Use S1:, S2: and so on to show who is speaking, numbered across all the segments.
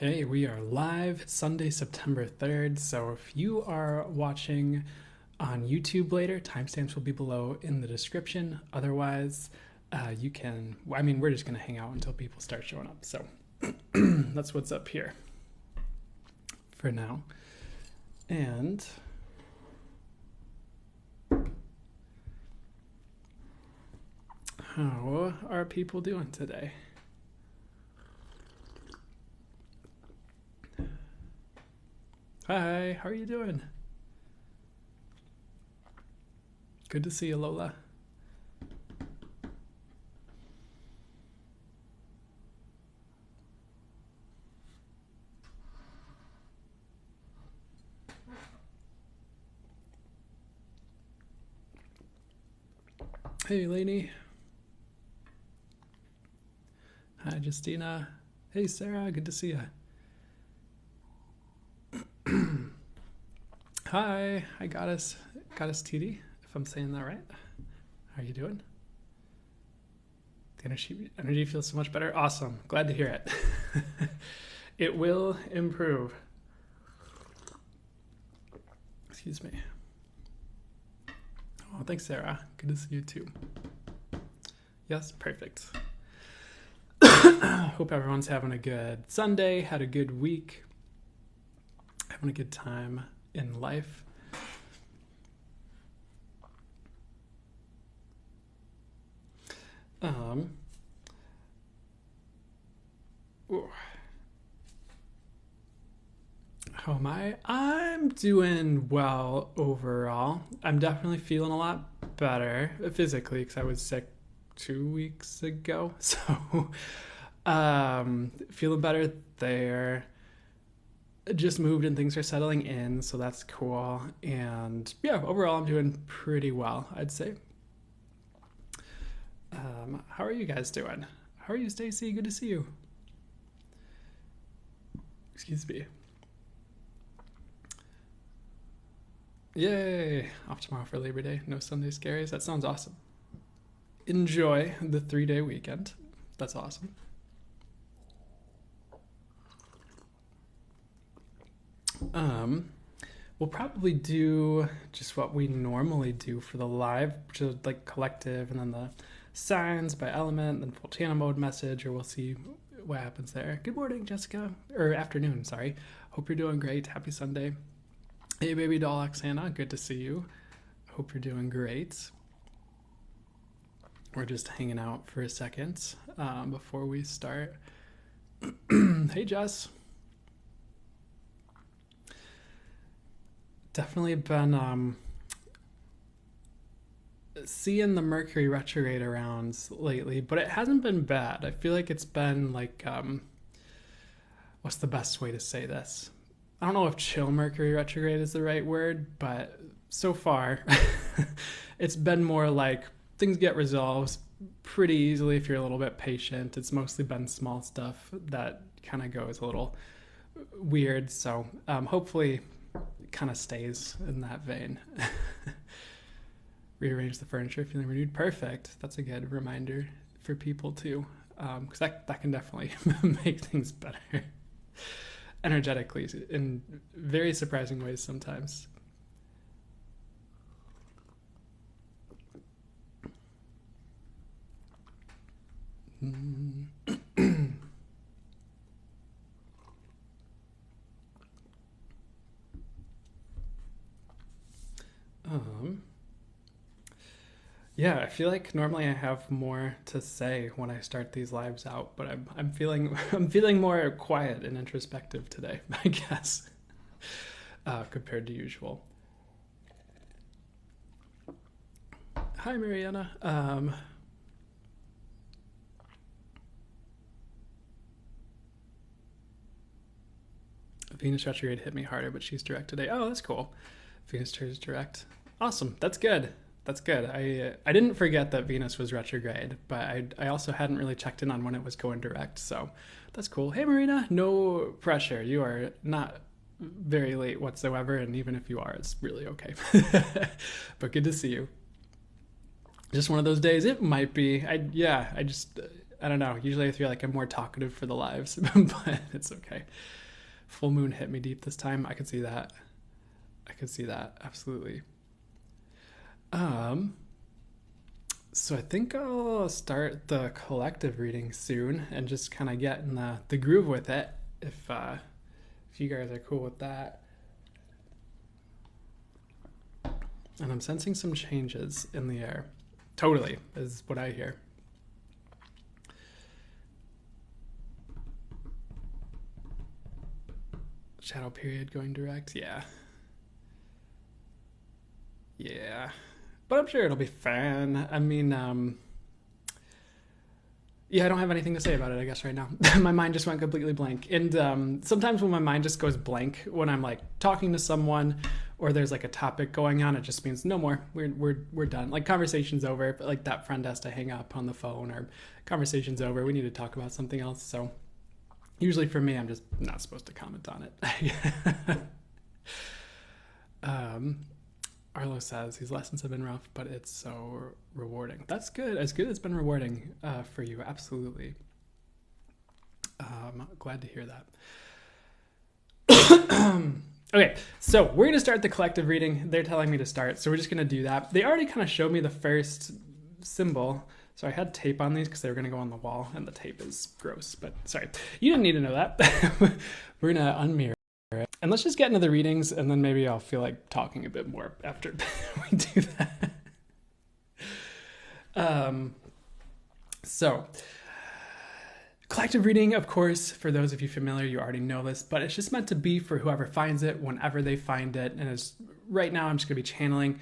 S1: Okay, we are live Sunday, September 3rd. So if you are watching on YouTube later, timestamps will be below in the description. Otherwise, you can, we're just going to hang out until people start showing up. So that's what's up here for now. And how are people doing today? Hi, how are you doing? Good to see you, Lola. Hey, Lainey. Hi, Justina. Hey, Sarah. Good to see you. Hi, Goddess TD, if I'm saying that right. How are you doing? The energy feels so much better. Awesome. Glad to hear it. It will improve. Excuse me. Oh, thanks, Sarah. Good to see you too. Yes, perfect. Hope everyone's having a good Sunday, had a good week, having a good time in life. How am I? I'm doing well overall. I'm definitely feeling a lot better physically because I was sick 2 weeks ago. So feeling better there. Just moved and things are settling in, so that's cool. And yeah, overall I'm doing pretty well, I'd say. How are you guys doing? How are you, Stacy? Good to see you. Excuse me. Yay! Off tomorrow for Labor Day. No Sunday scaries. That sounds awesome. Enjoy the 3-day weekend. That's awesome. We'll probably do just what we normally do for the live, which is like collective and then the signs by element, then full channel mode message, or we'll see what happens there. Good morning, Jessica, or afternoon, sorry. Hope you're doing great. Happy Sunday. Hey, baby doll Oksana, good to see you. Hope you're doing great. We're just hanging out for a second before we start. Hey, Jess. Definitely been seeing the Mercury retrograde around lately, but it hasn't been bad. I feel like it's been like, what's the best way to say this? I don't know if chill Mercury retrograde is the right word, but so far it's been more like things get resolved pretty easily if you're a little bit patient. It's mostly been small stuff that kind of goes a little weird. So hopefully it kind of stays in that vein. Rearrange the furniture, feeling renewed. Perfect. That's a good reminder for people too, because that can definitely make things better energetically in very surprising ways sometimes. Yeah, I feel like normally I have more to say when I start these lives out, but I'm feeling more quiet and introspective today, I guess, compared to usual. Hi, Mariana. Venus retrograde hit me harder, but she's direct today. Oh, that's cool. Venus is direct. Awesome. That's good. That's good. I didn't forget that Venus was retrograde, but I also hadn't really checked in on when it was going direct, so that's cool. Hey, Marina, no pressure. You are not very late whatsoever, and even if you are, it's really okay. But good to see you. Just one of those days. It might be. I just I don't know. Usually I feel like I'm more talkative for the lives, but it's okay. Full moon hit me deep this time. I could see that. Absolutely. So I think I'll start the collective reading soon and just kind of get in the groove with it. If you guys are cool with that. And I'm sensing some changes in the air. Totally, is what I hear. Shadow period going direct, yeah. Yeah. But I'm sure it'll be fine. I mean, yeah, I don't have anything to say about it, I guess, right now. My mind just went completely blank. And sometimes when my mind just goes blank, when I'm like talking to someone or there's like a topic going on, it just means no more. We're done. Like conversation's over, but like that friend has to hang up on the phone, or conversation's over. We need to talk about something else. So usually for me, I'm just not supposed to comment on it. Arlo says these lessons have been rough, but it's so rewarding. That's good. As good as it's been rewarding for you. Absolutely. Glad to hear that. Okay, so we're going to start the collective reading. They're telling me to start, so we're just going to do that. They already kind of showed me the first symbol. So I had tape on these because they were going to go on the wall, and the tape is gross. But sorry, you didn't need to know that. We're going to unmirror it. And let's just get into the readings, and then maybe I'll feel like talking a bit more after we do that. So collective reading, of course, for those of you familiar, you already know this, but it's just meant to be for whoever finds it, whenever they find it. And it's, right now I'm just going to be channeling,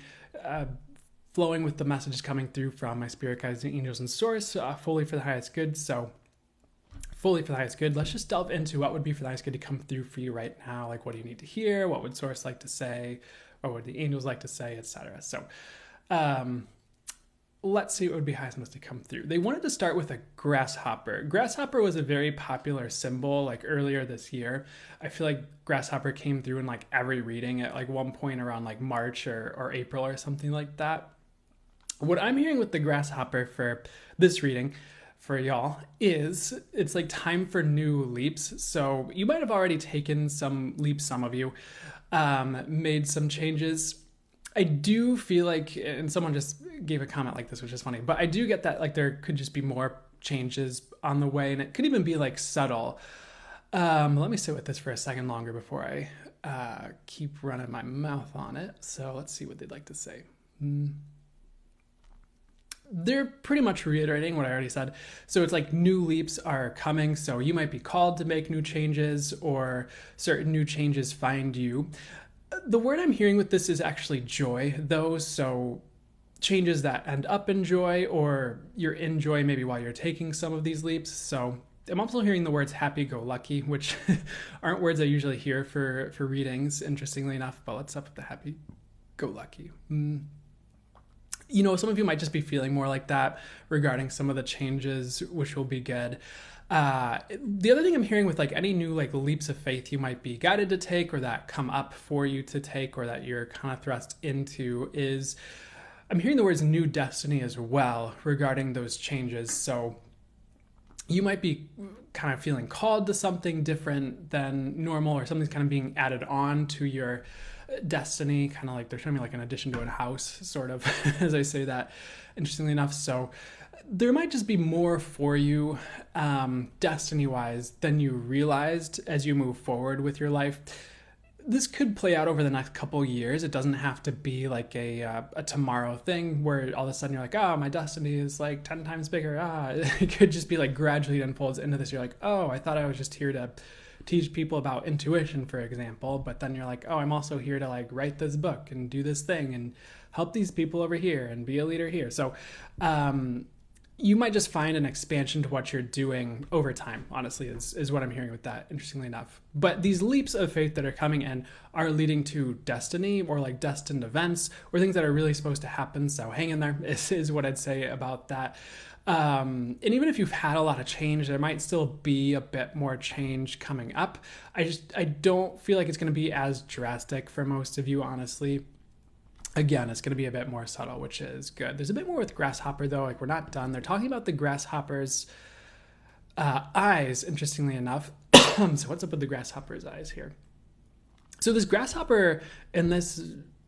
S1: flowing with the messages coming through from my spirit guides and angels and source, fully for the highest good. So fully for the highest good. Let's just delve into what would be for the highest good to come through for you right now. Like, what do you need to hear? What would source like to say? Or what would the angels like to say, etc. So let's see what would be highest must to come through. They wanted to start with a grasshopper. Grasshopper was a very popular symbol like earlier this year. I feel like grasshopper came through in like every reading at like one point around like March or April or something like that. What I'm hearing with the grasshopper for this reading for y'all is it's like time for new leaps. So you might have already taken some leaps, some of you, made some changes. I do feel like, and someone just gave a comment like this, which is funny, but I do get that like there could just be more changes on the way, and it could even be like subtle. Let me sit with this for a second longer before I keep running my mouth on it. So let's see what they'd like to say. They're pretty much reiterating what I already said. So it's like new leaps are coming. So you might be called to make new changes, or certain new changes find you. The word I'm hearing with this is actually joy, though. So changes that end up in joy, or you're in joy maybe while you're taking some of these leaps. So I'm also hearing the words happy-go-lucky, which aren't words I usually hear for readings, interestingly enough. But what's up with the happy-go-lucky? You know, some of you might just be feeling more like that regarding some of the changes, which will be good. The other thing I'm hearing with like any new like leaps of faith you might be guided to take, or that come up for you to take, or that you're kind of thrust into, is I'm hearing the words new destiny as well regarding those changes. So you might be kind of feeling called to something different than normal, or something's kind of being added on to your destiny, kind of like they're showing me like an addition to a house, sort of, as I say that, interestingly enough. So there might just be more for you destiny-wise than you realized as you move forward with your life. This could play out over the next couple years. It doesn't have to be like a tomorrow thing where all of a sudden you're like, oh, my destiny is like 10 times bigger. It could just be like gradually it unfolds into this. You're like, oh, I thought I was just here to teach people about intuition, for example, but then you're like, oh, I'm also here to like write this book and do this thing and help these people over here and be a leader here. So you might just find an expansion to what you're doing over time, honestly, is what I'm hearing with that, interestingly enough. But these leaps of faith that are coming in are leading to destiny, or like destined events, or things that are really supposed to happen. So hang in there is what I'd say about that. And even if you've had a lot of change, there might still be a bit more change coming up. I don't feel like it's going to be as drastic for most of you, honestly. Again, it's going to be a bit more subtle, which is good. There's a bit more with grasshopper, though. Like, we're not done. They're talking about the grasshoppers eyes, interestingly enough. So what's up with the grasshopper's eyes here? So this grasshopper in this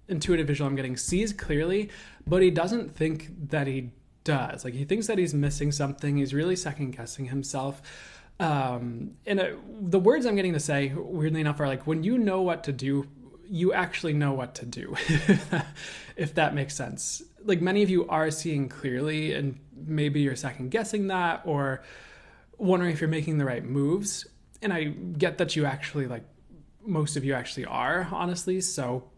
S1: intuitive visual I'm getting sees clearly, but he doesn't think that he does. Like, he thinks that he's missing something. He's really second guessing himself. The words I'm getting to say, weirdly enough, are like, when you know what to do, you actually know what to do, if that makes sense. Like, many of you are seeing clearly, and maybe you're second guessing that or wondering if you're making the right moves. And I get that you actually, like, most of you actually are, honestly. So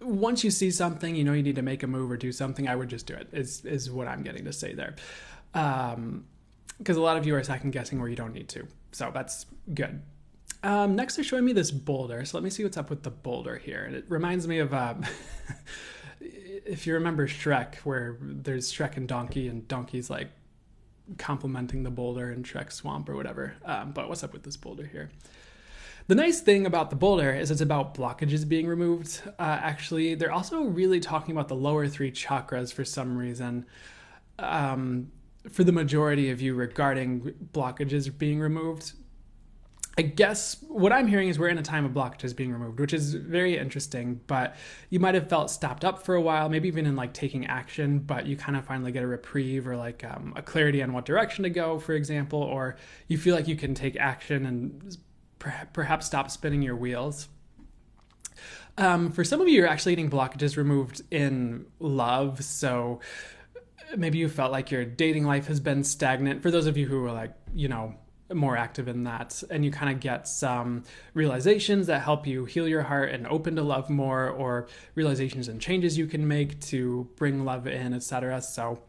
S1: once you see something, you know you need to make a move or do something, I would just do it, is what I'm getting to say there. Because a lot of you are second guessing where you don't need to. So that's good. Next, they're showing me this boulder. So let me see what's up with the boulder here. And it reminds me of, if you remember Shrek, where there's Shrek and Donkey's like complimenting the boulder in Shrek's swamp or whatever. But what's up with this boulder here? The nice thing about the boulder is it's about blockages being removed. Actually, they're also really talking about the lower 3 chakras for some reason. For the majority of you, regarding blockages being removed. I guess what I'm hearing is we're in a time of blockages being removed, which is very interesting, but you might have felt stopped up for a while, maybe even in like taking action, but you kind of finally get a reprieve or like a clarity on what direction to go, for example, or you feel like you can take action and perhaps stop spinning your wheels. For some of you, you're actually getting blockages removed in love. So maybe you felt like your dating life has been stagnant. For those of you who are like, you know, more active in that, and you kind of get some realizations that help you heal your heart and open to love more, or realizations and changes you can make to bring love in, etc. So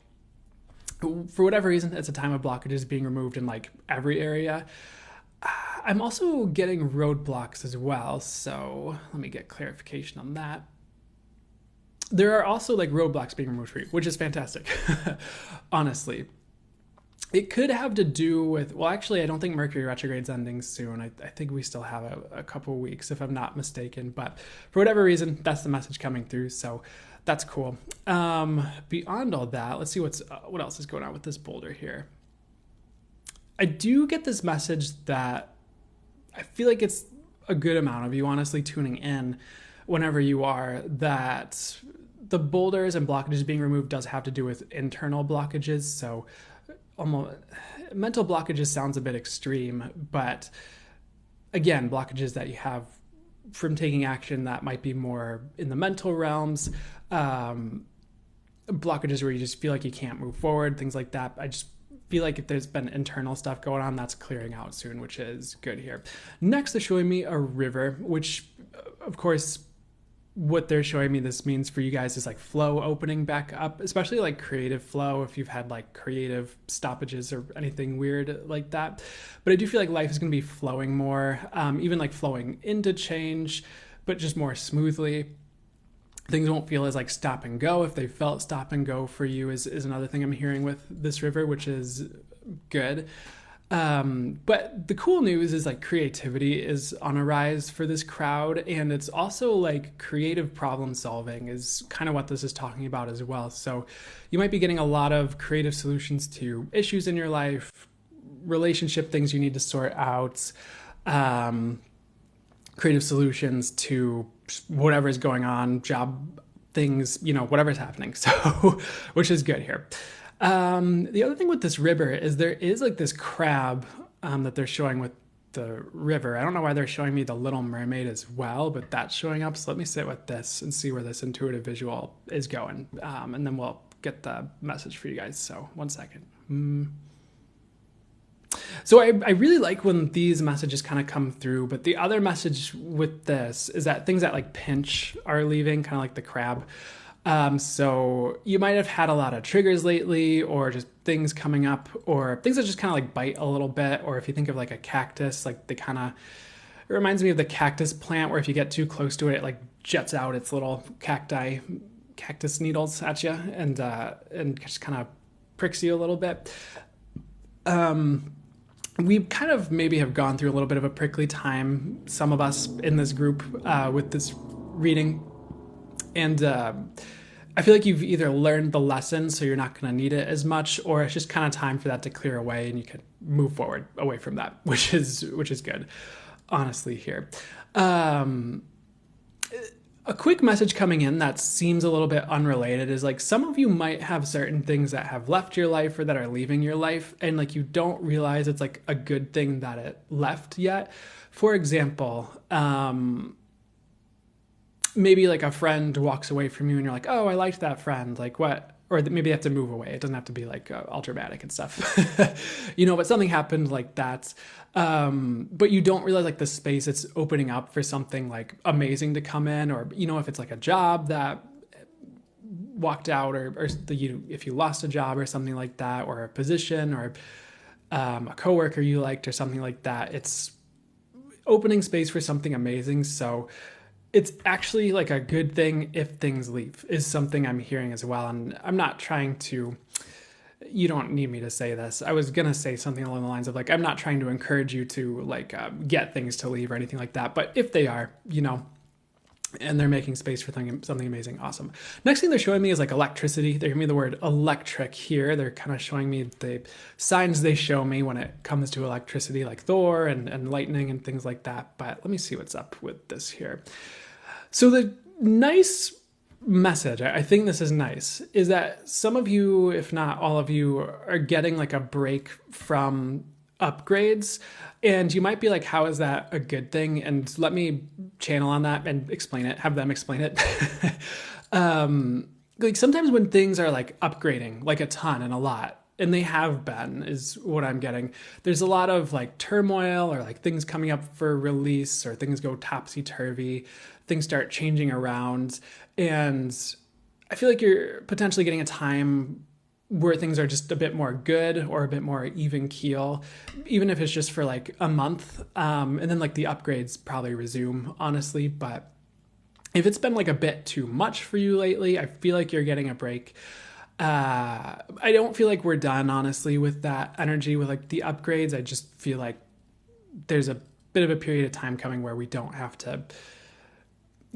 S1: for whatever reason, it's a time of blockages being removed in like every area. I'm also getting roadblocks as well, so let me get clarification on that. There are also like roadblocks being removed for you, which is fantastic, honestly. It could have to do with, well, actually, I don't think Mercury retrograde's ending soon. I think we still have a couple weeks, if I'm not mistaken, but for whatever reason, that's the message coming through, so that's cool. Beyond all that, let's see what else is going on with this boulder here. I do get this message that I feel like it's a good amount of you honestly tuning in whenever you are, that the boulders and blockages being removed does have to do with internal blockages. So almost mental blockages sounds a bit extreme, but again, blockages that you have from taking action that might be more in the mental realms, blockages where you just feel like you can't move forward, things like that. I just feel like if there's been internal stuff going on, that's clearing out soon, which is good here. Next, they're showing me a river, which, of course, what they're showing me this means for you guys is like flow opening back up, especially like creative flow if you've had like creative stoppages or anything weird like that. But I do feel like life is going to be flowing more, even like flowing into change, but just more smoothly. Things won't feel as like stop and go. If they felt stop and go for you is another thing I'm hearing with this river, which is good. But the cool news is like creativity is on a rise for this crowd. And it's also like creative problem solving is kind of what this is talking about as well. So you might be getting a lot of creative solutions to issues in your life, relationship things you need to sort out, creative solutions to whatever is going on, job things, you know, whatever's happening. So, which is good here. The other thing with this river is there is like this crab that they're showing with the river. I don't know why they're showing me the Little Mermaid as well, but that's showing up. So let me sit with this and see where this intuitive visual is going. And then we'll get the message for you guys. So 1 second. So I really like when these messages kind of come through, but the other message with this is that things that like pinch are leaving, kind of like the crab. So you might have had a lot of triggers lately, or just things coming up, or things that just kind of like bite a little bit. Or if you think of like a cactus, like they kind of, it reminds me of the cactus plant where if you get too close to it, it like jets out its little cactus needles at you and just kind of pricks you a little bit. We kind of maybe have gone through a little bit of a prickly time, some of us in this group, with this reading. And I I feel like you've either learned the lesson, so you're not going to need it as much, or it's just kind of time for that to clear away, and you can move forward away from that, which is good, honestly. Here, um, a quick message coming in that seems a little bit unrelated is like some of you might have certain things that have left your life or that are leaving your life, and like you don't realize it's like a good thing that it left yet. For example, maybe like a friend walks away from you and you're like, oh, I liked that friend. Like what? Or maybe they have to move away. It doesn't have to be like all dramatic and stuff, but something happened like that. But you don't realize like the space it's opening up for something like amazing to come in, or, if it's like a job that walked out, or if you lost a job or something like that, or a position, or a coworker you liked or something like that, it's opening space for something amazing. So it's actually like a good thing if things leave, is something I'm hearing as well. And I'm not trying to, you don't need me to say this. I was going to say something along the lines of like, I'm not trying to encourage you to like get things to leave or anything like that. But if they are, and they're making space for something amazing, awesome. Next thing they're showing me is like electricity. They're giving me the word electric here. They're kind of showing me the signs they show me when it comes to electricity, like Thor and lightning and things like that. But let me see what's up with this here. So the nice message, I think this is nice, is that some of you, if not all of you, are getting like a break from upgrades. And you might be like, how is that a good thing? And let me channel on that and explain it, have them explain it. Like sometimes when things are like upgrading, like a ton and a lot, and they have been, is what I'm getting. There's a lot of like turmoil, or like things coming up for release, or things go topsy-turvy, things start changing around. And I feel like you're potentially getting a time where things are just a bit more good, or a bit more even keel, even if it's just for like a month. And then like the upgrades probably resume, honestly. But if it's been like a bit too much for you lately, I feel like you're getting a break. I don't feel like we're done, honestly, with that energy, with like the upgrades. I just feel like there's a bit of a period of time coming where we don't have to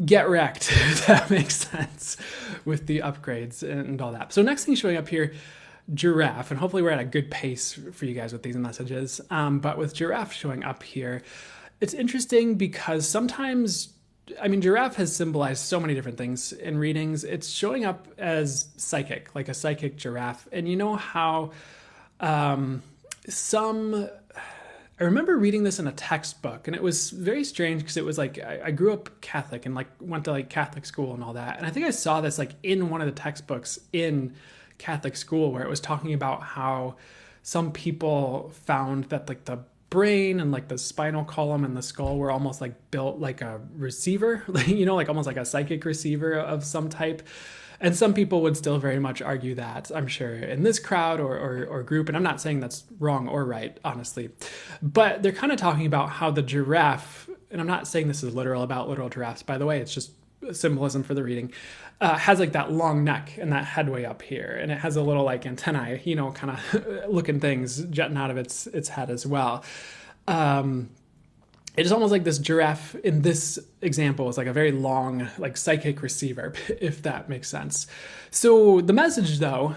S1: get wrecked, if that makes sense, with the upgrades and all that. So next thing showing up here, giraffe, and hopefully we're at a good pace for you guys with these messages. But with giraffe showing up here, it's interesting because sometimes, giraffe has symbolized so many different things in readings. It's showing up as psychic, like a psychic giraffe. And you know how I remember reading this in a textbook, and it was very strange because it was like, I grew up Catholic and like went to like Catholic school and all that. And I think I saw this like in one of the textbooks in Catholic school, where it was talking about how some people found that like the brain and like the spinal column and the skull were almost like built like a receiver, like almost like a psychic receiver of some type. And some people would still very much argue that, I'm sure, in this crowd or group. And I'm not saying that's wrong or right, honestly. But they're kind of talking about how the giraffe, and I'm not saying this is literal about literal giraffes, by the way, it's just symbolism for the reading, has like that long neck and that head way up here. And it has a little like antennae, kind of looking things jutting out of its head as well. It is almost like this giraffe in this example is like a very long, like psychic receiver, if that makes sense. So the message, though,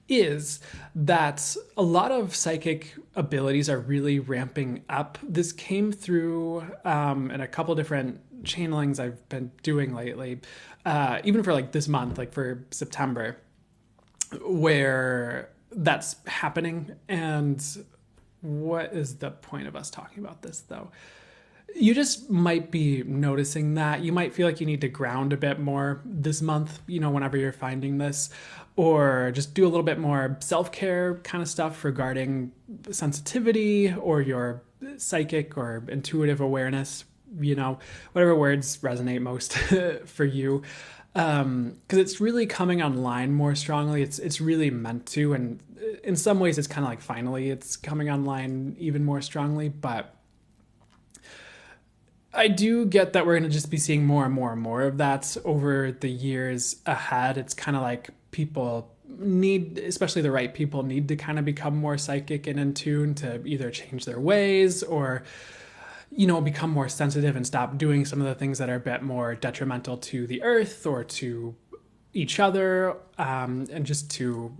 S1: is that a lot of psychic abilities are really ramping up. This came through in a couple different channelings I've been doing lately, even for like this month, like for September, where that's happening. And what is the point of us talking about this, though? You just might be noticing that. You might feel like you need to ground a bit more this month, whenever you're finding this, or just do a little bit more self-care kind of stuff regarding sensitivity or your psychic or intuitive awareness, whatever words resonate most for you. Because it's really coming online more strongly. It's really meant to, and in some ways it's kind of like finally it's coming online even more strongly. But I do get that we're going to just be seeing more and more and more of that over the years ahead. It's kind of like people need, especially the right people, need to kind of become more psychic and in tune to either change their ways or become more sensitive and stop doing some of the things that are a bit more detrimental to the earth or to each other, and just to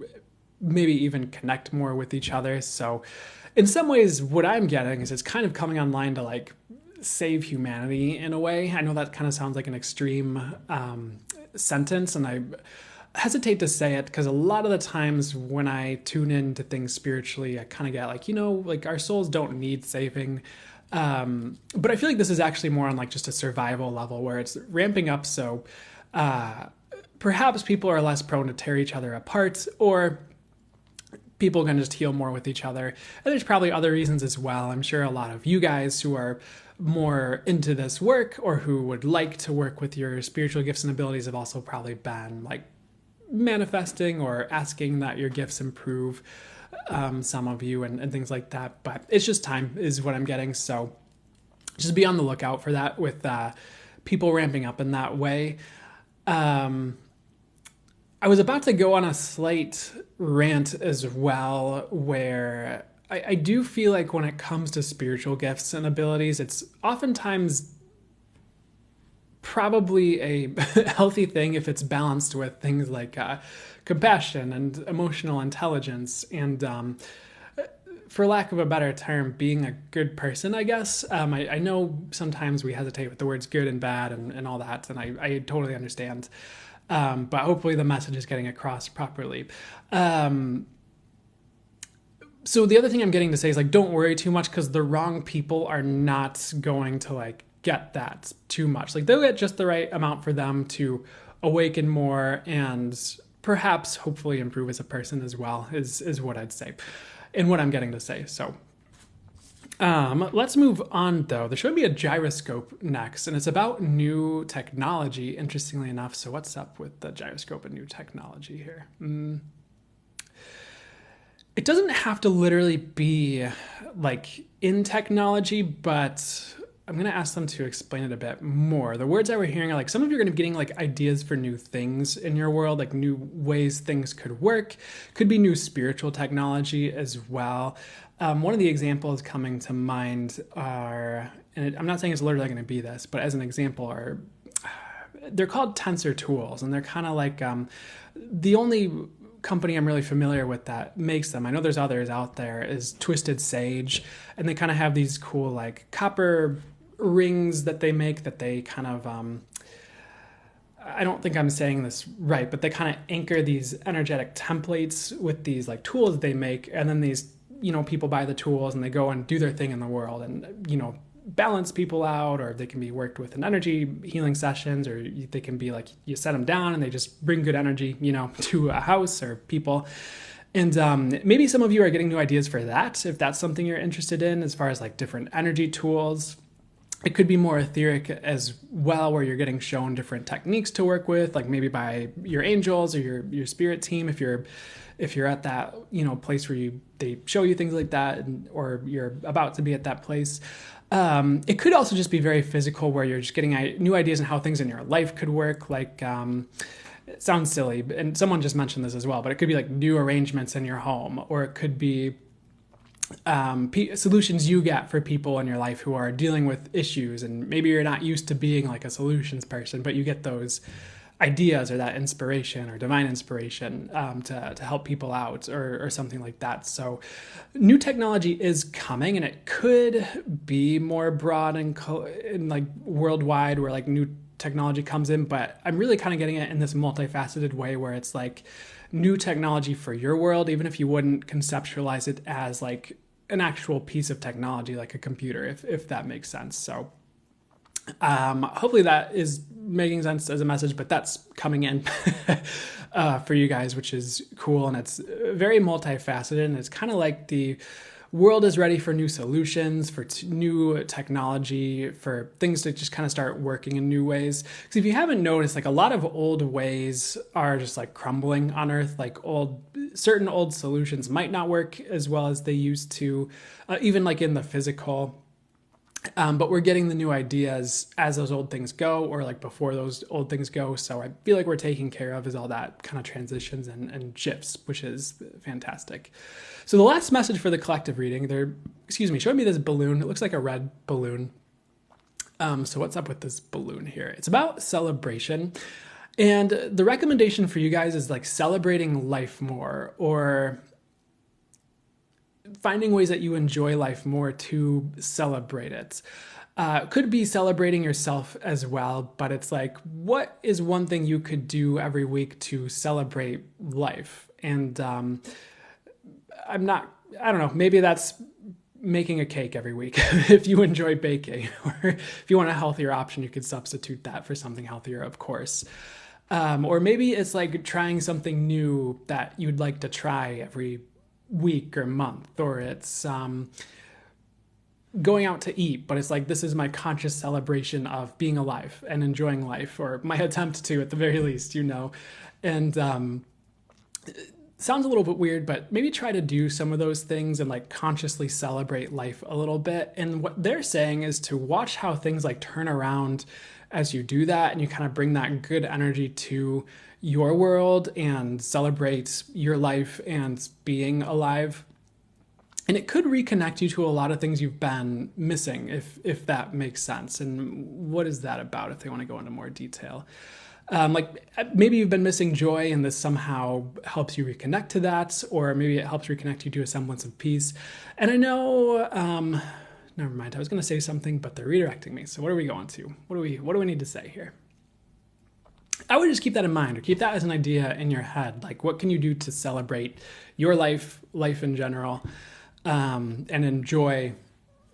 S1: maybe even connect more with each other. So in some ways, what I'm getting is it's kind of coming online to like save humanity in a way. I know that kind of sounds like an extreme sentence, and I hesitate to say it because a lot of the times when I tune into things spiritually, I kind of get like, like our souls don't need saving. But I feel like this is actually more on like just a survival level where it's ramping up. So perhaps people are less prone to tear each other apart, or people can just heal more with each other. And there's probably other reasons as well. I'm sure a lot of you guys who are more into this work or who would like to work with your spiritual gifts and abilities have also probably been like manifesting or asking that your gifts improve, some of you, and things like that. But it's just time is what I'm getting. So just be on the lookout for that with people ramping up in that way. I was about to go on a slight rant as well, where I do feel like when it comes to spiritual gifts and abilities, it's oftentimes probably a healthy thing if it's balanced with things like compassion and emotional intelligence and, for lack of a better term, being a good person, I guess. I know sometimes we hesitate with the words good and bad and all that, and I totally understand. But hopefully the message is getting across properly. So the other thing I'm getting to say is like, don't worry too much, because the wrong people are not going to like get that too much. Like they'll get just the right amount for them to awaken more and perhaps hopefully improve as a person as well, is what I'd say and what I'm getting to say. So let's move on though. There should be a gyroscope next, and it's about new technology, interestingly enough. So what's up with the gyroscope and new technology here? It doesn't have to literally be like in technology, but I'm going to ask them to explain it a bit more. The words I were hearing are like, some of you are going to be getting like ideas for new things in your world, like new ways things could work. Could be new spiritual technology as well. One of the examples coming to mind are, and I'm not saying it's literally going to be this, but as an example, they're called tensor tools, and they're kind of like the only company I'm really familiar with that makes them, I know there's others out there, is Twisted Sage, and they kind of have these cool like copper rings that they make that they kind of I don't think I'm saying this right, but they kind of anchor these energetic templates with these like tools they make, and then these people buy the tools and they go and do their thing in the world and balance people out, or they can be worked with in energy healing sessions, or they can be like you set them down and they just bring good energy to a house or people. And maybe some of you are getting new ideas for that, if that's something you're interested in, as far as like different energy tools. It could be more etheric as well, where you're getting shown different techniques to work with, like maybe by your angels or your spirit team, if you're at that place where they show you things like that, or you're about to be at that place. It could also just be very physical, where you're just getting new ideas on how things in your life could work. Like it sounds silly, and someone just mentioned this as well, but it could be like new arrangements in your home, or it could be solutions you get for people in your life who are dealing with issues, and maybe you're not used to being like a solutions person, but you get those ideas or that inspiration or divine inspiration to help people out, or something like that. So new technology is coming, and it could be more broad and like worldwide, where like new technology comes in, but I'm really kind of getting it in this multifaceted way, where it's like new technology for your world, even if you wouldn't conceptualize it as like an actual piece of technology, like a computer, if that makes sense. So hopefully that is making sense as a message, but that's coming in for you guys, which is cool. And it's very multifaceted, and it's kind of like the world is ready for new solutions, for new technology, for things to just kind of start working in new ways. Because if you haven't noticed, like a lot of old ways are just like crumbling on Earth. Like certain old solutions might not work as well as they used to, even like in the physical. But we're getting the new ideas as those old things go, or like before those old things go. So I feel like we're taking care of as all that kind of transitions and shifts, which is fantastic. So the last message for the collective reading, showing me this balloon. It looks like a red balloon. So what's up with this balloon here? It's about celebration. And the recommendation for you guys is like celebrating life more, or finding ways that you enjoy life more to celebrate it. Could be celebrating yourself as well, but it's like, what is one thing you could do every week to celebrate life? And I don't know, maybe that's making a cake every week if you enjoy baking, or if you want a healthier option, you could substitute that for something healthier, of course. Or maybe it's like trying something new that you'd like to try every week or month, or it's going out to eat, but it's like, this is my conscious celebration of being alive and enjoying life, or my attempt to, at the very least, and sounds a little bit weird, but maybe try to do some of those things and like consciously celebrate life a little bit. And what they're saying is to watch how things like turn around as you do that, and you kind of bring that good energy to your world and celebrate your life and being alive. And it could reconnect you to a lot of things you've been missing, if that makes sense. And what is that about, if they want to go into more detail? Like maybe you've been missing joy and this somehow helps you reconnect to that, or maybe it helps reconnect you to a semblance of peace. And I know, never mind, I was going to say something, but they're redirecting me. So what are we going to? What do we need to say here? I would just keep that in mind, or keep that as an idea in your head. Like, what can you do to celebrate your life in general, and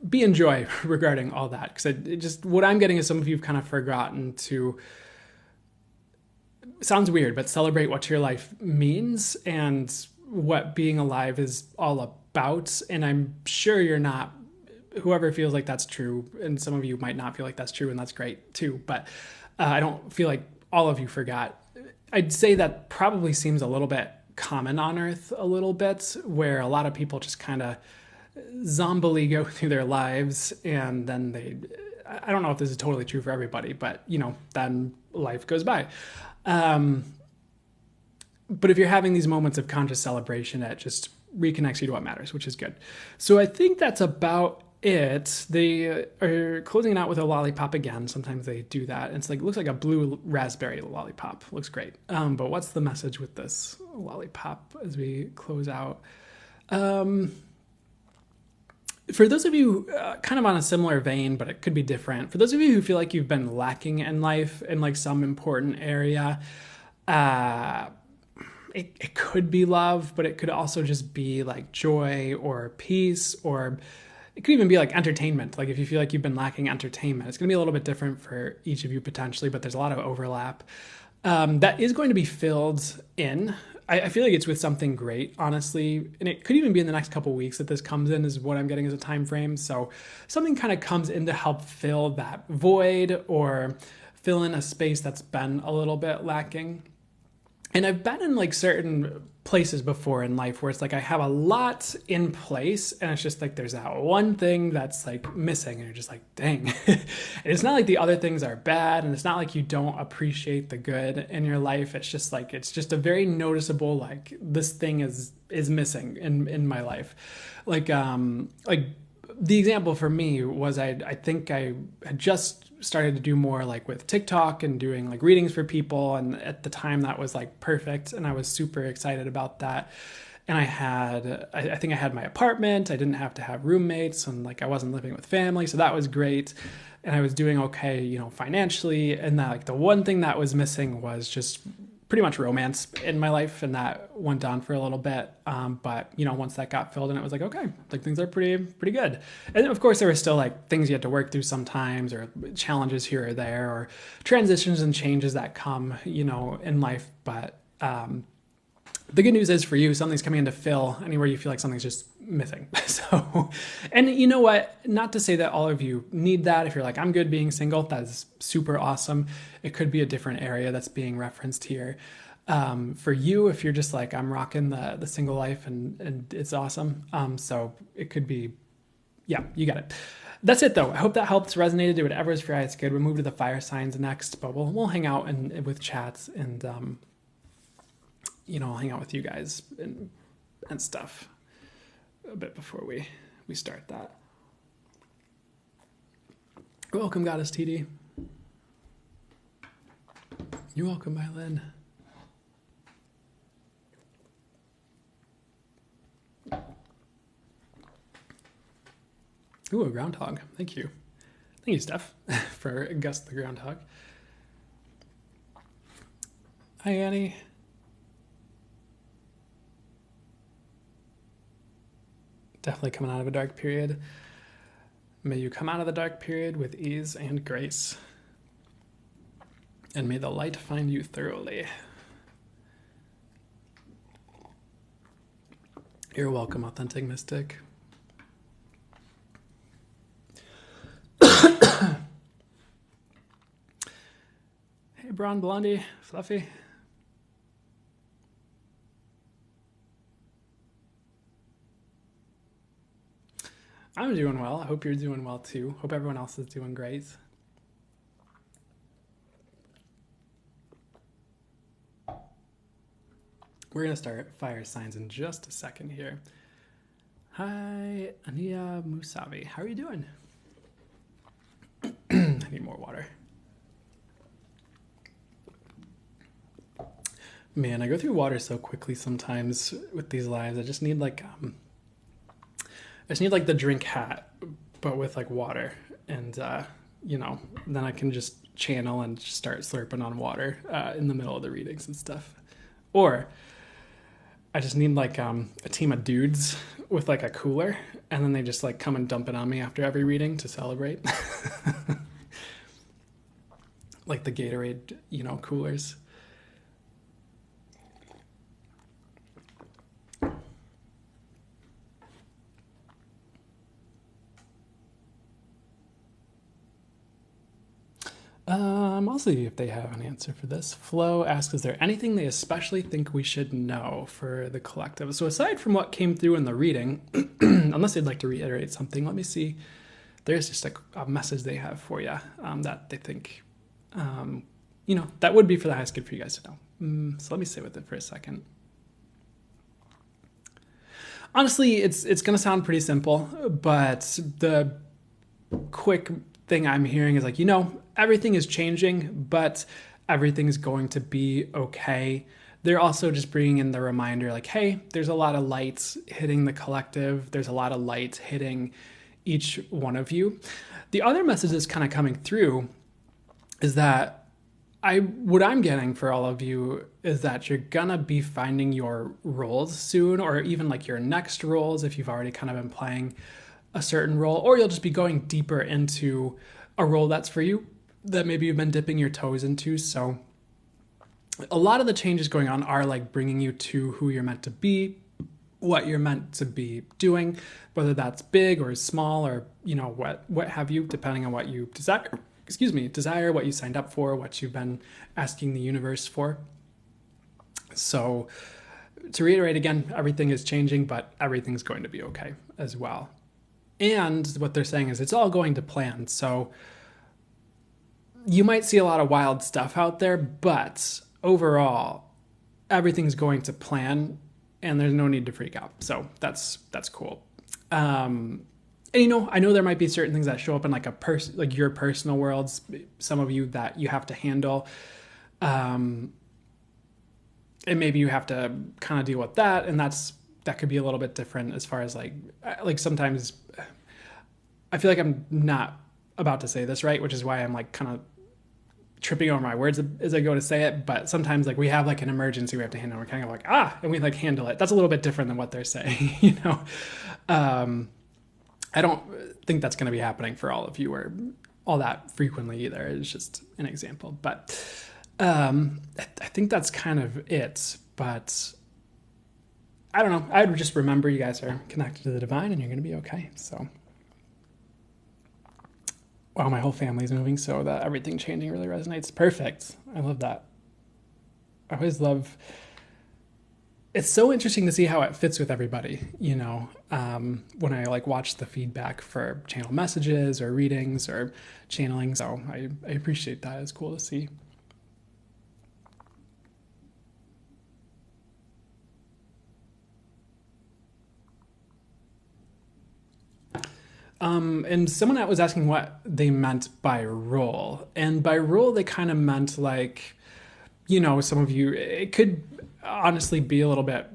S1: be in joy regarding all that? Because what I'm getting is some of you've kind of forgotten to, sounds weird, but celebrate what your life means and what being alive is all about. And I'm sure you're not, whoever feels like that's true, and some of you might not feel like that's true, and that's great too, but I don't feel like all of you forgot. I'd say that probably seems a little bit common on Earth, a little bit, where a lot of people just kind of zombily go through their lives, and then I don't know if this is totally true for everybody, but then life goes by. But if you're having these moments of conscious celebration, it just reconnects you to what matters, which is good. So I think that's about it. They are closing it out with a lollipop again. Sometimes they do that. It's like, looks like a blue raspberry lollipop. Looks great. But what's the message with this lollipop as we close out? For those of you kind of on a similar vein, but it could be different. For those of you who feel like you've been lacking in life in like some important area, it could be love, but it could also just be like joy or peace, or it could even be like entertainment. Like if you feel like you've been lacking entertainment, it's going to be a little bit different for each of you potentially, but there's a lot of overlap. That is going to be filled in. I feel like it's with something great, honestly, and it could even be in the next couple of weeks that this comes in, is what I'm getting as a time frame. So something kind of comes in to help fill that void, or fill in a space that's been a little bit lacking. And I've been in like certain places before in life where it's like I have a lot in place, and it's just like there's that one thing that's like missing, and you're just like, dang. And it's not like the other things are bad, and it's not like you don't appreciate the good in your life. It's just like, it's just a very noticeable, like, this thing is missing in my life. Like the example for me was I think I had just started to do more like with TikTok and doing like readings for people. And at the time that was like perfect. And I was super excited about that. And I think I had my apartment. I didn't have to have roommates, and like I wasn't living with family. So that was great. And I was doing okay, financially. And that, like, the one thing that was missing was just pretty much romance in my life, and that went on for a little bit. But once that got filled in, it was like, okay, like things are pretty good. And of course there were still like things you had to work through sometimes, or challenges here or there, or transitions and changes that come, in life. But the good news is for you, something's coming in to fill anywhere you feel like something's just missing. So, and you know what? Not to say that all of you need that. If you're like, I'm good being single, that's super awesome. It could be a different area that's being referenced here. For you, if you're just like, I'm rocking the single life and it's awesome. So it could be, yeah, you got it. That's it though. I hope that helps, resonated, do whatever is for you. It's good. We'll move to the fire signs next, but we'll hang out and with chats, and I'll hang out with you guys and stuff a bit before we start that. Welcome, Goddess TD. You're welcome, Mylin. Ooh, a groundhog. Thank you. Thank you, Steph, for Gus the groundhog. Hi, Annie. Definitely coming out of a dark period. May you come out of the dark period with ease and grace. And may the light find you thoroughly. You're welcome, Authentic Mystic. Hey, Braun Blondie, Fluffy. I'm doing well. I hope you're doing well too. Hope everyone else is doing great. We're going to start fire signs in just a second here. Hi, Ania Musavi. How are you doing? I need more water. Man, I go through water so quickly sometimes with these lives. I just need like the drink hat, but with like water, and you know, then I can just channel and just start slurping on water in the middle of the readings and stuff. Or I just need like a team of dudes with like a cooler, and then they just like come and dump it on me after every reading to celebrate. Like the Gatorade, you know, coolers. I'll see if they have an answer for this. Flo asks, is there anything they especially think we should know for the collective? So aside from what came through in the reading, unless they'd like to reiterate something, let me see. There's just a message they have for you that they think, you know, that would be for the highest good for you guys to know. So let me sit with it for a second. Honestly, it's going to sound pretty simple, but the quick thing I'm hearing is like, you know, everything is changing, but everything is going to be okay. They're also just bringing in the reminder like, hey, there's a lot of lights hitting the collective. There's a lot of light hitting each one of you. The other message that's kind of coming through is that what I'm getting for all of you is that you're gonna be finding your roles soon, or even like your next roles if you've already kind of been playing a certain role, or you'll just be going deeper into a role that's for you that maybe you've been dipping your toes into. So a lot of the changes going on are like bringing you to who you're meant to be, what you're meant to be doing, whether that's big or small, or, you know, what have you, depending on what you desire, what you signed up for, what you've been asking the universe for. So to reiterate again, everything is changing, but everything's going to be okay as well. And what they're saying is it's all going to plan. So you might see a lot of wild stuff out there, but overall, everything's going to plan and there's no need to freak out. So that's cool. And you know, I know there might be certain things that show up in like like your personal worlds, some of you that you have to handle. And maybe you have to kind of deal with that. And that could be a little bit different as far as like sometimes I feel like I'm not about to say this right, which is why I'm like kind of tripping over my words as I go to say it. But sometimes like we have like an emergency we have to handle. We're kind of like, and we like handle it. That's a little bit different than what they're saying, you know? I don't think that's going to be happening for all of you or all that frequently either. It's just an example. But I think that's kind of it. But I don't know. I would just remember you guys are connected to the divine and you're going to be okay. So, wow, my whole family's moving, so that everything changing really resonates. Perfect. I love that. I always love... It's so interesting to see how it fits with everybody, you know, when I like watch the feedback for channel messages or readings or channeling. So I appreciate that. It's cool to see. And someone that was asking what they meant by role. And by role, they kind of meant like some of you, it could honestly be a little bit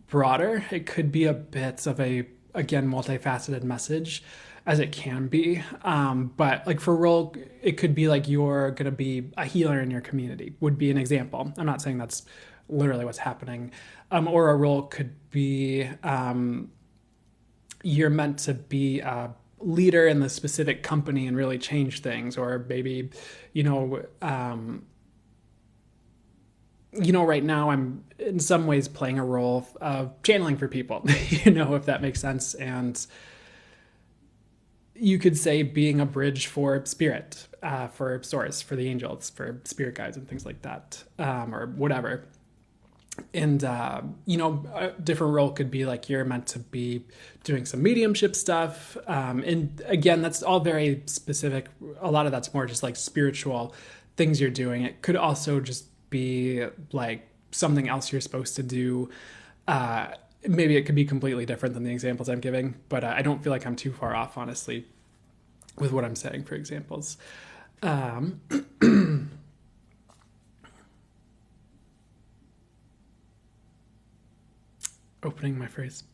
S1: broader. It could be a bit of a, again, multifaceted message as it can be. But like for role, it could be like you're going to be a healer in your community would be an example. I'm not saying that's literally what's happening. Or a role could be you're meant to be a leader in the specific company and really change things. Or maybe, right now I'm in some ways playing a role of channeling for people, if that makes sense. And you could say being a bridge for spirit, for source, for the angels, for spirit guides and things like that, or whatever. And, a different role could be like you're meant to be doing some mediumship stuff. And again, that's all very specific. A lot of that's more just like spiritual things you're doing. It could also just be like something else you're supposed to do. Maybe it could be completely different than the examples I'm giving, but I don't feel like I'm too far off, honestly, with what I'm saying for examples. Opening my first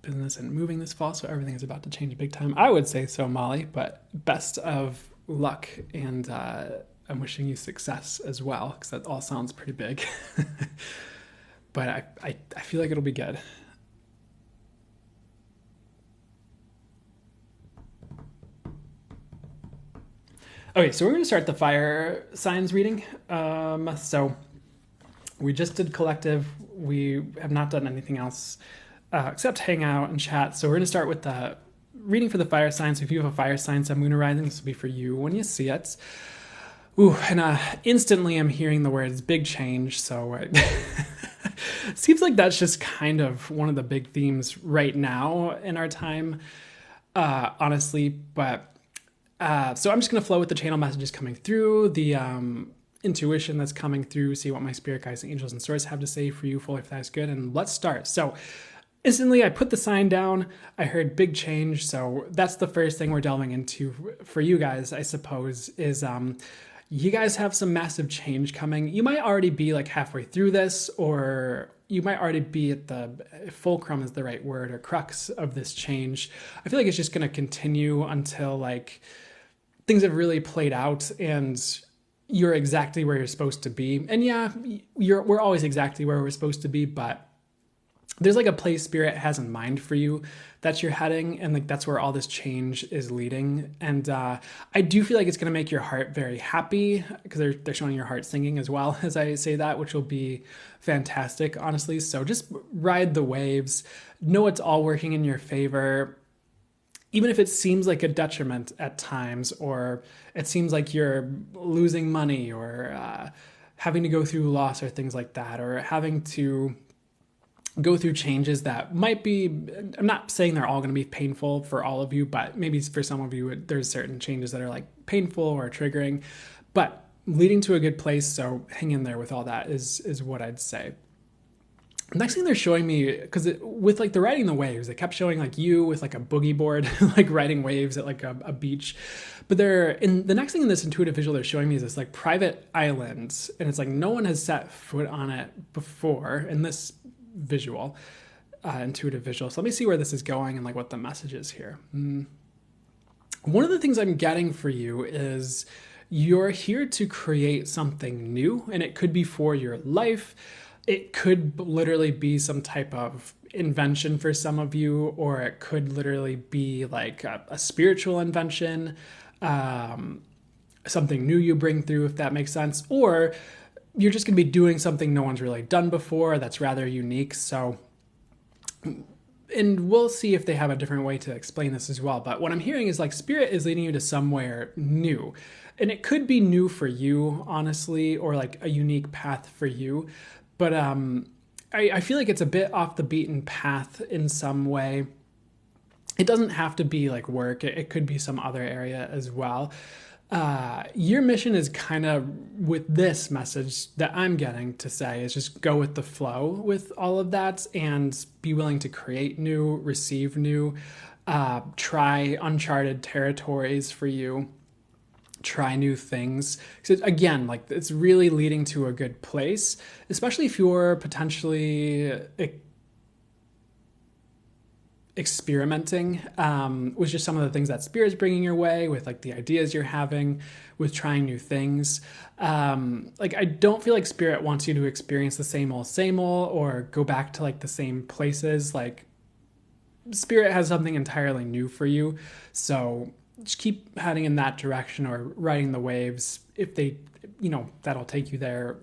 S1: business and moving this fall, so everything is about to change big time. I would say so, Molly, but best of luck, and I'm wishing you success as well, because that all sounds pretty big. But I feel like it'll be good. Okay, so we're going to start the fire signs reading. So we just did collective. We have not done anything else except hang out and chat. So we're going to start with the reading for the fire signs. So if you have a fire sign, sun, moon, or rising, this will be for you when you see it. Ooh, and instantly I'm hearing the words big change. So it seems like that's just kind of one of the big themes right now in our time, honestly. But so I'm just going to flow with the channel messages coming through, the intuition that's coming through, see what my spirit guides and angels and source have to say for you, fully if that's good. And let's start. So instantly I put the sign down. I heard big change. So that's the first thing we're delving into for you guys, I suppose, is you guys have some massive change coming. You might already be like halfway through this, or you might already be at the fulcrum is the right word, or crux of this change. I feel like it's just going to continue until like things have really played out and you're exactly where you're supposed to be. And yeah, we're always exactly where we're supposed to be, but there's like a place spirit has in mind for you that you're heading, and like that's where all this change is leading. And I do feel like it's going to make your heart very happy, because they're showing your heart singing as well as I say that, which will be fantastic, honestly. So just ride the waves, know it's all working in your favor, even if it seems like a detriment at times, or it seems like you're losing money, or having to go through loss or things like that, or having to go through changes that might be, I'm not saying they're all going to be painful for all of you, but maybe for some of you, there's certain changes that are like painful or triggering, but leading to a good place. So hang in there with all that is what I'd say. Next thing they're showing me, because with like the riding the waves, they kept showing like you with like a boogie board, like riding waves at like a beach. But the next thing in this intuitive visual they're showing me is this like private island, and it's like no one has set foot on it before in this visual, intuitive visual. So let me see where this is going and like what the message is here. One of the things I'm getting for you is you're here to create something new, and it could be for your life. It could literally be some type of invention for some of you, or it could literally be like a spiritual invention, something new you bring through, if that makes sense. Or you're just going to be doing something no one's really done before that's rather unique. So, and we'll see if they have a different way to explain this as well. But what I'm hearing is like spirit is leading you to somewhere new. And it could be new for you, honestly, or like a unique path for you. But I feel like it's a bit off the beaten path in some way. It doesn't have to be like work. It could be some other area as well. Your mission is kind of, with this message that I'm getting to say, is just go with the flow with all of that and be willing to create new, receive new, try uncharted territories for you. try new things. Because again, like it's really leading to a good place, especially if you're potentially experimenting with just some of the things that Spirit's bringing your way, with like the ideas you're having, with trying new things. Like I don't feel like Spirit wants you to experience the same old, or go back to like the same places. Like Spirit has something entirely new for you. So just keep heading in that direction, or riding the waves. If they, that'll take you there.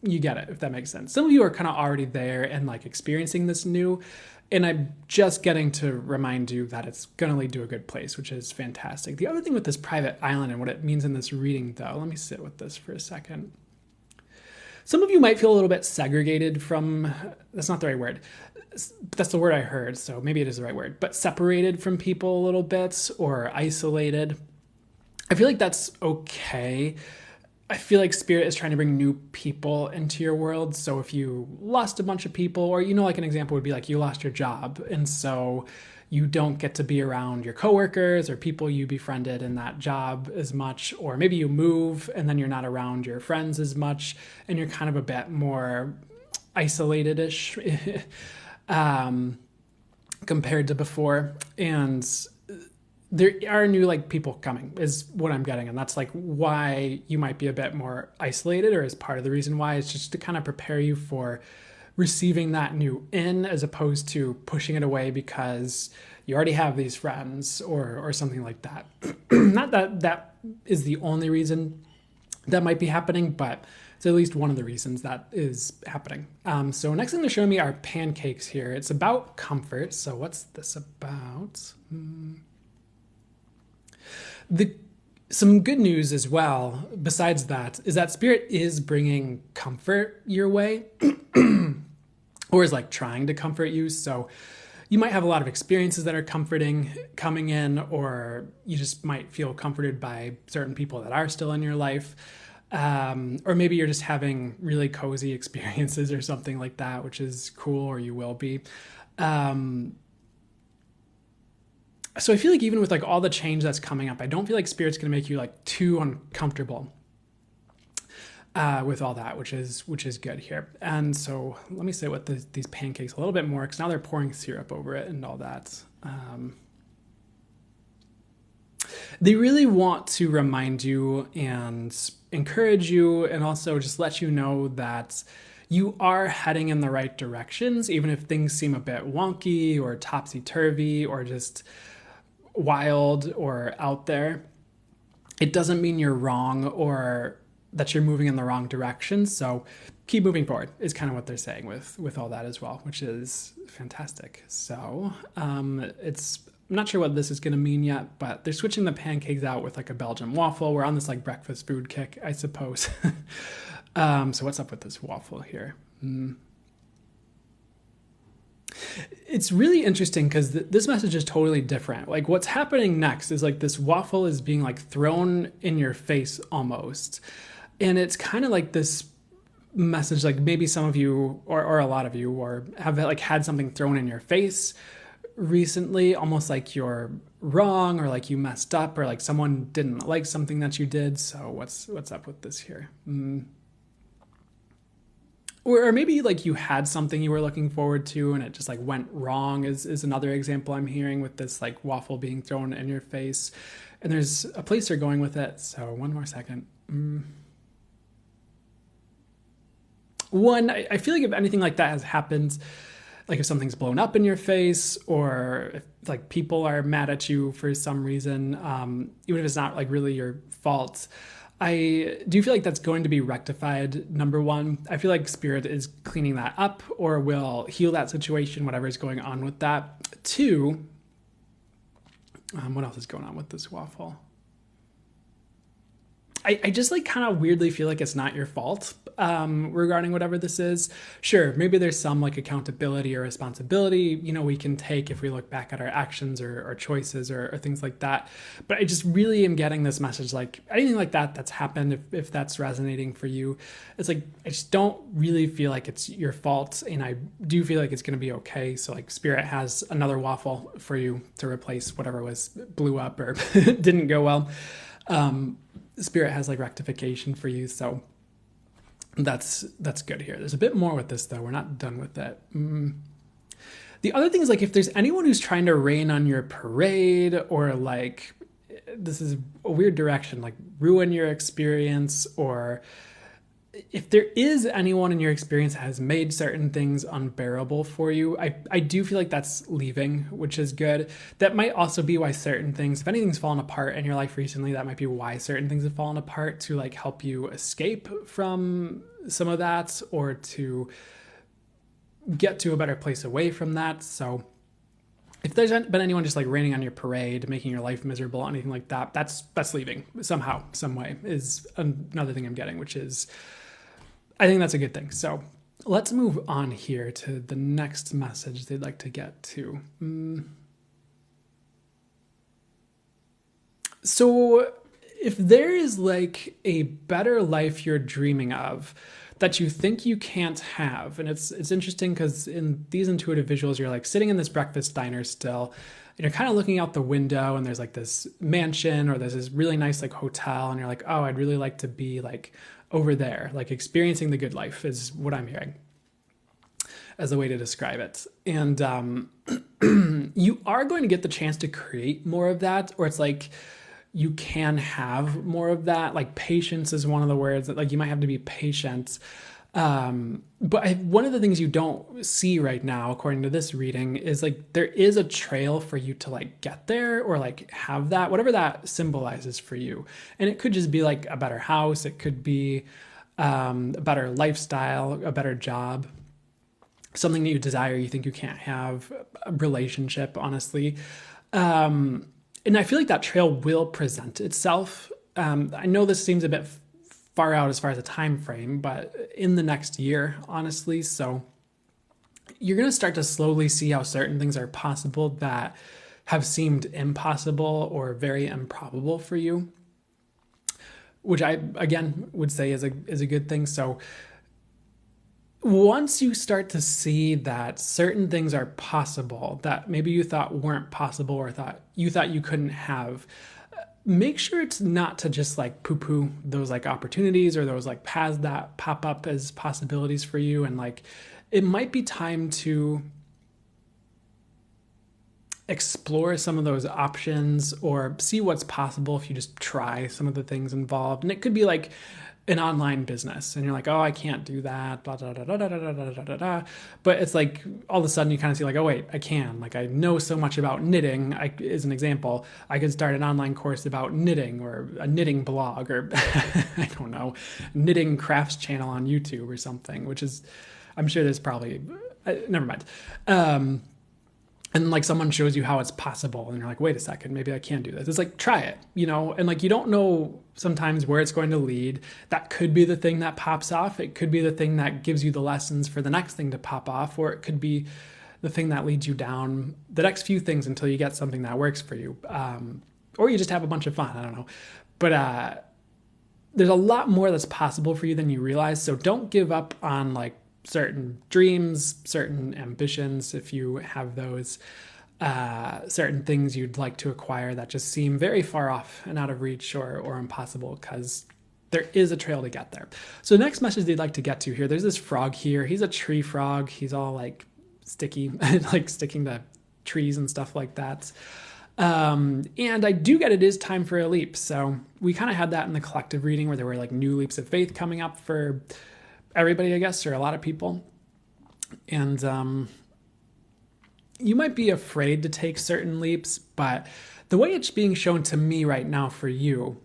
S1: You get it, if that makes sense. Some of you are kind of already there and like experiencing this new, and I'm just getting to remind you that it's going to lead to a good place, which is fantastic. The other thing with this private island and what it means in this reading, though, let me sit with this for a second. Some of you might feel a little bit segregated from, that's not the right word, but that's the word I heard, so maybe it is the right word, but separated from people a little bit, or isolated. I feel like that's okay. I feel like Spirit is trying to bring new people into your world. So if you lost a bunch of people, or, like an example would be like you lost your job, and so you don't get to be around your coworkers or people you befriended in that job as much, or maybe you move and then you're not around your friends as much, and you're kind of a bit more isolated-ish compared to before. And there are new like people coming is what I'm getting. And that's like why you might be a bit more isolated, or is part of the reason why. It's just to kind of prepare you for receiving that new in, as opposed to pushing it away because you already have these friends or something like that. Not that that is the only reason that might be happening, but it's at least one of the reasons that is happening. So next thing they're showing me are pancakes here. It's about comfort. So what's this about? Some good news as well, besides that, is that Spirit is bringing comfort your way, or is like trying to comfort you. So you might have a lot of experiences that are comforting coming in, or you just might feel comforted by certain people that are still in your life. Or maybe you're just having really cozy experiences or something like that, which is cool, or you will be. So I feel like even with like all the change that's coming up, I don't feel like Spirit's going to make you like too uncomfortable with all that, which is good here. And so let me sit with these pancakes a little bit more, because now they're pouring syrup over it and all that. They really want to remind you and encourage you, and also just let you know that you are heading in the right directions, even if things seem a bit wonky or topsy-turvy or just wild or out there. It doesn't mean you're wrong or that you're moving in the wrong direction. So keep moving forward is kind of what they're saying with all that as well, which is fantastic. So I'm not sure what this is going to mean yet, but they're switching the pancakes out with like a Belgian waffle. We're on this like breakfast food kick, I suppose. So what's up with this waffle here? It's really interesting because this message is totally different. Like what's happening next is like this waffle is being like thrown in your face almost. And it's kind of like this message, like maybe some of you or a lot of you or have like had something thrown in your face recently, almost like you're wrong, or like you messed up, or like someone didn't like something that you did. So what's up with this here? Or maybe like you had something you were looking forward to and it just like went wrong is another example I'm hearing with this like waffle being thrown in your face. And there's a place they're going with it. So one more second. I feel like if anything like that has happened, like if something's blown up in your face, or if like people are mad at you for some reason, even if it's not like really your fault, I do feel like that's going to be rectified. Number one, I feel like Spirit is cleaning that up or will heal that situation, whatever is going on with that. Two, what else is going on with this waffle? I just like kind of weirdly feel like it's not your fault regarding whatever this is. Sure, maybe there's some like accountability or responsibility, we can take if we look back at our actions or choices or things like that. But I just really am getting this message, like anything like that's happened, if that's resonating for you, it's like I just don't really feel like it's your fault, and I do feel like it's going to be okay. So like Spirit has another waffle for you to replace whatever blew up or didn't go well. Spirit has like rectification for you. So that's good here. There's a bit more with this though. We're not done with that. The other thing is like if there's anyone who's trying to rain on your parade or like this is a weird direction, like ruin your experience, or if there is anyone in your experience that has made certain things unbearable for you, I do feel like that's leaving, which is good. That might also be why certain things, if anything's fallen apart in your life recently, that might be why certain things have fallen apart, to like help you escape from some of that or to get to a better place away from that. So if there's been anyone just like raining on your parade, making your life miserable, anything like that, that's leaving somehow, some way, is another thing I'm getting, which is, I think that's a good thing. So let's move on here to the next message they'd like to get to. So if there is like a better life you're dreaming of that you think you can't have, and it's interesting because in these intuitive visuals, you're like sitting in this breakfast diner still, and you're kind of looking out the window and there's like this mansion or there's this really nice like hotel, and you're like, oh, I'd really like to be like over there, like experiencing the good life is what I'm hearing as a way to describe it. And you are going to get the chance to create more of that, or it's like you can have more of that. Like patience is one of the words that like you might have to be patient. But one of the things you don't see right now, according to this reading, is like there is a trail for you to like get there or like have that, whatever that symbolizes for you. And it could just be like a better house. It could be a better lifestyle, a better job, something that you desire, you think you can't have, a relationship, honestly. And I feel like that trail will present itself. I know this seems a bit far out as far as a time frame, but in the next year, honestly. So you're going to start to slowly see how certain things are possible that have seemed impossible or very improbable for you, which I, again, would say is a good thing. So once you start to see that certain things are possible that maybe you thought weren't possible or thought you couldn't have, make sure it's not to just like poo-poo those like opportunities or those like paths that pop up as possibilities for you. And like, it might be time to explore some of those options or see what's possible if you just try some of the things involved. And it could be like an online business and you're like, oh, I can't do that, blah, blah, blah, blah, blah, blah, blah, blah, blah. But it's like all of a sudden you kind of see like, oh wait, I can. Like I know so much about knitting. As an example, I could start an online course about knitting or a knitting blog or I don't know, knitting crafts channel on YouTube or something, which is, I'm sure there's probably, never mind. And like someone shows you how it's possible and you're like, wait a second, maybe I can do this. It's like, try it, and like, you don't know sometimes where it's going to lead. That could be the thing that pops off. It could be the thing that gives you the lessons for the next thing to pop off, or it could be the thing that leads you down the next few things until you get something that works for you. Or you just have a bunch of fun. I don't know. But there's a lot more that's possible for you than you realize. So don't give up on like certain dreams, certain ambitions, if you have those, certain things you'd like to acquire that just seem very far off and out of reach or impossible, because there is a trail to get there. So the next message they'd like to get to here, there's this frog here. He's a tree frog. He's all like sticky, like sticking to trees and stuff like that. And I do get it is time for a leap. So we kind of had that in the collective reading where there were like new leaps of faith coming up for everybody, I guess, or a lot of people. And you might be afraid to take certain leaps, but the way it's being shown to me right now for you,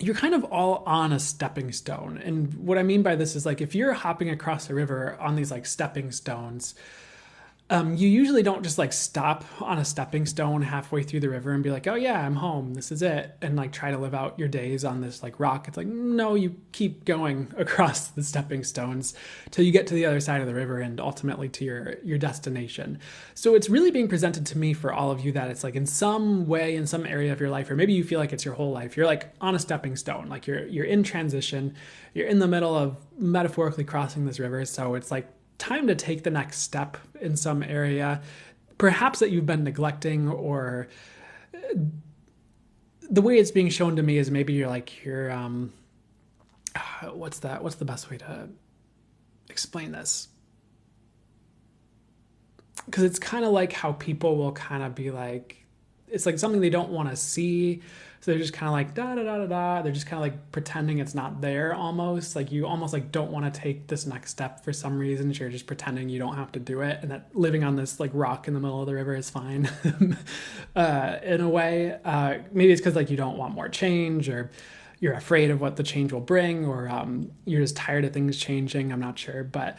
S1: you're kind of all on a stepping stone. And what I mean by this is like, if you're hopping across a river on these like stepping stones, you usually don't just like stop on a stepping stone halfway through the river and be like, oh yeah, I'm home, this is it, and like try to live out your days on this like rock. It's like, no, you keep going across the stepping stones till you get to the other side of the river and ultimately to your destination. So it's really being presented to me for all of you that it's like in some way, in some area of your life, or maybe you feel like it's your whole life, you're like on a stepping stone, like you're in transition, you're in the middle of metaphorically crossing this river. So it's like time to take the next step in some area, perhaps that you've been neglecting or the way it's being shown to me is maybe you're what's the best way to explain this? Because it's kind of like how people will kind of be like, it's like something they don't want to see. So they're just kind of like da da da da da. They're just kind of like pretending it's not there almost. Like you almost like don't want to take this next step for some reason. You're just pretending you don't have to do it, and that living on this like rock in the middle of the river is fine. In a way, maybe it's because like you don't want more change, or you're afraid of what the change will bring, or you're just tired of things changing. I'm not sure, but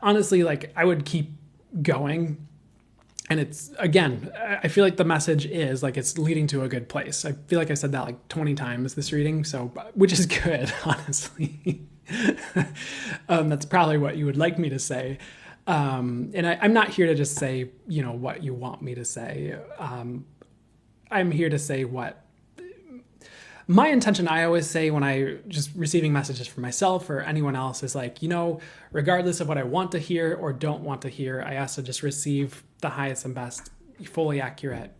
S1: honestly, like I would keep going. And it's, again, I feel like the message is like it's leading to a good place. I feel like I said that like 20 times this reading, so which is good, honestly. That's probably what you would like me to say. And I'm not here to just say, what you want me to say. I'm here to say what my intention, I always say when I just receiving messages from myself or anyone else, is like, regardless of what I want to hear or don't want to hear, I ask to just receive the highest and best, fully accurate,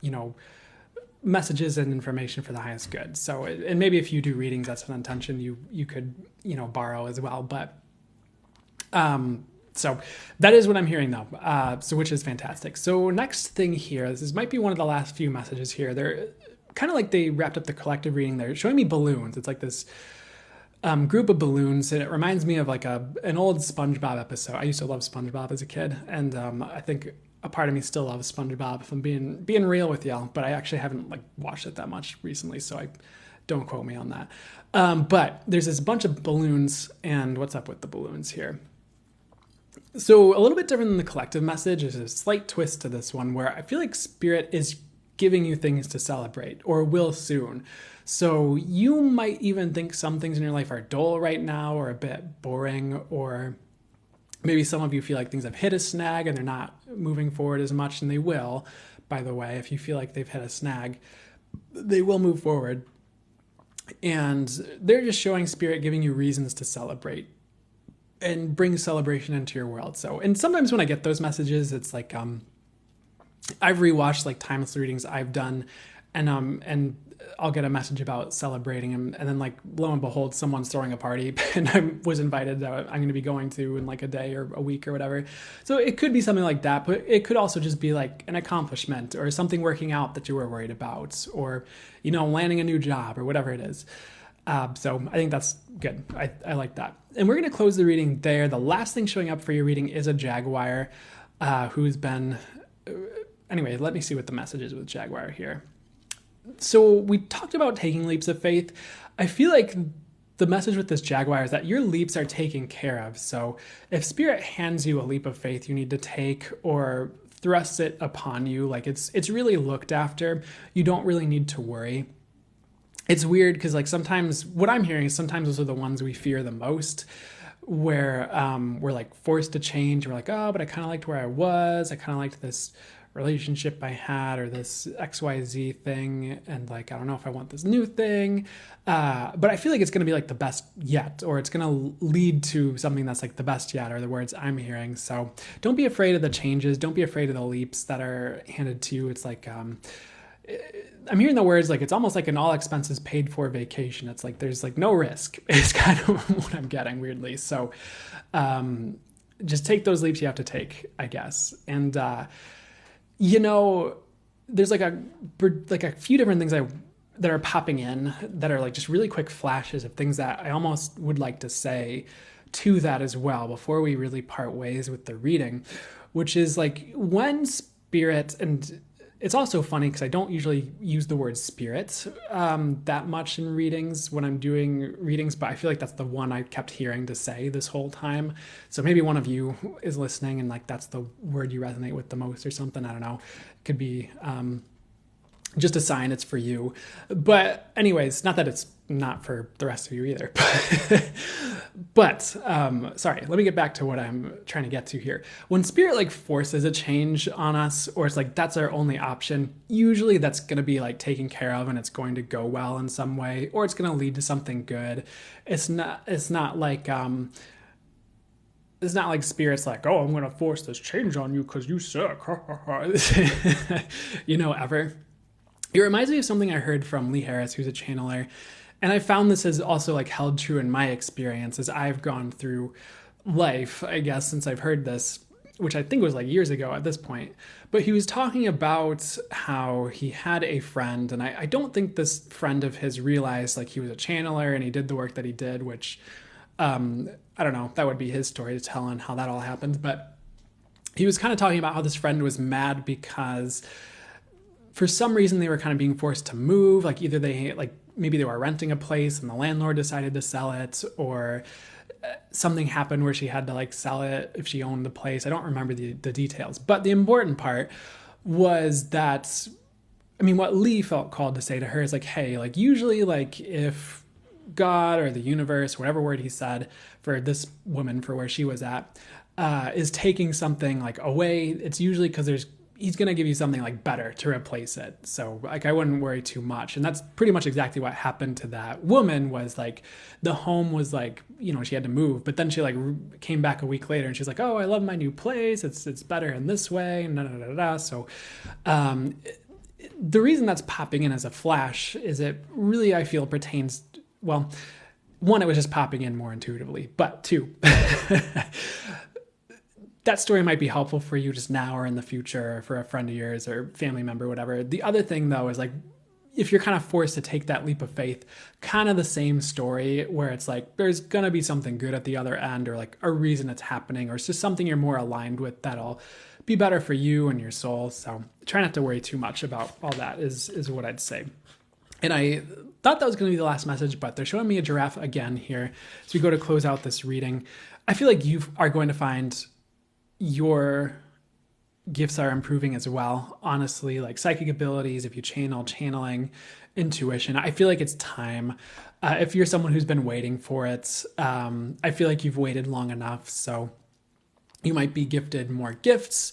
S1: messages and information for the highest good. So, and maybe if you do readings, that's an intention you could, borrow as well. But, so that is what I'm hearing though. So which is fantastic. So next thing here, this might be one of the last few messages here. They're kind of like they wrapped up the collective reading. They're showing me balloons. It's like this group of balloons, and it reminds me of like an old SpongeBob episode. I used to love SpongeBob as a kid, and I think a part of me still loves SpongeBob, if I'm being real with y'all. But I actually haven't like watched it that much recently, so I don't quote me on that. But there's this bunch of balloons, and what's up with the balloons here? So a little bit different than the collective message. There's a slight twist to this one where I feel like Spirit is giving you things to celebrate, or will soon. So you might even think some things in your life are dull right now, or a bit boring, or maybe some of you feel like things have hit a snag and they're not moving forward as much, and they will. By the way, if you feel like they've hit a snag, they will move forward. And they're just showing Spirit giving you reasons to celebrate and bring celebration into your world. So, and sometimes when I get those messages, it's like, I've rewatched like timeless readings I've done, and I'll get a message about celebrating, and then like lo and behold, someone's throwing a party, and I was invited that I'm going to be going to in like a day or a week or whatever. So it could be something like that, but it could also just be like an accomplishment or something working out that you were worried about, or landing a new job or whatever it is. So I think that's good. I like that. And we're going to close the reading there. The last thing showing up for your reading is a Jaguar who's been... Anyway, let me see what the message is with Jaguar here. So we talked about taking leaps of faith. I feel like the message with this Jaguar is that your leaps are taken care of. So if Spirit hands you a leap of faith you need to take, or thrusts it upon you, like it's really looked after. You don't really need to worry. It's weird because like sometimes what I'm hearing is sometimes those are the ones we fear the most, where we're like forced to change. We're like, oh, but I kind of liked where I was. I kind of liked this relationship I had, or this XYZ thing, and like I don't know if I want this new thing, but I feel like it's going to be like the best yet, or it's going to lead to something that's like the best yet, are the words I'm hearing. So don't be afraid of the changes, don't be afraid of the leaps that are handed to you. It's like I'm hearing the words like it's almost like an all expenses paid for vacation. It's like there's like no risk. It's kind of what I'm getting, weirdly. So just take those leaps you have to take, I guess. And there's like a few different things that are popping in that are like just really quick flashes of things that I almost would like to say to that as well before we really part ways with the reading, which is like when Spirit, and it's also funny because I don't usually use the word spirit that much in readings when I'm doing readings, but I feel like that's the one I kept hearing to say this whole time. So maybe one of you is listening and like that's the word you resonate with the most or something. I don't know. It could be just a sign it's for you. But anyways, not that it's not for the rest of you either. But sorry, let me get back to what I'm trying to get to here. When Spirit like forces a change on us, or it's like that's our only option, usually that's going to be like taken care of and it's going to go well in some way, or it's going to lead to something good. It's not like Spirit's like, oh, I'm going to force this change on you because you suck. Ever. It reminds me of something I heard from Lee Harris, who's a channeler. And I found this has also like held true in my experience as I've gone through life, I guess, since I've heard this, which I think was like years ago at this point. But he was talking about how he had a friend, and I don't think this friend of his realized like he was a channeler and he did the work that he did, which I don't know, that would be his story to tell on how that all happened. But he was kind of talking about how this friend was mad because for some reason they were kind of being forced to move. Like either they like maybe they were renting a place and the landlord decided to sell it, or something happened where she had to like sell it if she owned the place. I don't remember the details, but the important part was that, I mean, what Lee felt called to say to her is like, hey, like usually like if God or the universe, whatever word he said for this woman, for where she was at, is taking something like away, it's usually because he's going to give you something like better to replace it. So like I wouldn't worry too much. And that's pretty much exactly what happened to that woman. Was like the home was like, you know, she had to move, but then she like came back a week later and she's like, oh, I love my new place. It's better in this way. And So the reason that's popping in as a flash is it really, I feel, pertains, well, one, it was just popping in more intuitively, but two, that story might be helpful for you just now or in the future, or for a friend of yours or family member, whatever. The other thing though is like, if you're kind of forced to take that leap of faith, kind of the same story where it's like, there's going to be something good at the other end, or like a reason it's happening, or it's just something you're more aligned with that'll be better for you and your soul. So try not to worry too much about all that is what I'd say. And I thought that was going to be the last message, but they're showing me a giraffe again here. So we go to close out this reading. I feel like you are going to find your gifts are improving as well. Honestly, like psychic abilities, if you channeling, intuition, I feel like it's time. If you're someone who's been waiting for it, I feel like you've waited long enough. So you might be gifted more gifts,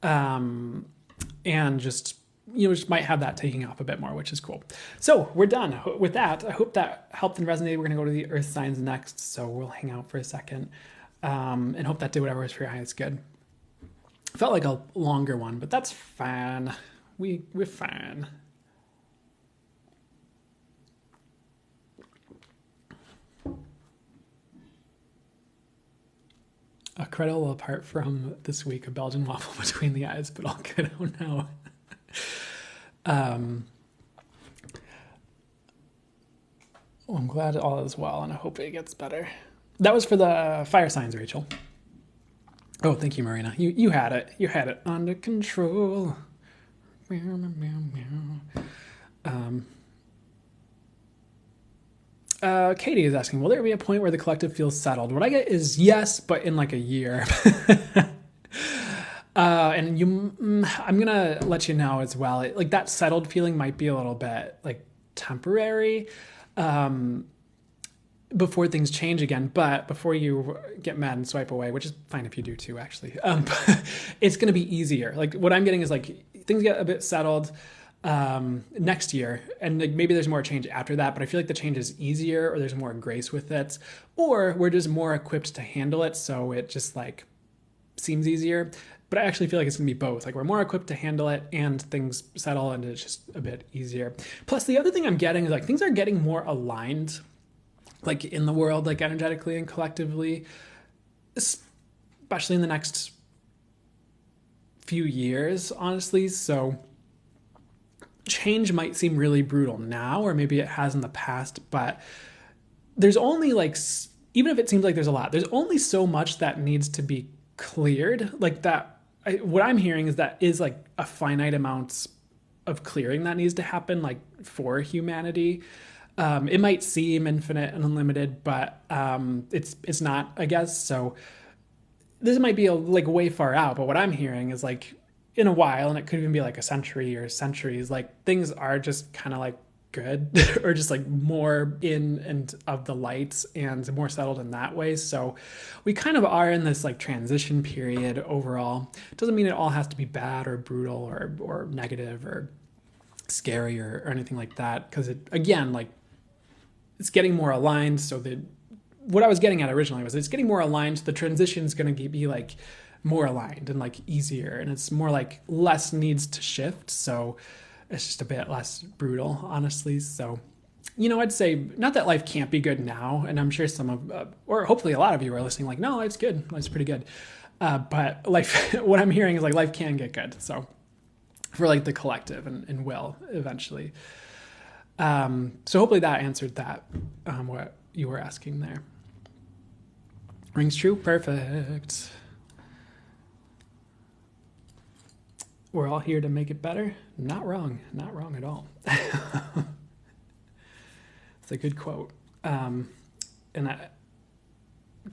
S1: and just, you know, just might have that taking off a bit more, which is cool. So we're done with that. I hope that helped and resonated. We're going to go to the earth signs next. So we'll hang out for a second, and hope that did whatever was for your highest good. Felt like a longer one, but that's fine. We're fine. A cradle apart from this week, a Belgian waffle between the eyes, but all good. Oh no. Well, I'm glad all is well, and I hope it gets better. That was for the fire signs, Rachel. Oh, thank you, Marina. You had it. You had it under control. Katie is asking, will there be a point where the collective feels settled? What I get is yes, but in like a year. And I'm going to let you know as well. Like that settled feeling might be a little bit like temporary, before things change again, but before you get mad and swipe away, which is fine if you do too, actually, it's going to be easier. Like what I'm getting is like things get a bit settled next year, and like maybe there's more change after that, but I feel like the change is easier, or there's more grace with it, or we're just more equipped to handle it, so it just like seems easier. But I actually feel like it's going to be both. Like we're more equipped to handle it and things settle and it's just a bit easier. Plus the other thing I'm getting is like things are getting more aligned, like in the world, like energetically and collectively, especially in the next few years, honestly. So change might seem really brutal now, or maybe it has in the past, but there's only like, even if it seems like there's a lot, there's only so much that needs to be cleared. Like that, what I'm hearing is that is like a finite amount of clearing that needs to happen, like for humanity. It might seem infinite and unlimited, but it's not, I guess. So this might be like way far out, but what I'm hearing is like in a while, and it could even be like a century or centuries, like things are just kind of like good or just like more in and of the lights and more settled in that way. So we kind of are in this like transition period overall. It doesn't mean it all has to be bad or brutal or negative or scary or anything like that, because it, again, like it's getting more aligned. So that what I was getting at originally was it's getting more aligned. The transition is going to be like more aligned and like easier, and it's more like less needs to shift. So it's just a bit less brutal, honestly. So, I'd say not that life can't be good now, and I'm sure some of, or hopefully a lot of you are listening like, no, life's good, life's pretty good. But life, what I'm hearing is like life can get good. So for like the collective and will eventually. So hopefully that answered that, what you were asking there. Rings true. Perfect. We're all here to make it better. Not wrong. Not wrong at all. It's a good quote. And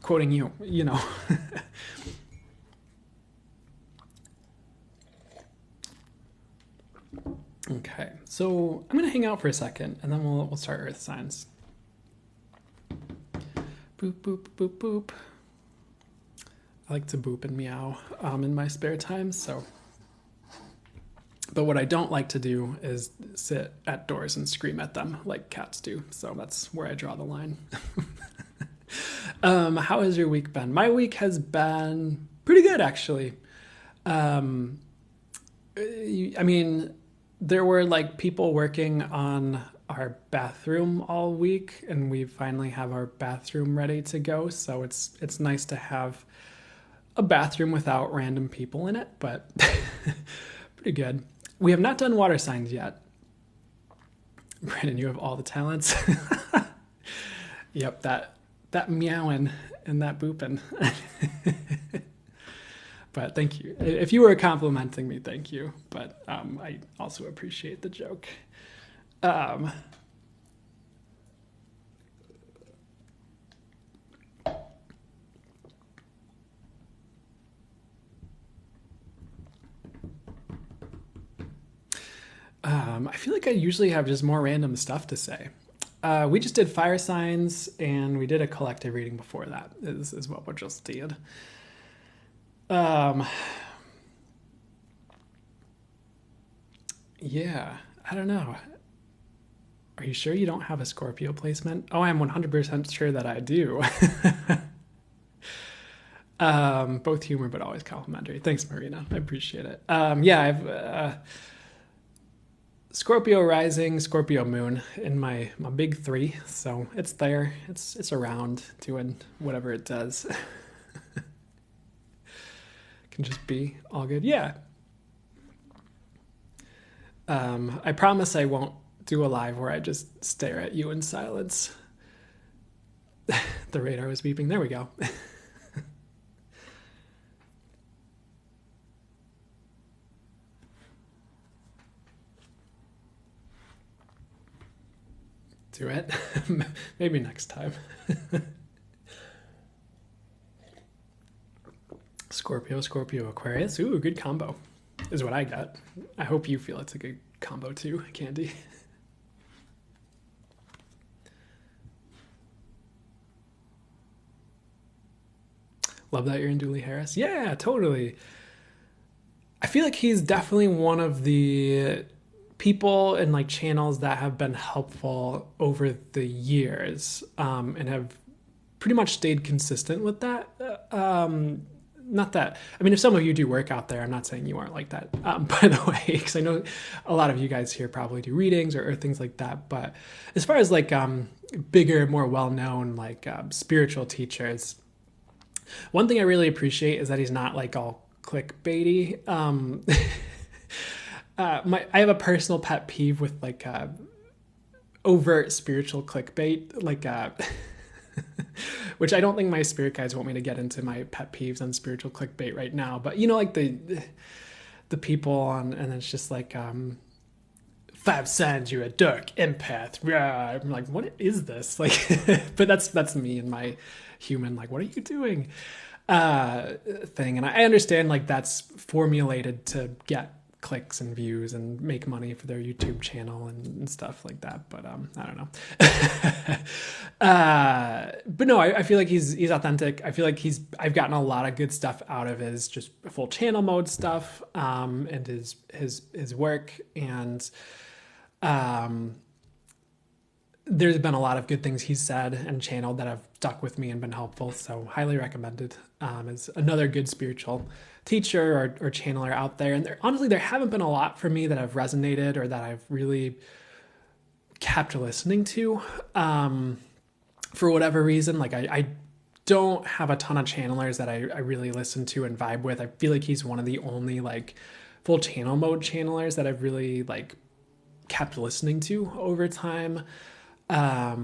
S1: quoting you. Okay, so I'm gonna hang out for a second, and then we'll start Earth signs. Boop boop boop boop. I like to boop and meow in my spare time. So, but what I don't like to do is sit at doors and scream at them like cats do. So that's where I draw the line. How has your week been? My week has been pretty good, actually. I mean, there were like people working on our bathroom all week, and we finally have our bathroom ready to go. So it's nice to have a bathroom without random people in it, but pretty good. We have not done water signs yet. Brandon, you have all the talents. Yep, that meowing and that booping. But thank you. If you were complimenting me, thank you. But I also appreciate the joke. I feel like I usually have just more random stuff to say. We just did fire signs, and we did a collective reading before that, is what we just did. Yeah, I don't know. Are you sure you don't have a Scorpio placement? Oh, I'm 100% sure that I do. Both humor, but always complimentary. Thanks, Marina. I appreciate it. Yeah, I've Scorpio rising, Scorpio moon in my big three. So it's there. It's around doing whatever it does. Can just be all good. Yeah. I promise I won't do a live where I just stare at you in silence. The radar was beeping. There we go. Do it. Maybe next time. Scorpio, Aquarius. Ooh, good combo is what I got. I hope you feel it's a good combo too, Candy. Love that you're in Dooley Harris. Yeah, totally. I feel like he's definitely one of the people and like channels that have been helpful over the years, and have pretty much stayed consistent with that. Not that, I mean, if some of you do work out there, I'm not saying you aren't like that, by the way, because I know a lot of you guys here probably do readings or things like that. But as far as like bigger, more well-known like spiritual teachers, one thing I really appreciate is that he's not like all clickbaity. I have a personal pet peeve with like overt spiritual clickbait, like which I don't think my spirit guides want me to get into my pet peeves on spiritual clickbait right now. But like the people on, and it's just like 5 signs you're a dark empath. I'm like, what is this? Like, but that's me and my human, like, what are you doing? Thing. And I understand like that's formulated to get clicks and views and make money for their YouTube channel and stuff like that. But I don't know. But no, I feel like he's authentic. I feel like I've gotten a lot of good stuff out of his just full channel mode stuff, and his work. And there's been a lot of good things he's said and channeled that have stuck with me and been helpful. So highly recommended as another good spiritual teacher or channeler out there. And honestly, there haven't been a lot for me that have resonated or that I've really kept listening to for whatever reason. Like I don't have a ton of channelers that I really listen to and vibe with. I feel like he's one of the only like full channel mode channelers that I've really like kept listening to over time. I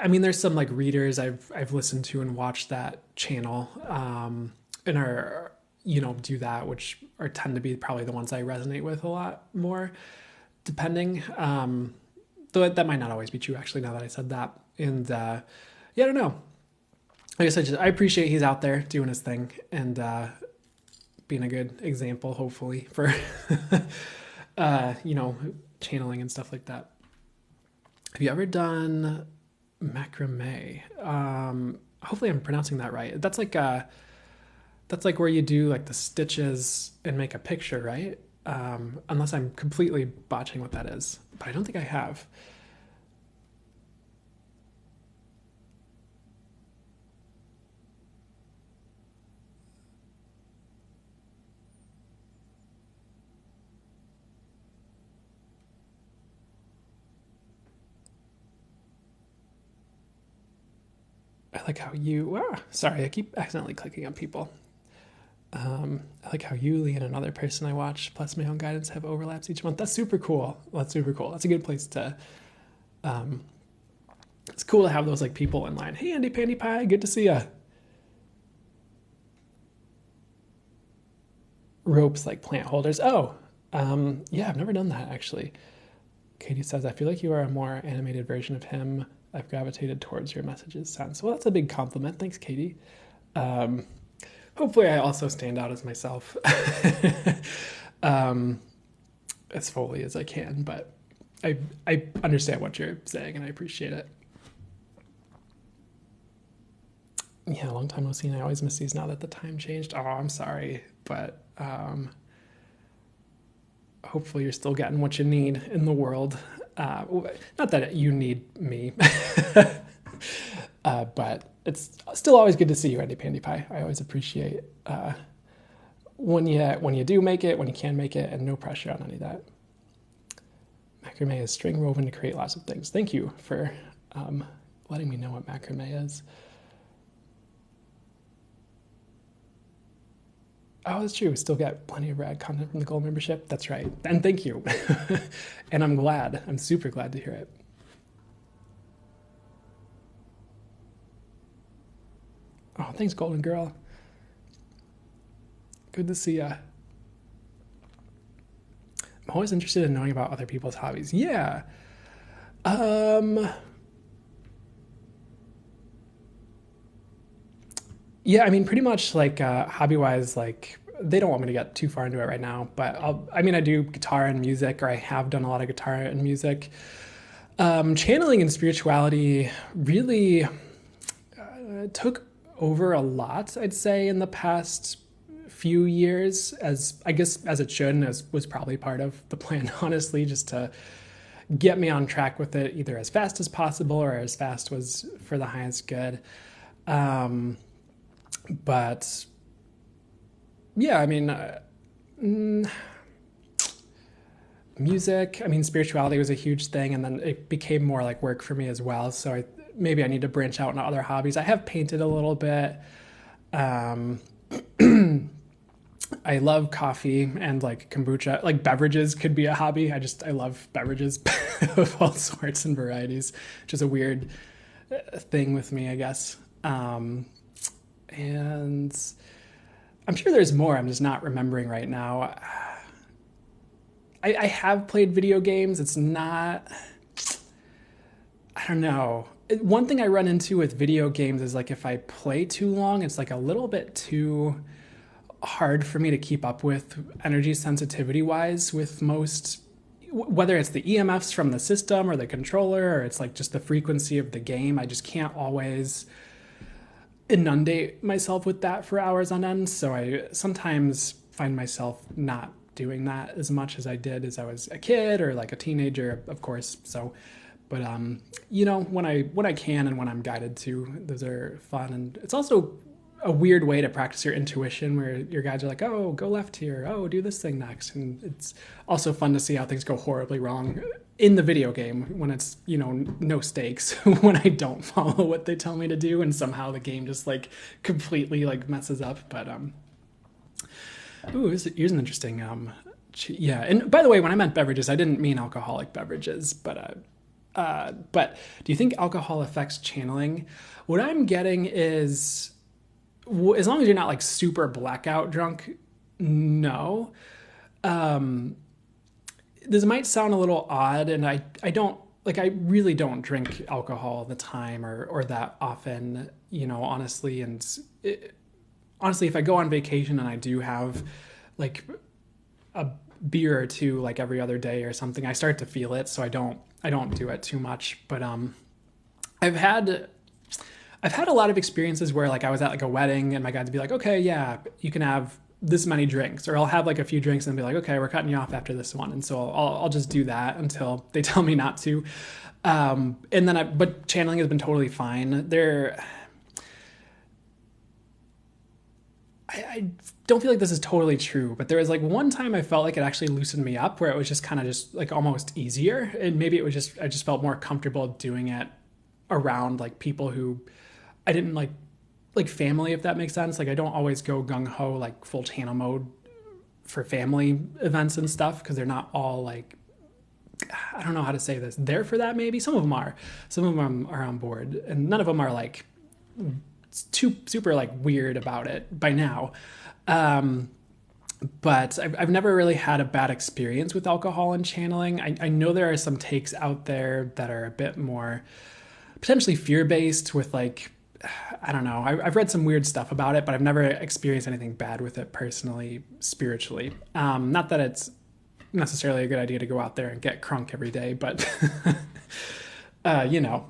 S1: mean, there's some like readers I've listened to and watched that channel, and are, do that, which are tend to be probably the ones I resonate with a lot more, depending. Though that might not always be true, actually, now that I said that. And yeah, I don't know. I guess I appreciate he's out there doing his thing and being a good example, hopefully, for channeling and stuff like that. Have you ever done macrame? Hopefully I'm pronouncing that right. That's like where you do like the stitches and make a picture, right? Unless I'm completely botching what that is, but I don't think I have. I like how sorry, I keep accidentally clicking on people. I like how Yuli and another person I watch, plus my own guidance, have overlaps each month. That's super cool. That's super cool. That's a good place to, it's cool to have those like people in line. Hey, Andy Pandy Pie, good to see ya. Ropes like plant holders. Oh, yeah, I've never done that actually. Katie says, I feel like you are a more animated version of him. I've gravitated towards your messages. Sounds well. That's a big compliment. Thanks, Katie. Hopefully, I also stand out as myself, as fully as I can. But I understand what you're saying, and I appreciate it. Yeah, a long time no see, and I always miss these now that the time changed. Oh, I'm sorry, but hopefully you're still getting what you need in the world. Not that you need me, but it's still always good to see you, Andy Pandy Pie. I always appreciate when you do make it, when you can make it, and no pressure on any of that. Macrame is string woven to create lots of things. Thank you for letting me know what macrame is. Oh, that's true. We still get plenty of rad content from the gold membership. That's right. And thank you. And I'm glad. I'm super glad to hear it. Oh, thanks, Golden Girl. Good to see ya. I'm always interested in knowing about other people's hobbies. Yeah. Yeah, I mean, pretty much like hobby-wise, like they don't want me to get too far into it right now, but I do guitar and music, or I have done a lot of guitar and music. Channeling and spirituality really took over a lot, I'd say, in the past few years, as I guess as it should, and as was probably part of the plan, honestly, just to get me on track with it either as fast as possible or as fast was for the highest good. But yeah, I mean, music, I mean, spirituality was a huge thing, and then it became more like work for me as well. So maybe I need to branch out into other hobbies. I have painted a little bit. I love coffee and like kombucha, like beverages could be a hobby. I love beverages of all sorts and varieties, which is a weird thing with me, I guess. And I'm sure there's more. I'm just not remembering right now. I have played video games. It's not, I don't know. One thing I run into with video games is like if I play too long, it's like a little bit too hard for me to keep up with energy sensitivity wise with most, whether it's the EMFs from the system or the controller, or it's like just the frequency of the game. I just can't always inundate myself with that for hours on end. So I sometimes find myself not doing that as much as I did as I was a kid or like a teenager, of course. So, But you know, when I can and when I'm guided to, those are fun. And it's also a weird way to practice your intuition, where your guides are like, oh, go left here, oh, do this thing next. And it's also fun to see how things go horribly wrong in the video game when it's, you know, no stakes, when I don't follow what they tell me to do and somehow the game just like completely like messes up. But ooh, here's an interesting yeah. And by the way, when I meant beverages, I didn't mean alcoholic beverages, but do you think alcohol affects channeling? What I'm getting is, as long as you're not like super blackout drunk, no. This might sound a little odd, and I don't like, I really don't drink alcohol all the time or that often, you know, honestly. And honestly, if I go on vacation and I do have like a beer or two like every other day or something, I start to feel it, so I don't do it too much. But I've had a lot of experiences where like I was at like a wedding and my guides would be like, okay, yeah, you can have this many drinks, or I'll have like a few drinks and be like, okay, we're cutting you off after this one. And so I'll just do that until they tell me not to. And then but channeling has been totally fine. I don't feel like this is totally true, but there was like one time I felt like it actually loosened me up, where it was just kind of just like almost easier. And maybe it was just, I just felt more comfortable doing it around like people who I didn't like family, if that makes sense. Like I don't always go gung-ho like full channel mode for family events and stuff, because they're not all like, I don't know how to say this, there for that. Maybe some of them are on board, and none of them are like too super like weird about it by now. But I've never really had a bad experience with alcohol and channeling. I know there are some takes out there that are a bit more potentially fear-based with like, I don't know. I've read some weird stuff about it, but I've never experienced anything bad with it personally, spiritually. Not that it's necessarily a good idea to go out there and get crunk every day, but you know,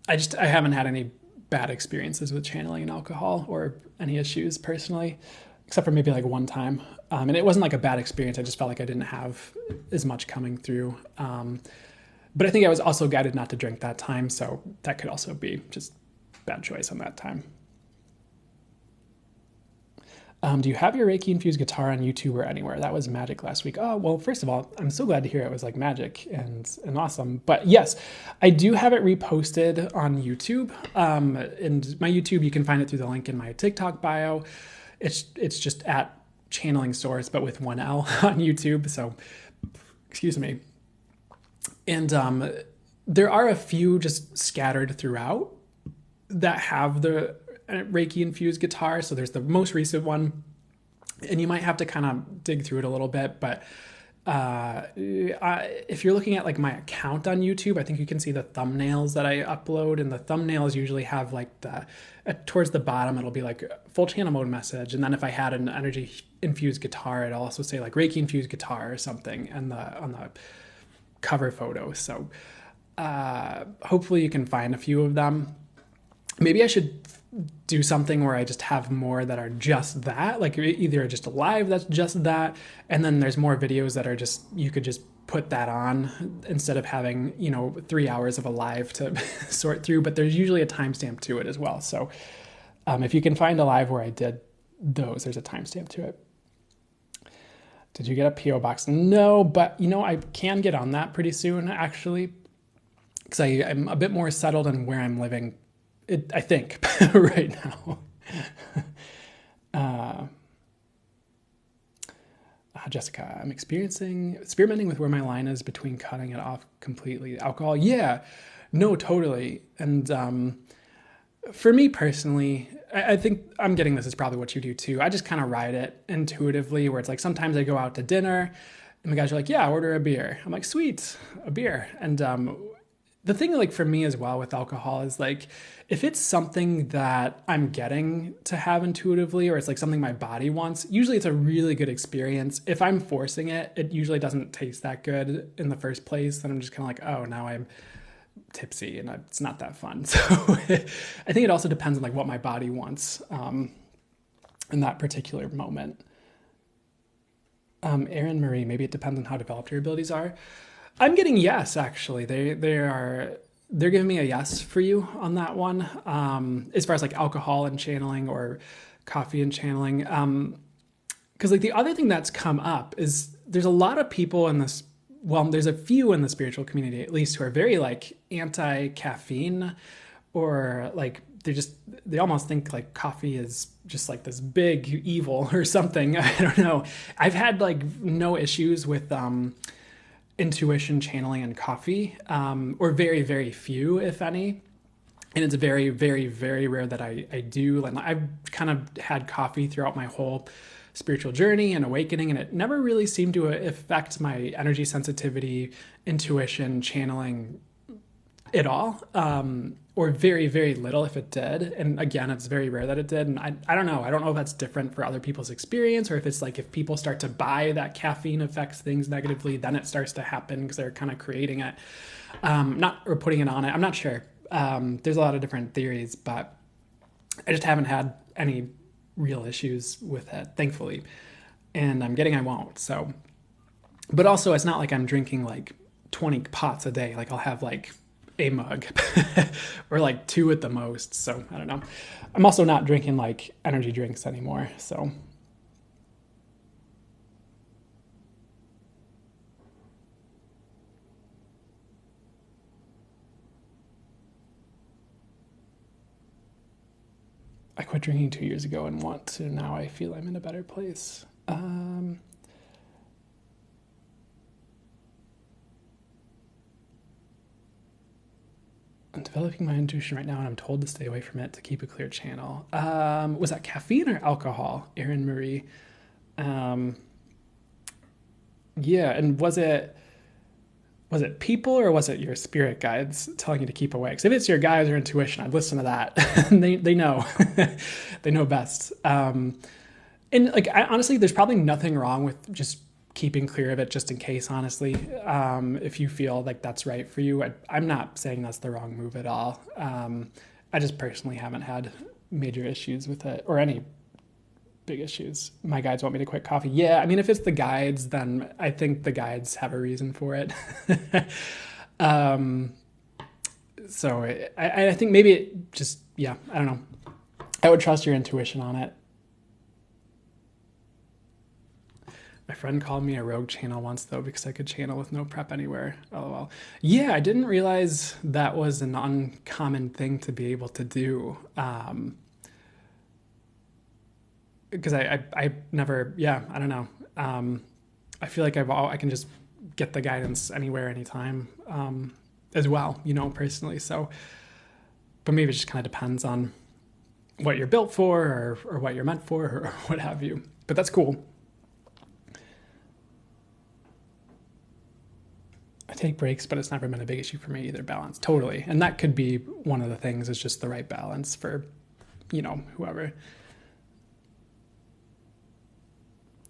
S1: I haven't had any bad experiences with channeling and alcohol or any issues personally, except for maybe like one time. And it wasn't like a bad experience. I just felt like I didn't have as much coming through. But I think I was also guided not to drink that time, so that could also be just bad choice on that time. Do you have your Reiki-infused guitar on YouTube or anywhere? That was magic last week. Oh, well, first of all, I'm so glad to hear it was like magic and awesome. But yes, I do have it reposted on YouTube. And my YouTube, you can find it through the link in my TikTok bio. It's just at Channeling Source, but with one L on YouTube. So, excuse me. And there are a few just scattered throughout that have the Reiki infused guitar. So there's the most recent one, and you might have to kind of dig through it a little bit. But if you're looking at like my account on YouTube, I think you can see the thumbnails that I upload, and the thumbnails usually have like towards the bottom, it'll be like full channel mode message. And then if I had an energy infused guitar, it'll also say like Reiki infused guitar or something on the cover photo. So hopefully you can find a few of them. Maybe I should do something where I just have more that are just that, like either just a live that's just that, and then there's more videos that are just, you could just put that on instead of having, 3 hours of a live to sort through. But there's usually a timestamp to it as well. So if you can find a live where I did those, there's a timestamp to it. Did you get a PO box? No, but I can get on that pretty soon, actually, because I'm a bit more settled in where I'm living, I think, right now. Jessica, I'm experimenting with where my line is between cutting it off completely. Alcohol, yeah, no, totally. And for me personally, I think I'm getting this is probably what you do too. I just kind of ride it intuitively, where it's like sometimes I go out to dinner and the guys are like, yeah, order a beer. I'm like, sweet, a beer. And the thing like for me as well with alcohol is like, if it's something that I'm getting to have intuitively, or it's like something my body wants, usually it's a really good experience. If I'm forcing it, it usually doesn't taste that good in the first place. Then I'm just kind of like, oh, now I'm tipsy and it's not that fun. So I think it also depends on like what my body wants in that particular moment. Aaron Marie, maybe it depends on how developed your abilities are. I'm getting yes, actually. They're giving me a yes for you on that one. As far as like alcohol and channeling or coffee and channeling. Because like the other thing that's come up is there's a lot of people in this, well, there's a few in the spiritual community at least, who are very like anti-caffeine, or like they almost think like coffee is just like this big evil or something. I don't know. I've had like no issues with intuition channeling and coffee, or very, very few, if any. And it's very, very, very rare that I do. And I've kind of had coffee throughout my whole spiritual journey and awakening, and it never really seemed to affect my energy sensitivity, intuition, channeling at all, or very, very little if it did. And again, it's very rare that it did. And I don't know. I don't know if that's different for other people's experience, or if it's like if people start to buy that caffeine affects things negatively, then it starts to happen because they're kind of creating it, or putting it on it. I'm not sure. There's a lot of different theories, but I just haven't had any real issues with it, thankfully. And I'm getting I won't. So, but also it's not like I'm drinking like 20 pots a day. Like I'll have like a mug or like two at the most. So I don't know. I'm also not drinking like energy drinks anymore. So I quit drinking 2 years ago and want to now. I feel I'm in a better place. I'm developing my intuition right now, and I'm told to stay away from it to keep a clear channel. Was that caffeine or alcohol, Erin Marie? Yeah, and was it people, or was it your spirit guides telling you to keep away? Because if it's your guides or intuition, I'd listen to that. they know, they know best. And like honestly, there's probably nothing wrong with just keeping clear of it, just in case. Honestly, if you feel like that's right for you, I'm not saying that's the wrong move at all. I just personally haven't had major issues with it, or any big issues. My guides want me to quit coffee. Yeah, I mean, if it's the guides, then I think the guides have a reason for it. So I think maybe it just, yeah, I don't know. I would trust your intuition on it. My friend called me a rogue channel once, though, because I could channel with no prep anywhere. LOL. Yeah, I didn't realize that was an uncommon thing to be able to do. Because I never, yeah, I don't know. I feel like I can just get the guidance anywhere, anytime, as well, personally. So, but maybe it just kind of depends on what you're built for, or what you're meant for, or what have you. But that's cool. I take breaks, but it's never been a big issue for me either. Balance, totally. And that could be one of the things, is just the right balance for, whoever.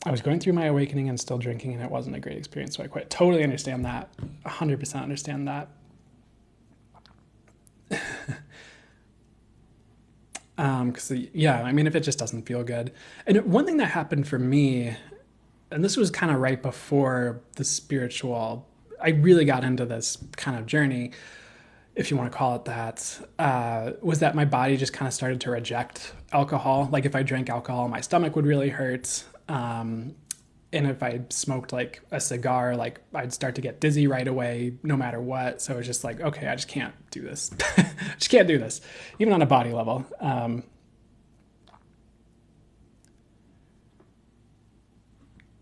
S1: I was going through my awakening and still drinking, and it wasn't a great experience, so I quit. Totally understand that. 100% understand that. Because, yeah, I mean, if it just doesn't feel good. And one thing that happened for me, and this was kind of right before I really got into this kind of journey, if you want to call it that, was that my body just kind of started to reject alcohol. Like if I drank alcohol, my stomach would really hurt. And if I smoked like a cigar, like I'd start to get dizzy right away, no matter what. So it was just like, okay, I just can't do this. Just can't do this, even on a body level.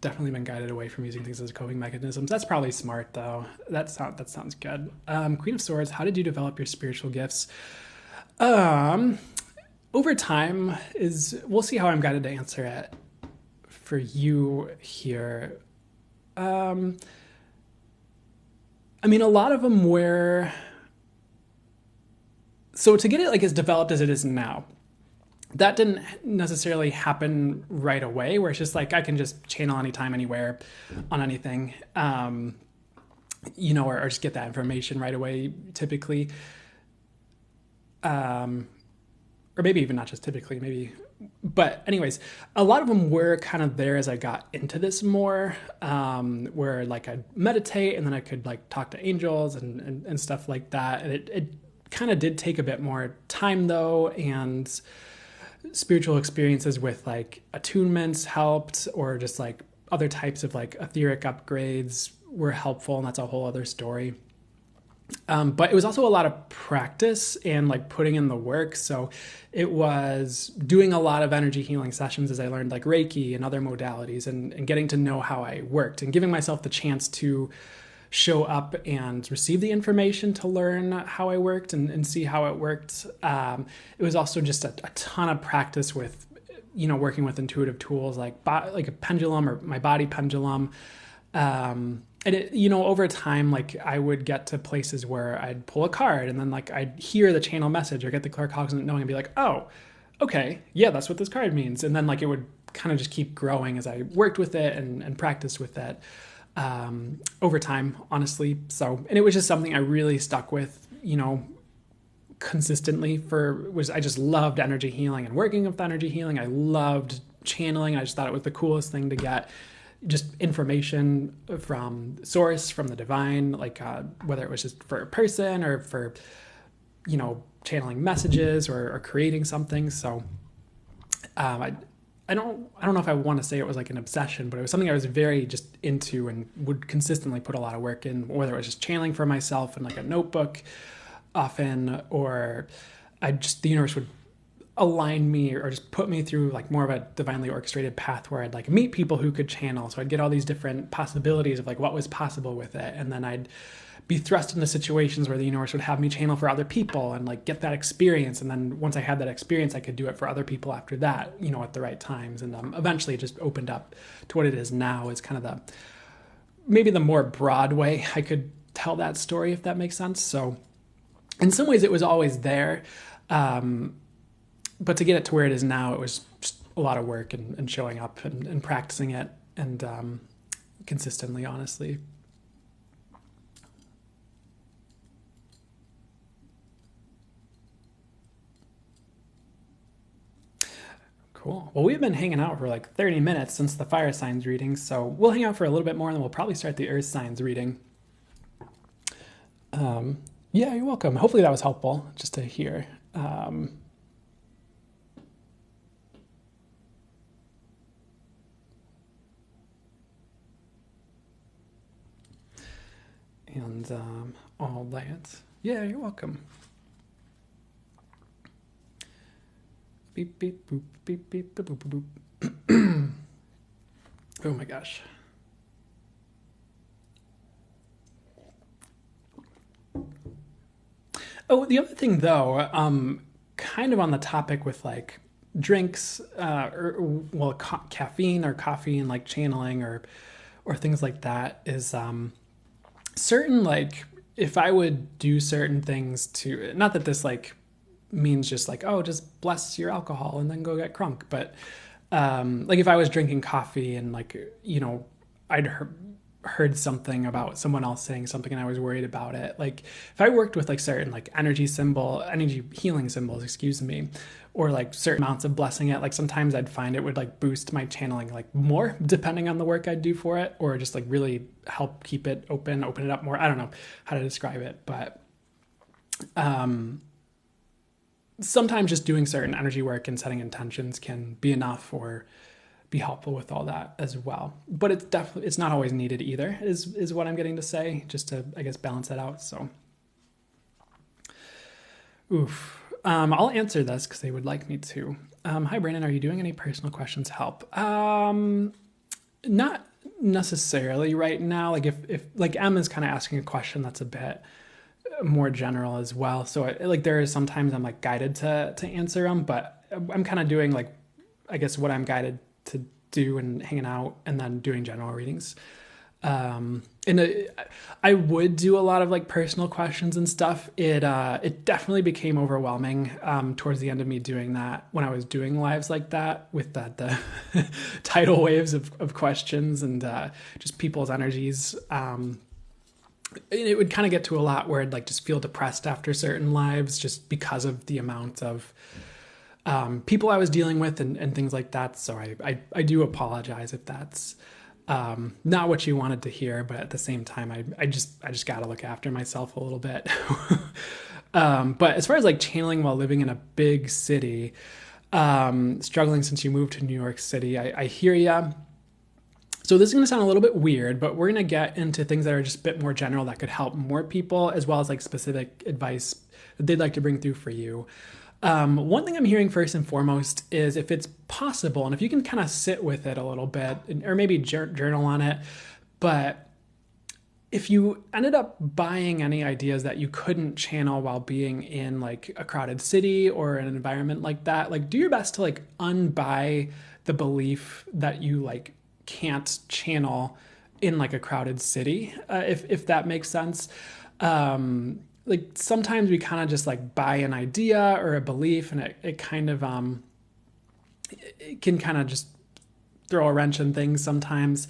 S1: Definitely been guided away from using things as coping mechanisms. That's probably smart, though. That sounds good. Queen of Swords, how did you develop your spiritual gifts? Over time we'll see how I'm guided to answer it for you here. I mean, a lot of them were, so to get it like as developed as it is now, that didn't necessarily happen right away, where it's just like I can just channel anytime, anywhere, on anything, or just get that information right away, typically. or maybe even not just typically, maybe. But anyways, a lot of them were kind of there as I got into this more, where like I'd meditate and then I could like talk to angels and stuff like that. And it kind of did take a bit more time though, and spiritual experiences with like attunements helped, or just like other types of like etheric upgrades were helpful, and that's a whole other story. But it was also a lot of practice and like putting in the work. So it was doing a lot of energy healing sessions as I learned like Reiki and other modalities, and getting to know how I worked and giving myself the chance to show up and receive the information to learn how I worked and see how it worked. It was also just a ton of practice with, working with intuitive tools like a pendulum or my body pendulum. And it, over time, like I would get to places where I'd pull a card and then like I'd hear the channel message or get the claircognizant knowing and be like, oh, okay, yeah, that's what this card means. And then like it would kind of just keep growing as I worked with it and practiced with it over time, honestly. So, and it was just something I really stuck with, consistently I just loved energy healing and working with energy healing. I loved channeling. I just thought it was the coolest thing to get just information from source, from the divine, like whether it was just for a person or for, channeling messages or creating something. So I don't know if I want to say it was like an obsession, but it was something I was very just into and would consistently put a lot of work in, whether it was just channeling for myself in like a notebook often, or the universe would align me or just put me through like more of a divinely orchestrated path where I'd like meet people who could channel. So I'd get all these different possibilities of like what was possible with it. And then I'd be thrust into situations where the universe would have me channel for other people and like get that experience. And then once I had that experience, I could do it for other people after that, at the right times. And eventually it just opened up to what it is now. Is kind of maybe the more broad way I could tell that story, if that makes sense. So in some ways it was always there. But to get it to where it is now, it was just a lot of work and showing up and practicing it and consistently, honestly. Cool. Well, we've been hanging out for like 30 minutes since the fire signs reading, so we'll hang out for a little bit more and then we'll probably start the earth signs reading. Yeah, you're welcome. Hopefully that was helpful just to hear. And all that. Yeah, you're welcome. Beep, beep, boop, beep, beep, boop, boop, boop. Oh my gosh. Oh, the other thing though, kind of on the topic with like drinks, caffeine or coffee and like channeling or things like that is certain, like if I would do certain things to, not that this like means just like, oh, just bless your alcohol and then go get crunk, but like if I was drinking coffee and like, I'd heard something about someone else saying something and I was worried about it. Like if I worked with like certain like energy healing symbols, or like certain amounts of blessing it, like sometimes I'd find it would like boost my channeling like more depending on the work I'd do for it, or just like really help keep it open it up more. I don't know how to describe it, but sometimes just doing certain energy work and setting intentions can be enough or be helpful with all that as well. But it's not always needed either, is what I'm getting to say, just to, I guess, balance that out. So, I'll answer this because they would like me to. Hi, Brandon. Are you doing any personal questions help? Not necessarily right now. Like if like M is kind of asking a question that's a bit more general as well. So like there is sometimes I'm like guided to answer them, but I'm kind of doing like, I guess what I'm guided to do and hanging out and then doing general readings. I would do a lot of like personal questions and stuff. It definitely became overwhelming towards the end of me doing that, when I was doing lives like that with the tidal waves of questions and just people's energies. It would kind of get to a lot where I'd like just feel depressed after certain lives just because of the amount of people I was dealing with and things like that. So I do apologize if that's not what you wanted to hear, but at the same time, I just got to look after myself a little bit. But as far as like channeling while living in a big city, struggling since you moved to New York City, I hear ya. So this is going to sound a little bit weird, but we're going to get into things that are just a bit more general that could help more people, as well as like specific advice that they'd like to bring through for you. One thing I'm hearing first and foremost is if it's possible, and if you can kind of sit with it a little bit, or maybe journal on it, but if you ended up buying any ideas that you couldn't channel while being in like a crowded city or an environment like that, like do your best to like unbuy the belief that you like can't channel in like a crowded city, if that makes sense. Like sometimes we kind of just like buy an idea or a belief, and it kind of it can kind of just throw a wrench in things sometimes.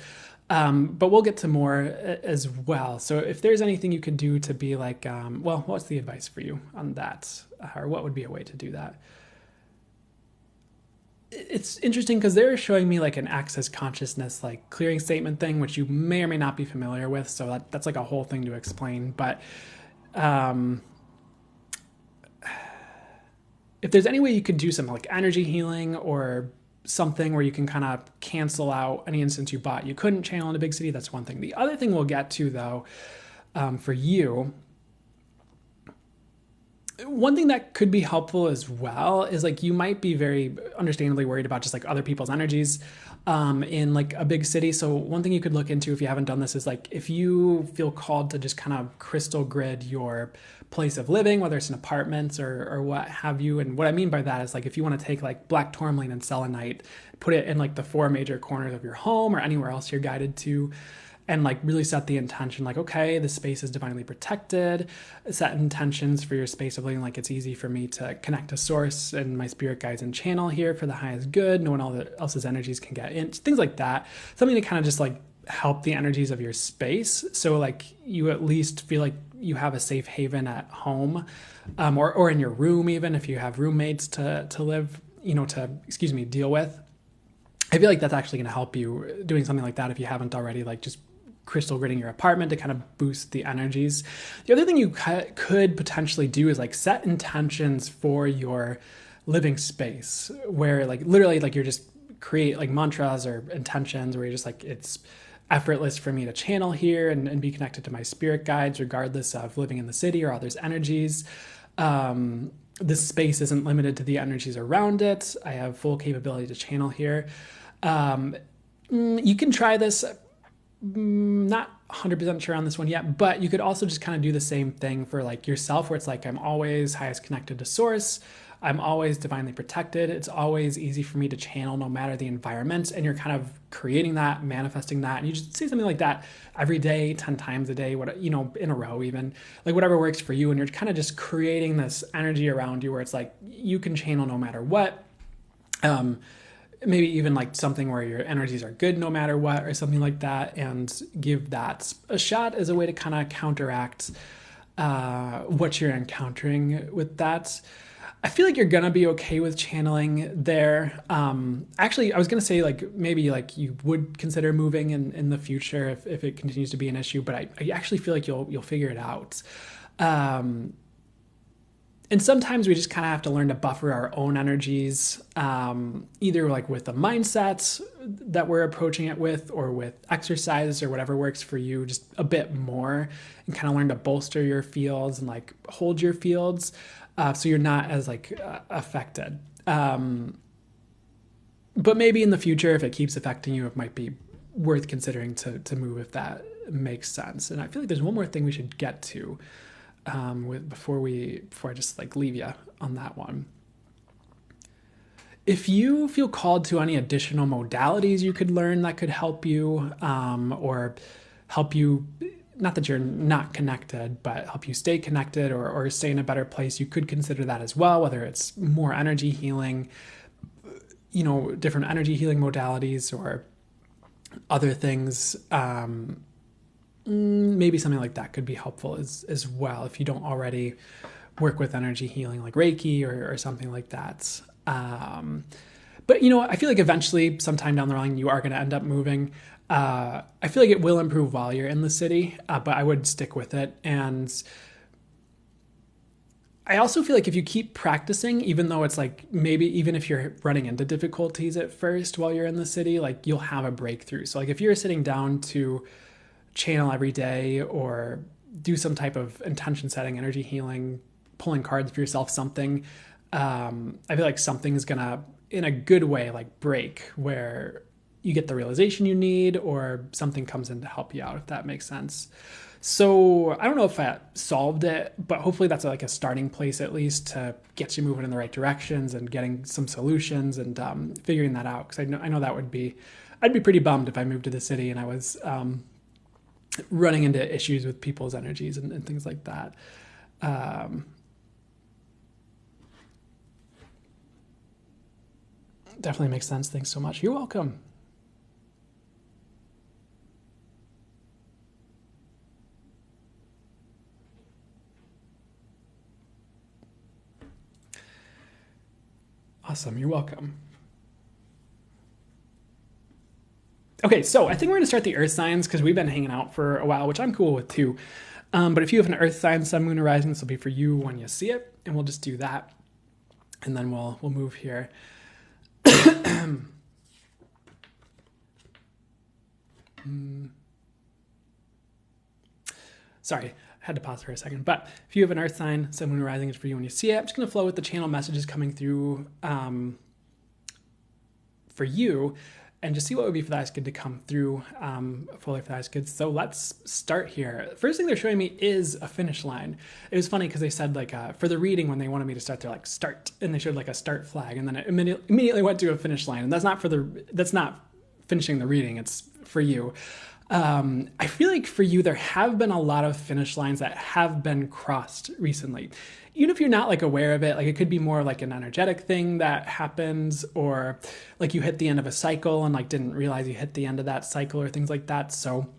S1: But we'll get to more as well. So if there's anything you could do to be like, well, what's the advice for you on that? Or what would be a way to do that? It's interesting because they're showing me like an access consciousness, like clearing statement thing, which you may or may not be familiar with. So that's like a whole thing to explain. But if there's any way you could do some like energy healing or something where you can kind of cancel out any instance you bought you couldn't channel in a big city, that's one thing. The other thing we'll get to though, for you, one thing that could be helpful as well is like you might be very understandably worried about just like other people's energies in like a big city. So one thing you could look into if you haven't done this is like if you feel called to just kind of crystal grid your place of living, whether it's an apartment or what have you. And what I mean by that is like if you want to take like black tourmaline and selenite, put it in like the 4 major corners of your home or anywhere else you're guided to, and like really set the intention like, okay, this space is divinely protected. Set intentions for your space of living, like it's easy for me to connect to source and my spirit guides and channel here for the highest good. No one else's energies can get in, things like that. Something to kind of just like help the energies of your space. So like you at least feel like you have a safe haven at home, or in your room, even if you have roommates to live, deal with. I feel like that's actually going to help you doing something like that if you haven't already, like just crystal gridding your apartment to kind of boost the energies. The other thing you could potentially do is like set intentions for your living space where like literally like you're just create like mantras or intentions where you're just like, it's effortless for me to channel here and be connected to my spirit guides regardless of living in the city or others' energies. This space isn't limited to the energies around it. I have full capability to channel here. You can try this. Not 100% sure on this one yet, but you could also just kind of do the same thing for like yourself where it's like, I'm always highest connected to source. I'm always divinely protected. It's always easy for me to channel no matter the environment. And you're kind of creating that, manifesting that. And you just say something like that every day, 10 times a day, in a row, even like whatever works for you. And you're kind of just creating this energy around you where it's like, you can channel no matter what. Maybe even like something where your energies are good no matter what or something like that, and give that a shot as a way to kind of counteract what you're encountering with that. I feel like you're going to be okay with channeling there. Actually, I was going to say like maybe like you would consider moving in the future if it continues to be an issue, but I actually feel like you'll figure it out. And sometimes we just kind of have to learn to buffer our own energies, either like with the mindset that we're approaching it with, or with exercises or whatever works for you just a bit more, and kind of learn to bolster your fields and like hold your fields so you're not as like affected. But maybe in the future, if it keeps affecting you, it might be worth considering to move if that makes sense. And I feel like there's one more thing we should get to before I just like leave you on that one. If you feel called to any additional modalities you could learn that could help you, or help you, not that you're not connected, but help you stay connected or stay in a better place, you could consider that as well, whether it's more energy healing, different energy healing modalities or other things. Maybe something like that could be helpful as well if you don't already work with energy healing like Reiki or something like that. But I feel like eventually, sometime down the line, you are going to end up moving. I feel like it will improve while you're in the city, but I would stick with it. And I also feel like if you keep practicing, even though it's like maybe even if you're running into difficulties at first while you're in the city, like you'll have a breakthrough. So like if you're sitting down to channel every day or do some type of intention setting, energy healing, pulling cards for yourself, something, I feel like something's gonna, in a good way, like break where you get the realization you need or something comes in to help you out, if that makes sense. So I don't know if that solved it, but hopefully that's like a starting place at least to get you moving in the right directions and getting some solutions and figuring that out. Because I know that would be, I'd be pretty bummed if I moved to the city and I was running into issues with people's energies and things like that. Definitely makes sense. Thanks so much. You're welcome. Awesome. You're welcome. Okay, so I think we're going to start the earth signs because we've been hanging out for a while, which I'm cool with too. But if you have an earth sign, sun, moon, or rising, this will be for you when you see it, and we'll just do that, and then we'll move here. Sorry, I had to pause for a second. But if you have an earth sign, sun, moon, or rising is for you when you see it. I'm just going to flow with the channel messages coming through for you and just see what would be for the highest good to come through fully for the highest good. So let's start here. First thing they're showing me is a finish line. It was funny because they said like for the reading when they wanted me to start, they're like start, and they showed like a start flag, and then it immediately went to a finish line, and that's not finishing the reading. It's for you. I feel like for you, there have been a lot of finish lines that have been crossed recently. Even if you're not like aware of it, like it could be more like an energetic thing that happens, or like you hit the end of a cycle and like didn't realize you hit the end of that cycle or things like that. So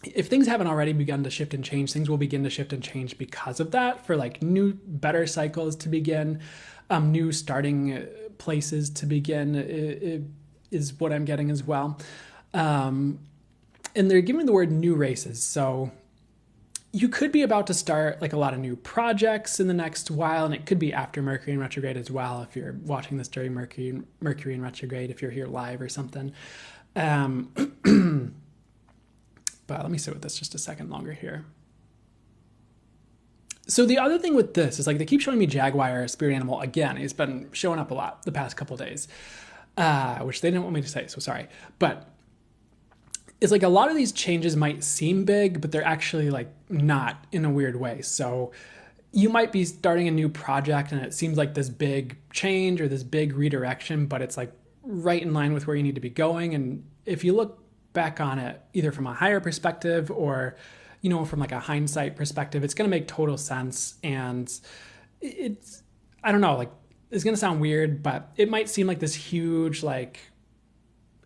S1: if things haven't already begun to shift and change, things will begin to shift and change because of that, for like new, better cycles to begin, new starting places to begin is what I'm getting as well. And they're giving the word new races. So you could be about to start like a lot of new projects in the next while, and it could be after Mercury in retrograde as well, if you're watching this during Mercury in retrograde, if you're here live or something. But let me sit with this just a second longer here. So the other thing with this is like they keep showing me Jaguar, spirit animal again. It's been showing up a lot the past couple days, which they didn't want me to say, so sorry. But it's like a lot of these changes might seem big, but they're actually like not, in a weird way. So you might be starting a new project and it seems like this big change or this big redirection, but it's like right in line with where you need to be going. And if you look back on it, either from a higher perspective or, from like a hindsight perspective, it's going to make total sense. And it's, I don't know, like it's going to sound weird, but it might seem like this huge, like,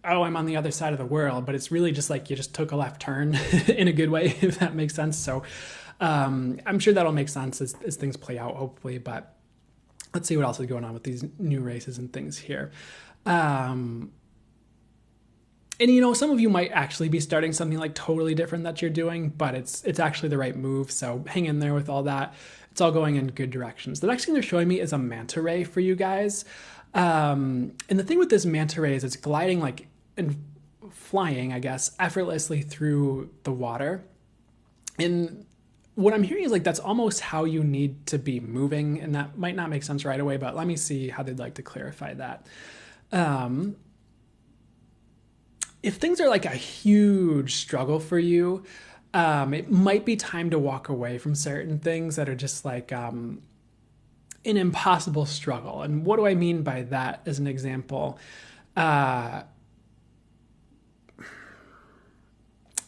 S1: oh, I'm on the other side of the world, but it's really just like you just took a left turn in a good way, if that makes sense. So I'm sure that'll make sense as things play out, hopefully. But let's see what else is going on with these new races and things here. And some of you might actually be starting something like totally different that you're doing, but it's actually the right move. So hang in there with all that. It's all going in good directions. The next thing they're showing me is a manta ray for you guys. And the thing with this manta ray is it's gliding like and flying, I guess, effortlessly through the water. And what I'm hearing is like that's almost how you need to be moving, and that might not make sense right away, but let me see how they'd like to clarify that. If things are like a huge struggle for you, it might be time to walk away from certain things that are just like an impossible struggle. And what do I mean by that as an example?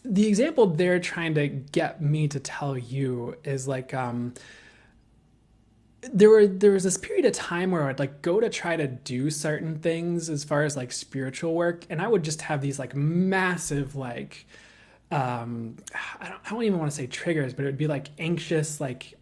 S1: The example they're trying to get me to tell you is like there was this period of time where I'd like go to try to do certain things as far as like spiritual work, and I would just have these like massive like I don't even want to say triggers, but it would be like anxious, like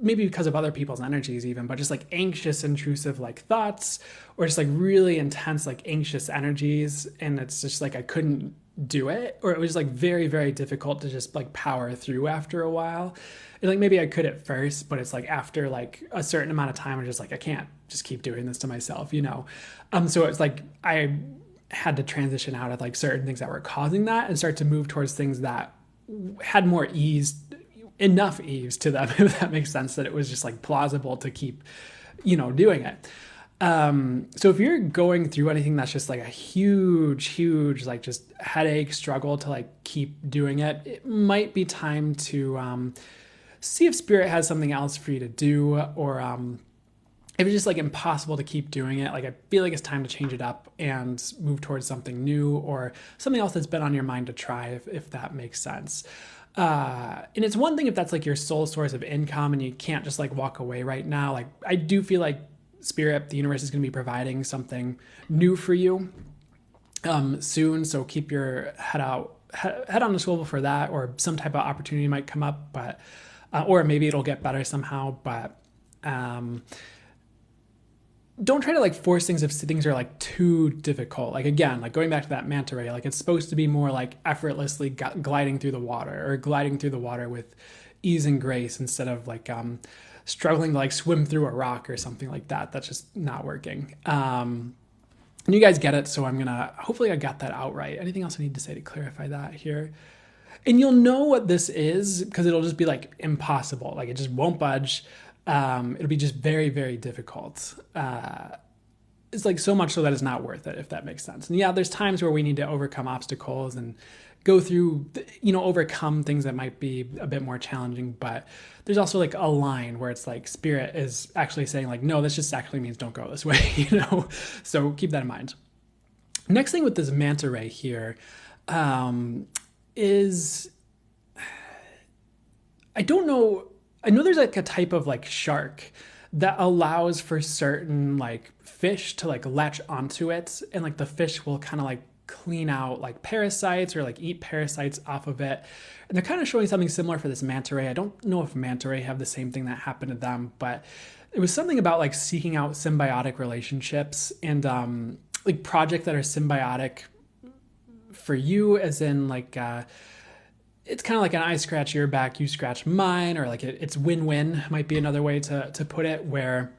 S1: maybe because of other people's energies even, but just like anxious, intrusive like thoughts, or just like really intense like anxious energies. And it's just like I couldn't do it, or it was just like very, very difficult to just like power through after a while. And like maybe I could at first, but it's like after like a certain amount of time, I'm just like, I can't just keep doing this to myself, you know? So it's like I had to transition out of like certain things that were causing that and start to move towards things that had more ease, enough ease to them, if that makes sense, that it was just like plausible to keep, doing it. So if you're going through anything that's just like a huge, like just headache struggle to like keep doing it, it might be time to see if spirit has something else for you to do, or if it's just like impossible to keep doing it, like I feel like it's time to change it up and move towards something new or something else that's been on your mind to try, if that makes sense. And it's one thing if that's like your sole source of income and you can't just like walk away right now. Like I do feel like spirit, the universe is going to be providing something new for you soon. So keep your head on the swivel for that, or some type of opportunity might come up, but or maybe it'll get better somehow. But don't try to like force things if things are like too difficult. Like again, like going back to that manta ray, like it's supposed to be more like effortlessly gliding through the water, or gliding through the water with ease and grace, instead of like struggling to like swim through a rock or something like that. That's just not working. And you guys get it, so hopefully I got that out right. Anything else I need to say to clarify that here? And you'll know what this is because it'll just be like impossible. Like it just won't budge. It'll be just very, very difficult. It's like so much so that it's not worth it, if that makes sense. And yeah, there's times where we need to overcome obstacles and go through, overcome things that might be a bit more challenging. But there's also like a line where it's like spirit is actually saying like, no, this just actually means don't go this way, So keep that in mind. Next thing with this manta ray here is, I don't know. I know there's like a type of like shark that allows for certain like fish to like latch onto it, and like the fish will kind of like clean out like parasites or like eat parasites off of it. And they're kind of showing something similar for this manta ray. I don't know if manta ray have the same thing that happened to them, but it was something about like seeking out symbiotic relationships and like projects that are symbiotic for you, as in like it's kind of like an I scratch your back, you scratch mine, or like it's win-win might be another way to put it, where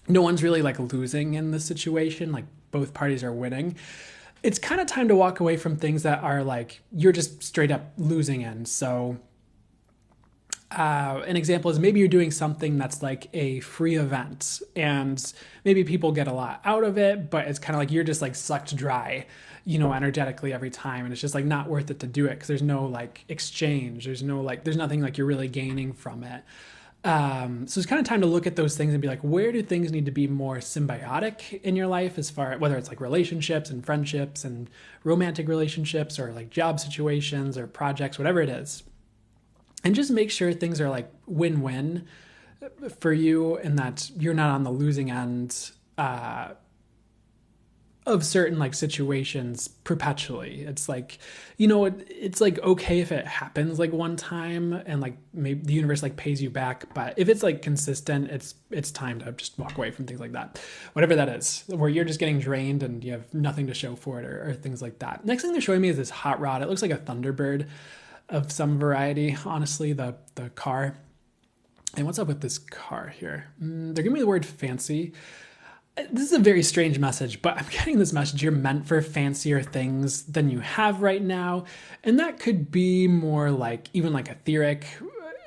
S1: no one's really like losing in the situation, like both parties are winning. It's kind of time to walk away from things that are like you're just straight up losing in. So an example is maybe you're doing something that's like a free event and maybe people get a lot out of it, but it's kind of like you're just like sucked dry, energetically every time. And it's just like not worth it to do it because there's no like exchange. There's nothing like you're really gaining from it. So it's kind of time to look at those things and be like, where do things need to be more symbiotic in your life, as far whether it's like relationships and friendships and romantic relationships, or like job situations or projects, whatever it is. And just make sure things are like win-win for you, and that you're not on the losing end of certain like situations perpetually. It's like, it's like okay if it happens like one time and like maybe the universe like pays you back, but if it's like consistent, it's time to just walk away from things like that, whatever that is, where you're just getting drained and you have nothing to show for it, or things like that. Next thing they're showing me is this hot rod. It looks like a Thunderbird of some variety, honestly, the car. And what's up with this car here? They're giving me the word fancy. This is a very strange message, but I'm getting this message you're meant for fancier things than you have right now. And that could be more like even like etheric,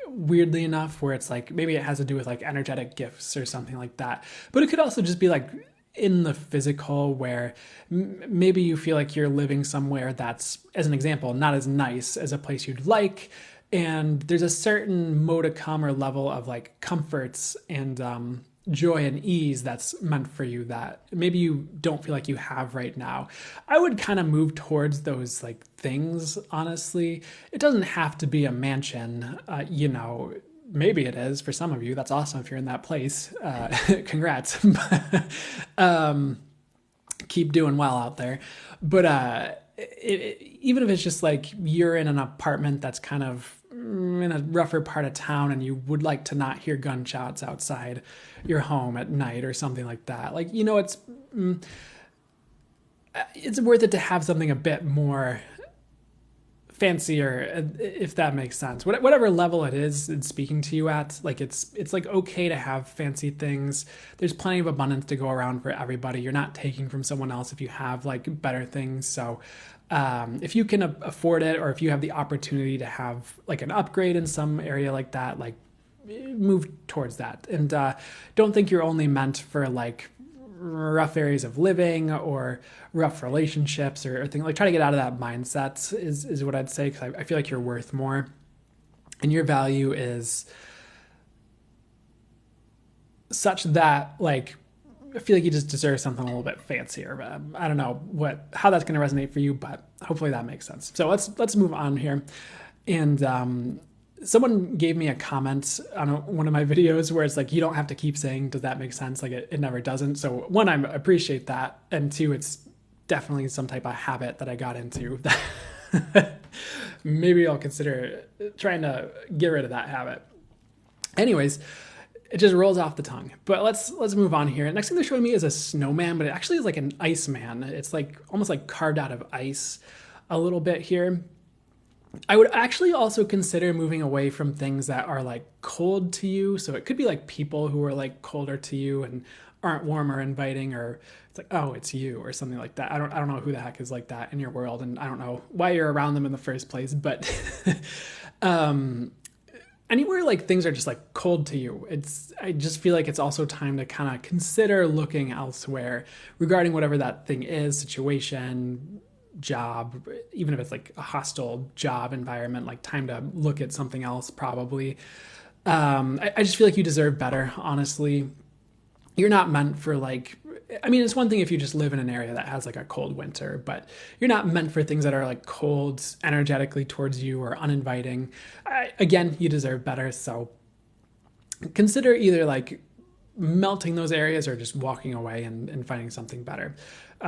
S1: weirdly enough, where it's like maybe it has to do with like energetic gifts or something like that. But it could also just be like in the physical, where maybe you feel like you're living somewhere that's, as an example, not as nice as a place you'd like. And there's a certain modicum or level of like comforts and joy and ease that's meant for you that maybe you don't feel like you have right now. I would kind of move towards those like things, honestly. It doesn't have to be a mansion, maybe it is for some of you. That's awesome if you're in that place. Congrats. Keep doing well out there. But even if it's just like you're in an apartment that's kind of in a rougher part of town and you would like to not hear gunshots outside your home at night or something like that. Like, it's worth it to have something a bit more fancier, if that makes sense. Whatever level it is it's speaking to you at, like it's like okay to have fancy things. There's plenty of abundance to go around for everybody. You're not taking from someone else if you have like better things. So if you can afford it, or if you have the opportunity to have like an upgrade in some area like that, like move towards that. And don't think you're only meant for like rough areas of living or rough relationships or things. Like, try to get out of that mindset is what I'd say, because I feel like you're worth more and your value is such that, like, I feel like you just deserve something a little bit fancier. But I don't know how that's going to resonate for you, but hopefully that makes sense. So let's move on here. And someone gave me a comment on one of my videos where it's like, you don't have to keep saying, does that make sense? Like it never doesn't. So one, I appreciate that. And two, it's definitely some type of habit that I got into that maybe I'll consider trying to get rid of that habit. Anyways, it just rolls off the tongue. But let's move on here. Next thing they're showing me is a snowman, but it actually is like an ice man. It's like almost like carved out of ice a little bit here. I would actually also consider moving away from things that are like cold to you. So it could be like people who are like colder to you and aren't warm or inviting, or it's like, oh, it's you or something like that. I don't know who the heck is like that in your world, and I don't know why you're around them in the first place, but anywhere like things are just like cold to you, I just feel like it's also time to kind of consider looking elsewhere regarding whatever that thing is, situation, job, even if it's like a hostile job environment. Like, time to look at something else probably. I just feel like you deserve better, honestly. You're not meant for like, I mean, it's one thing if you just live in an area that has like a cold winter, but you're not meant for things that are like cold energetically towards you or uninviting. Again, you deserve better. So consider either like melting those areas or just walking away and finding something better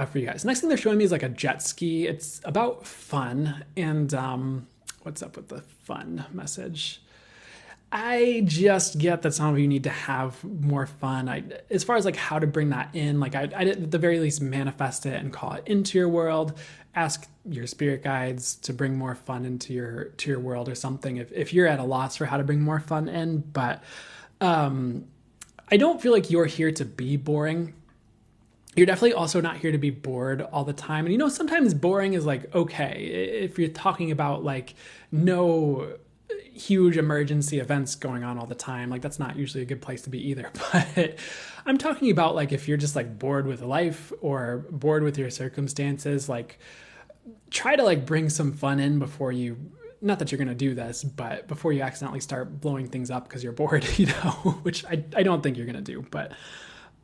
S1: for you guys. Next thing they're showing me is like a jet ski. It's about fun. And what's up with the fun message? I just get that some of you need to have more fun. As far as like how to bring that in, like I at the very least manifest it and call it into your world. Ask your spirit guides to bring more fun into your world or something if you're at a loss for how to bring more fun in. But I don't feel like you're here to be boring. You're definitely also not here to be bored all the time. And sometimes boring is like okay if you're talking about like no huge emergency events going on all the time. Like, that's not usually a good place to be either. But I'm talking about like if you're just like bored with life or bored with your circumstances, like try to like bring some fun in before you, not that you're going to do this, but before you accidentally start blowing things up because you're bored, which I don't think you're going to do, but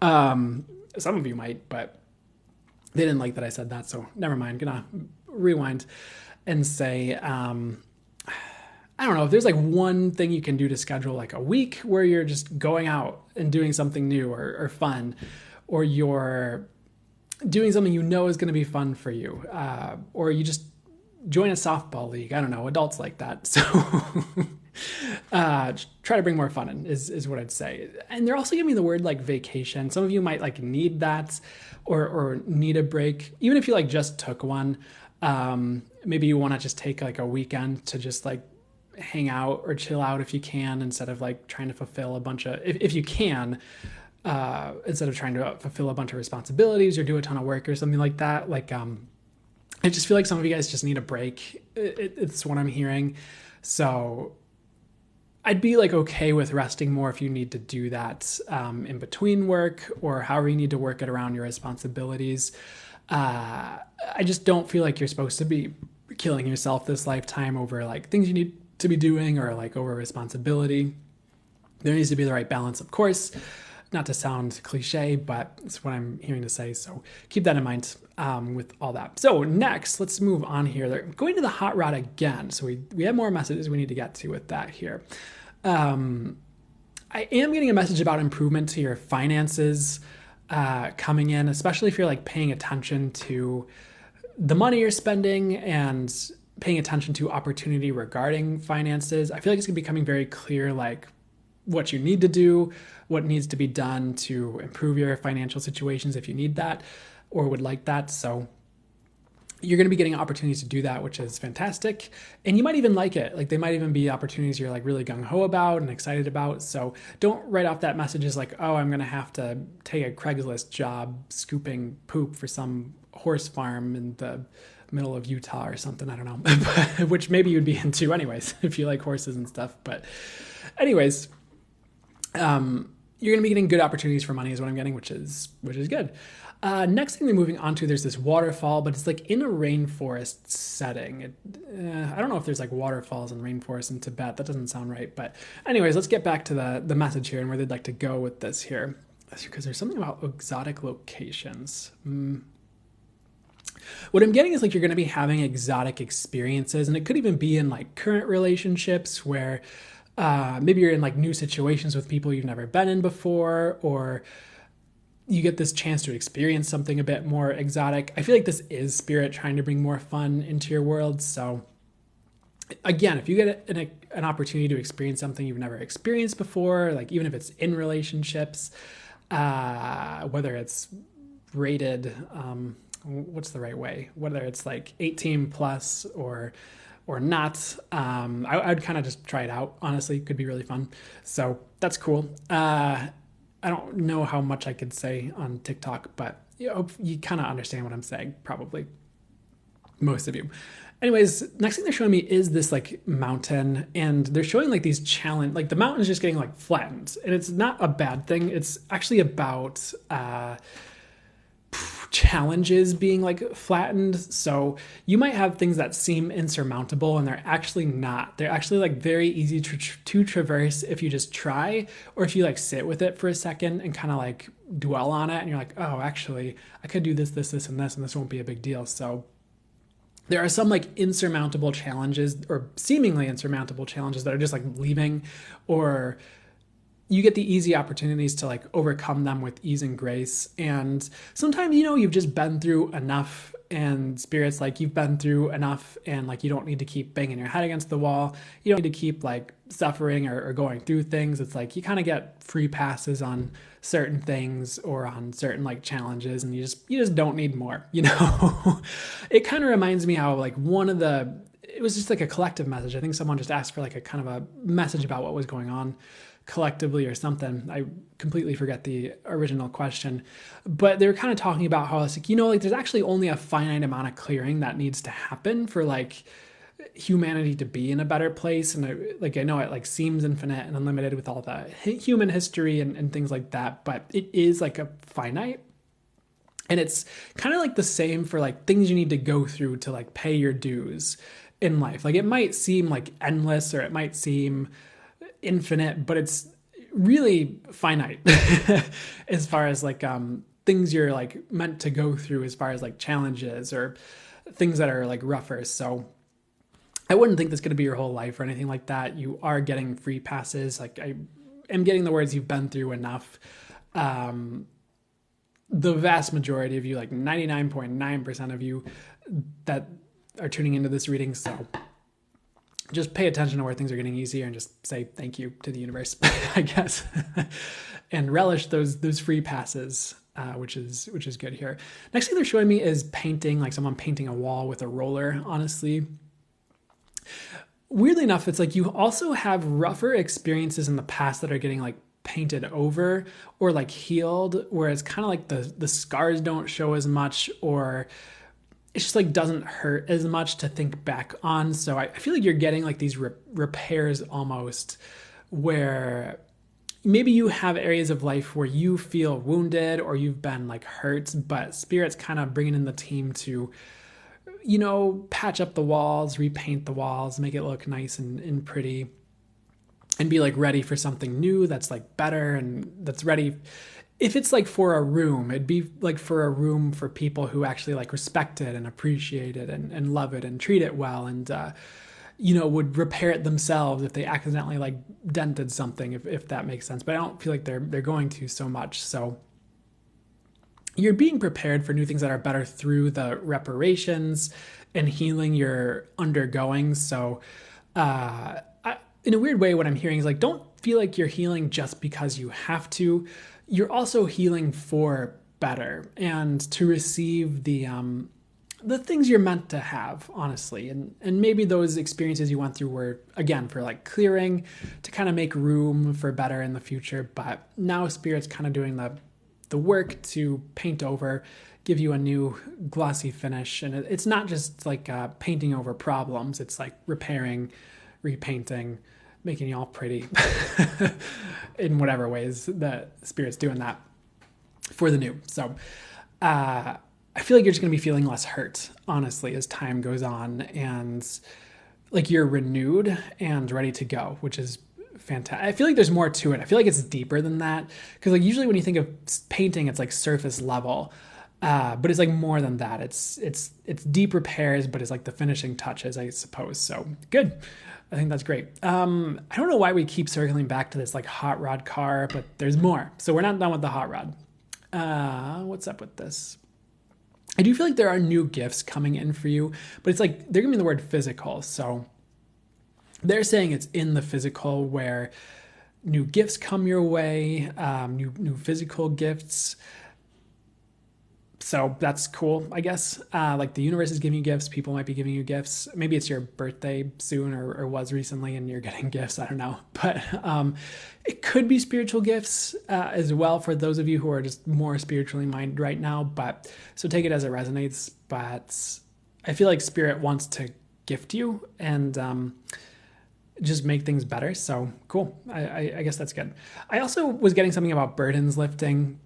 S1: some of you might, but they didn't like that I said that. So never mind. Gonna rewind and say, I don't know if there's like one thing you can do to schedule like a week where you're just going out and doing something new or fun, or you're doing something is going to be fun for you, or you just join a softball league. I don't know, adults like that. So try to bring more fun in is what I'd say. And they're also giving me the word like vacation. Some of you might like need that or need a break, even if you like just took one. Maybe you want to just take like a weekend to just like hang out or chill out if you can, instead of like trying to fulfill a bunch of, if you can, instead of trying to fulfill a bunch of responsibilities or do a ton of work or something like that. Like, I just feel like some of you guys just need a break. It's what I'm hearing. So I'd be like okay with resting more if you need to do that in between work or however you need to work it around your responsibilities. I just don't feel like you're supposed to be killing yourself this lifetime over like things you need to be doing or like over responsibility. There needs to be the right balance, of course, not to sound cliche, but it's what I'm hearing to say. So keep that in mind with all that. So next, let's move on here. They're going to the hot rod again. So we have more messages we need to get to with that here. I am getting a message about improvement to your finances coming in, especially if you're like paying attention to the money you're spending and paying attention to opportunity regarding finances. I feel like it's becoming very clear, like what you need to do, what needs to be done to improve your financial situations if you need that or would like that. So you're going to be getting opportunities to do that, which is fantastic. And you might even like it. Like, they might even be opportunities you're like really gung-ho about and excited about. So don't write off that message as like, oh, I'm going to have to take a Craigslist job scooping poop for some horse farm in the middle of Utah or something. I don't know, which maybe you'd be into anyways, if you like horses and stuff. But anyways, you're going to be getting good opportunities for money is what I'm getting, which is good. Next thing we're moving on to, there's this waterfall, but it's like in a rainforest setting. I don't know if there's like waterfalls and rainforests in Tibet. That doesn't sound right. But anyways, let's get back to the message here and where they'd like to go with this here. Because there's something about exotic locations. What I'm getting is like you're going to be having exotic experiences, and it could even be in like current relationships where maybe you're in like new situations with people you've never been in before, or you get this chance to experience something a bit more exotic. I feel like this is Spirit trying to bring more fun into your world. So again, if you get an opportunity to experience something you've never experienced before, like even if it's in relationships, whether it's rated, what's the right way? Whether it's like 18 plus or not, I'd kind of just try it out. Honestly, could be really fun. So that's cool. I don't know how much I could say on TikTok, but you kind of understand what I'm saying, probably. Most of you. Anyways, next thing they're showing me is this like mountain, and they're showing like these challenge, like the mountain is just getting like flattened, and it's not a bad thing. It's actually about challenges being like flattened. So you might have things that seem insurmountable and they're actually not. They're actually like very easy to traverse if you just try, or if you like sit with it for a second and kind of like dwell on it, and you're like, oh, actually I could do this, and this won't be a big deal. So there are some like insurmountable challenges, or seemingly insurmountable challenges, that are just like leaving, or you get the easy opportunities to like overcome them with ease and grace. And sometimes, you've just been through enough, and Spirit's like, you've been through enough, and like, you don't need to keep banging your head against the wall. You don't need to keep like suffering or going through things. It's like, you kind of get free passes on certain things or on certain like challenges, and you just don't need more, It kind of reminds me how like it was just like a collective message. I think someone just asked for like a kind of a message about what was going on collectively or something. I completely forget the original question, but they were kind of talking about how it's like, like there's actually only a finite amount of clearing that needs to happen for like humanity to be in a better place. And I know it like seems infinite and unlimited with all the human history and things like that, but it is like a finite. And it's kind of like the same for like things you need to go through to like pay your dues in life. Like, it might seem like endless, or it might seem infinite, but it's really finite as far as like things you're like meant to go through, as far as like challenges or things that are like rougher. So I wouldn't think that's going to be your whole life or anything like that. You are getting free passes. Like, I am getting the words, you've been through enough. The vast majority of you, like 99.9% of you that are tuning into this reading, so just pay attention to where things are getting easier and just say thank you to the universe, I guess, and relish those free passes, which is good here. Next thing they're showing me is painting, like someone painting a wall with a roller, honestly. Weirdly enough, it's like you also have rougher experiences in the past that are getting like painted over or like healed, where it's kind of like the scars don't show as much, or it's just like doesn't hurt as much to think back on. So I feel like you're getting like these repairs almost, where maybe you have areas of life where you feel wounded or you've been like hurt, but Spirit's kind of bringing in the team to, patch up the walls, repaint the walls, make it look nice and pretty, and be like ready for something new that's like better and that's ready. If it's like for a room, it'd be like for a room for people who actually like respect it and appreciate it and love it and treat it well, and would repair it themselves if they accidentally like dented something, if that makes sense. But I don't feel like they're going to so much. So you're being prepared for new things that are better through the reparations and healing you're undergoing. So, in a weird way, what I'm hearing is like, don't feel like you're healing just because you have to. You're also healing for better and to receive the things you're meant to have, honestly. And maybe those experiences you went through were, again, for like clearing, to kind of make room for better in the future. But now Spirit's kind of doing the work to paint over, give you a new glossy finish. And it's not just like painting over problems. It's like repairing, repainting, making you all pretty in whatever ways that Spirit's doing that for the new. So I feel like you're just going to be feeling less hurt, honestly, as time goes on, and like you're renewed and ready to go, which is fantastic. I feel like there's more to it. I feel like it's deeper than that, because like usually when you think of painting, it's like surface level, but it's like more than that. It's deep repairs, but it's like the finishing touches, I suppose. So good. I think that's great. I don't know why we keep circling back to this like hot rod car, but there's more. So we're not done with the hot rod. What's up with this? I do feel like there are new gifts coming in for you, but it's like they're giving me the word physical. So they're saying it's in the physical where new gifts come your way, new physical gifts. So that's cool, I guess. Like the universe is giving you gifts. People might be giving you gifts. Maybe it's your birthday soon or was recently and you're getting gifts. I don't know. But it could be spiritual gifts as well for those of you who are just more spiritually minded right now. But so take it as it resonates. But I feel like Spirit wants to gift you and just make things better. So cool. I guess that's good. I also was getting something about burdens lifting.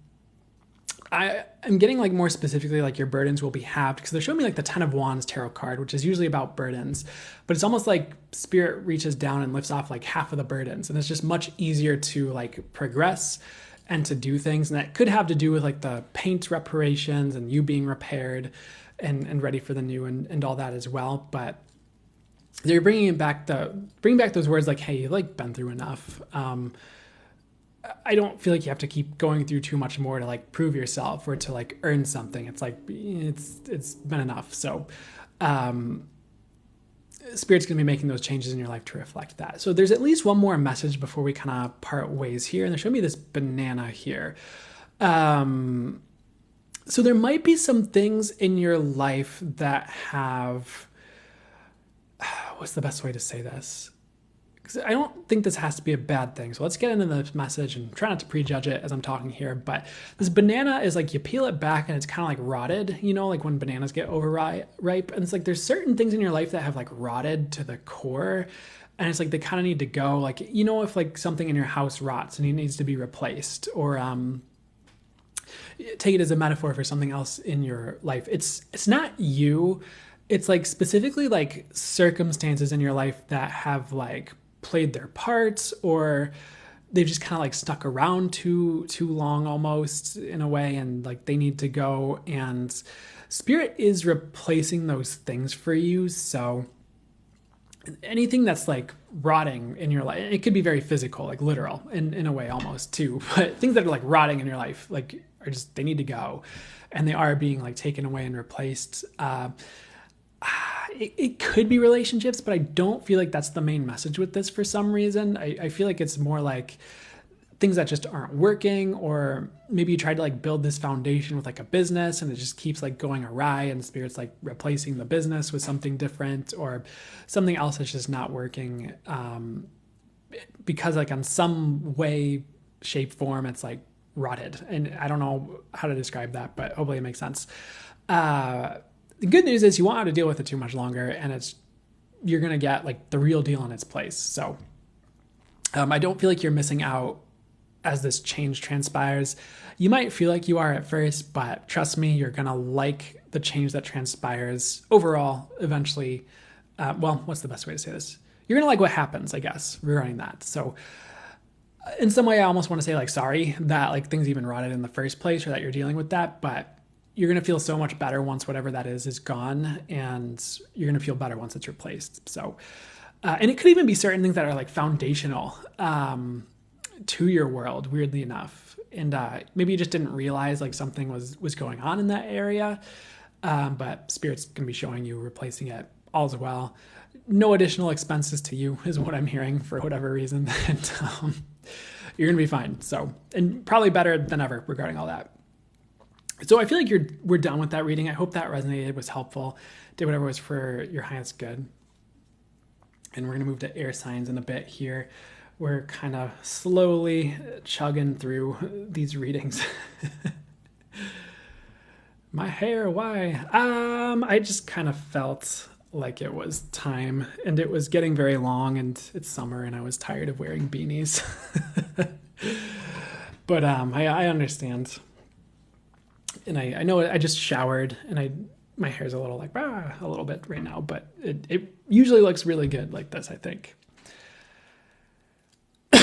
S1: I'm getting like more specifically like your burdens will be halved, because they're showing me like the 10 of Wands tarot card, which is usually about burdens, but it's almost like Spirit reaches down and lifts off like half of the burdens, and it's just much easier to like progress and to do things. And that could have to do with like the paint reparations and you being repaired and ready for the new and all that as well. But they're bringing back those words like, hey, you've like been through enough. I don't feel like you have to keep going through too much more to like prove yourself or to like earn something. It's like, it's been enough. So, Spirit's going to be making those changes in your life to reflect that. So there's at least one more message before we kind of part ways here. And they're showing me this banana here. So there might be some things in your life that have, what's the best way to say this? Because I don't think this has to be a bad thing. So let's get into this message and try not to prejudge it as I'm talking here. But this banana is like, you peel it back and it's kind of like rotted, you know, like when bananas get overripe. And it's like, there's certain things in your life that have like rotted to the core. And it's like, they kind of need to go. Like, you know, if like something in your house rots and it needs to be replaced, or take it as a metaphor for something else in your life. It's not you. It's like specifically like circumstances in your life that have like played their parts, or they've just kind of like stuck around too long almost in a way, and like they need to go, and Spirit is replacing those things for you. So anything that's like rotting in your life, it could be very physical, like literal in a way almost too, but things that are like rotting in your life like are just, they need to go, and they are being like taken away and replaced. It could be relationships, but I don't feel like that's the main message with this for some reason. I feel like it's more like things that just aren't working, or maybe you tried to like build this foundation with like a business and it just keeps like going awry, and Spirit's like replacing the business with something different, or something else that's just not working because like on some way, shape, form, it's like rotted. And I don't know how to describe that, but hopefully it makes sense. The good news is you won't have to deal with it too much longer, and you're going to get like the real deal in its place. So I don't feel like you're missing out as this change transpires. You might feel like you are at first, but trust me, you're going to like the change that transpires overall eventually. Well, what's the best way to say this? You're going to like what happens, I guess, regarding that. So in some way, I almost want to say like, sorry that like things even rotted in the first place, or that you're dealing with that, but you're going to feel so much better once whatever that is gone, and you're going to feel better once it's replaced. So, and it could even be certain things that are like foundational, to your world, weirdly enough. And maybe you just didn't realize like something was going on in that area. But Spirit's going to be showing you replacing it all as well. No additional expenses to you is what I'm hearing for whatever reason. And you're going to be fine. So, and probably better than ever regarding all that. So I feel like we're done with that reading. I hope that resonated, was helpful, did whatever was for your highest good. And we're going to move to air signs in a bit here. We're kind of slowly chugging through these readings. My hair, why? I just kind of felt like it was time, and it was getting very long, and it's summer, and I was tired of wearing beanies. But I understand. And I know I just showered, and my hair's a little like, a little bit right now, but it usually looks really good like this, I think.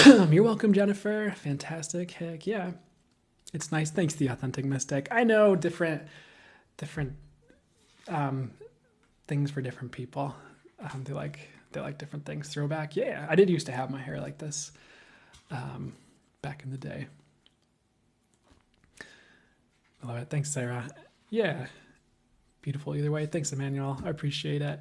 S1: You're welcome, Jennifer. Fantastic. Heck yeah. It's nice. Thanks, The Authentic Mystic. I know different things for different people. They like different things. Throwback. Yeah, I did used to have my hair like this back in the day. I love it. Thanks, Sarah. Yeah. Beautiful either way. Thanks, Emmanuel. I appreciate it.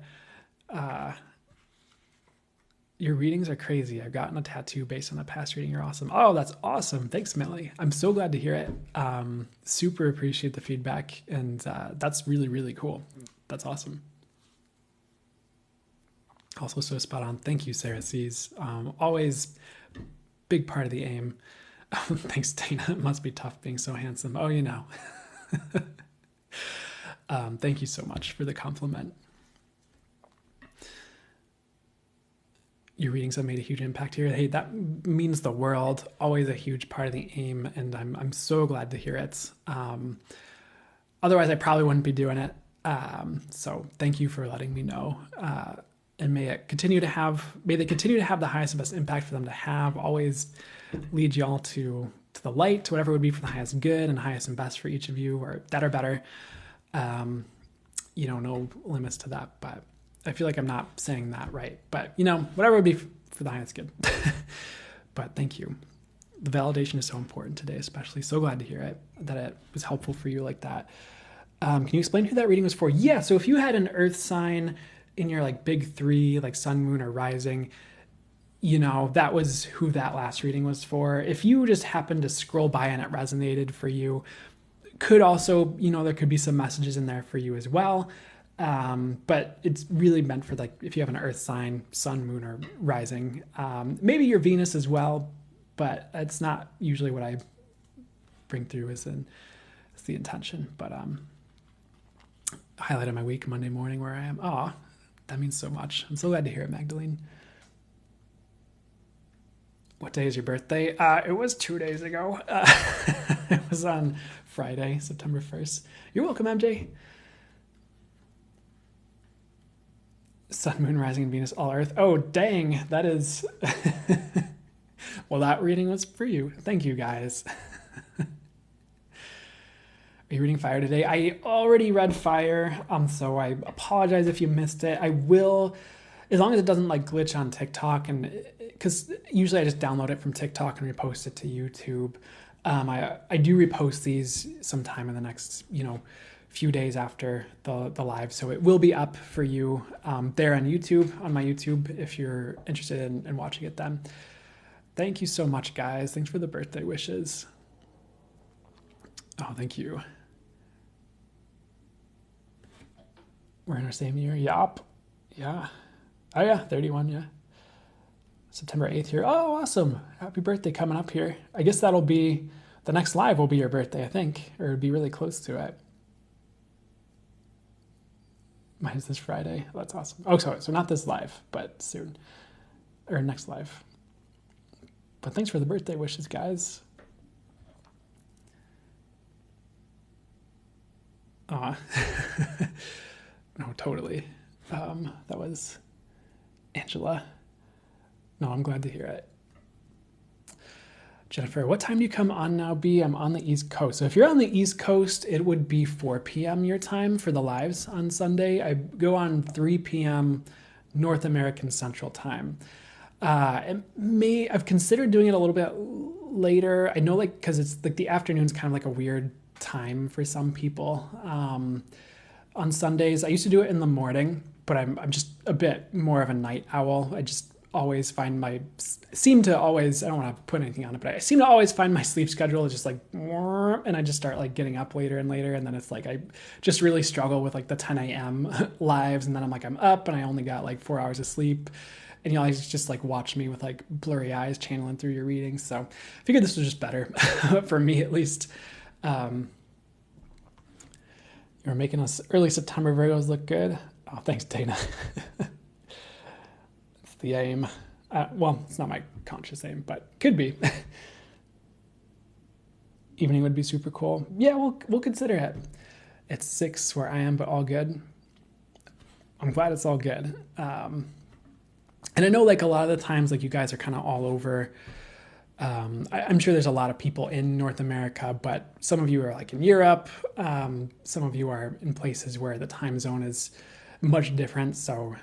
S1: Your readings are crazy. I've gotten a tattoo based on a past reading. You're awesome. Oh, that's awesome. Thanks, Millie. I'm so glad to hear it. Super appreciate the feedback. And that's really, really cool. That's awesome. Also so spot on. Thank you, Sarah C's. Always big part of the aim. Thanks, Dana. It must be tough being so handsome. Oh, you know. Thank you so much for the compliment. Your readings have made a huge impact here. Hey, that means the world. Always a huge part of the aim, and I'm so glad to hear it. Otherwise, I probably wouldn't be doing it. So thank you for letting me know. And may they continue to have the highest and best impact for them to have. Always lead y'all to the light, to whatever would be for the highest good and highest and best for each of you, or that or better. No limits to that, but I feel like I'm not saying that right, but whatever would be for the highest good. But thank you. The validation is so important today, especially. So glad to hear it, that it was helpful for you like that. Can you explain who that reading was for? Yeah. So if you had an earth sign in your like big three, like sun, moon, or rising, that was who that last reading was for. If you just happened to scroll by and it resonated for you, could also, there could be some messages in there for you as well. But it's really meant for like, if you have an earth sign, sun, moon, or rising, maybe your Venus as well, but it's not usually what I bring through as the intention. But, highlight of my week, Monday morning, where I am. Oh, that means so much. I'm so glad to hear it, Magdalene. What day is your birthday? It was 2 days ago. It was on Friday, September 1st. You're welcome, MJ. Sun, moon, rising, and Venus, all earth. Oh, dang. That is... Well, that reading was for you. Thank you, guys. Are you reading Fire today? I already read Fire, so I apologize if you missed it. I will, as long as it doesn't like glitch on TikTok, and because usually I just download it from TikTok and repost it to YouTube. I do repost these sometime in the next, few days after the live, so it will be up for you there on YouTube, on my YouTube, if you're interested in watching it then. Thank you so much, guys. Thanks for the birthday wishes. Oh, thank you. We're in our same year. Yup. Yeah. Oh, yeah. 31. Yeah. September 8th here. Oh, awesome. Happy birthday coming up here. I guess that'll be the next live will be your birthday, I think, or it'll be really close to it. Mine is this Friday. That's awesome. Oh, so not this live, but soon. Or next live. But thanks for the birthday wishes, guys. No, totally. That was Angela. No, I'm glad to hear it. Jennifer, what time do you come on now, B? I'm on the East Coast. So if you're on the East Coast, it would be 4 p.m. your time for the lives on Sunday. I go on 3 p.m. North American Central Time. I've considered doing it a little bit later. I know, like, because it's like the afternoon's kind of like a weird time for some people. On Sundays, I used to do it in the morning, but I'm just a bit more of a night owl. I just always seem to always, I don't want to put anything on it, but I seem to always find my sleep schedule is just like, and I just start like getting up later and later. And then it's like, I just really struggle with like the 10 a.m. lives. And then I'm like, I'm up and I only got like 4 hours of sleep. And you always just like watch me with like blurry eyes channeling through your readings. So I figured this was just better for me, at least. You're making us early September Virgos look good. Oh, thanks, Dana. It's the aim. Well, it's not my conscious aim, but could be. Evening would be super cool. Yeah, we'll consider it. It's 6 where I am, but all good. I'm glad it's all good. And I know like a lot of the times, like you guys are kind of all over. I'm sure there's a lot of people in North America, but some of you are like in Europe. Some of you are in places where the time zone is much different. So,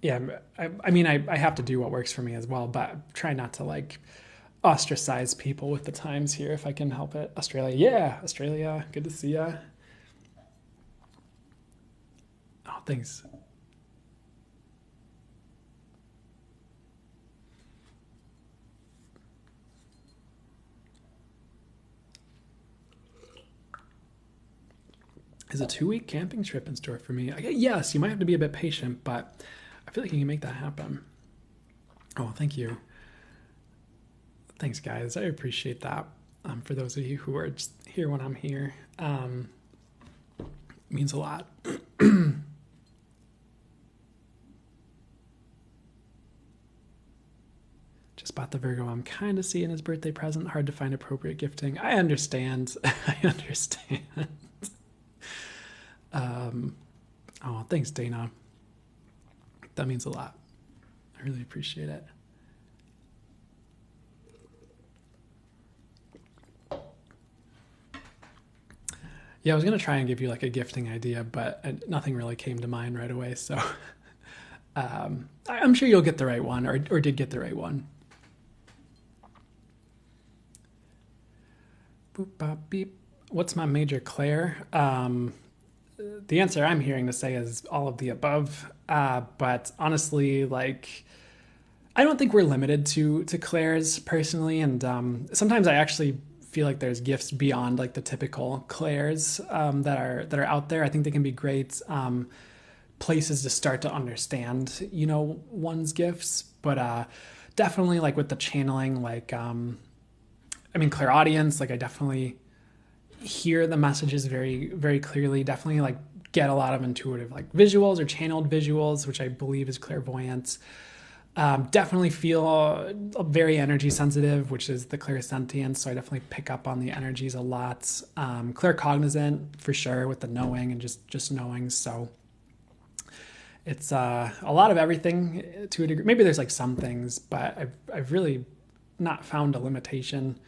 S1: yeah, I mean, I have to do what works for me as well, but try not to like ostracize people with the times here if I can help it. Australia. Yeah, Australia. Good to see ya. Oh, thanks. Is a 2-week camping trip in store for me? Yes, you might have to be a bit patient, but I feel like you can make that happen. Oh, thank you. Thanks, guys. I appreciate that. For those of you who are just here when I'm here, means a lot. Just bought the Virgo I'm kind of seeing his birthday present. Hard to find appropriate gifting. I understand. I understand. Oh, thanks, Dana. That means a lot. I really appreciate it. Yeah, I was going to try and give you like a gifting idea, but nothing really came to mind right away. So I'm sure you'll get the right one or did get the right one. Boop, bop, beep. What's my major Claire? The answer I'm hearing to say is all of the above. But honestly, like, I don't think we're limited to Clairs personally. And sometimes I actually feel like there's gifts beyond like the typical Clairs that are out there. I think they can be great places to start to understand, you know, one's gifts. But definitely like with the channeling, like, I mean, clairaudience, like I definitely hear the messages very, very clearly. Definitely like get a lot of intuitive like visuals or channeled visuals, which I believe is clairvoyance. Definitely feel very energy sensitive, which is the clairsentience. So I definitely pick up on the energies a lot. Claircognizant for sure with the knowing and just knowing. So it's a lot of everything to a degree. Maybe there's like some things, but I've really not found a limitation.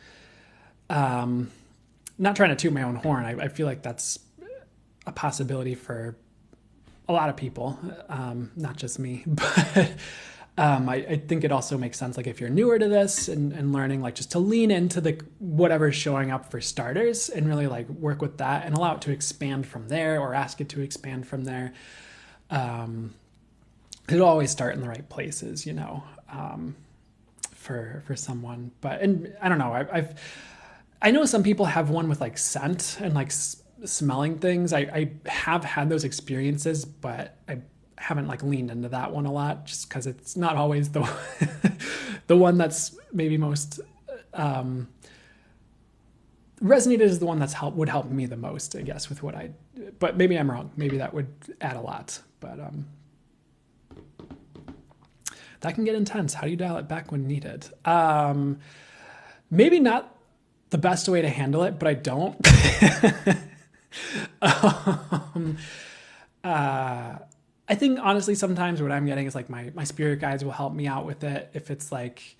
S1: Not trying to toot my own horn. I feel like that's a possibility for a lot of people, not just me. But I think it also makes sense, like if you're newer to this and learning, like just to lean into the whatever's showing up for starters and really like work with that and allow it to expand from there or ask it to expand from there. It'll always start in the right places, you know, for someone. But and I don't know. I know some people have one with like scent and like smelling things. I have had those experiences, but I haven't like leaned into that one a lot just because it's not always the the one that's maybe most resonated as the one that's would help me the most, I guess, with what but maybe I'm wrong. Maybe that would add a lot, but that can get intense. How do you dial it back when needed? Maybe not the best way to handle it, but I don't. I think honestly, sometimes what I'm getting is like my spirit guides will help me out with it. If it's like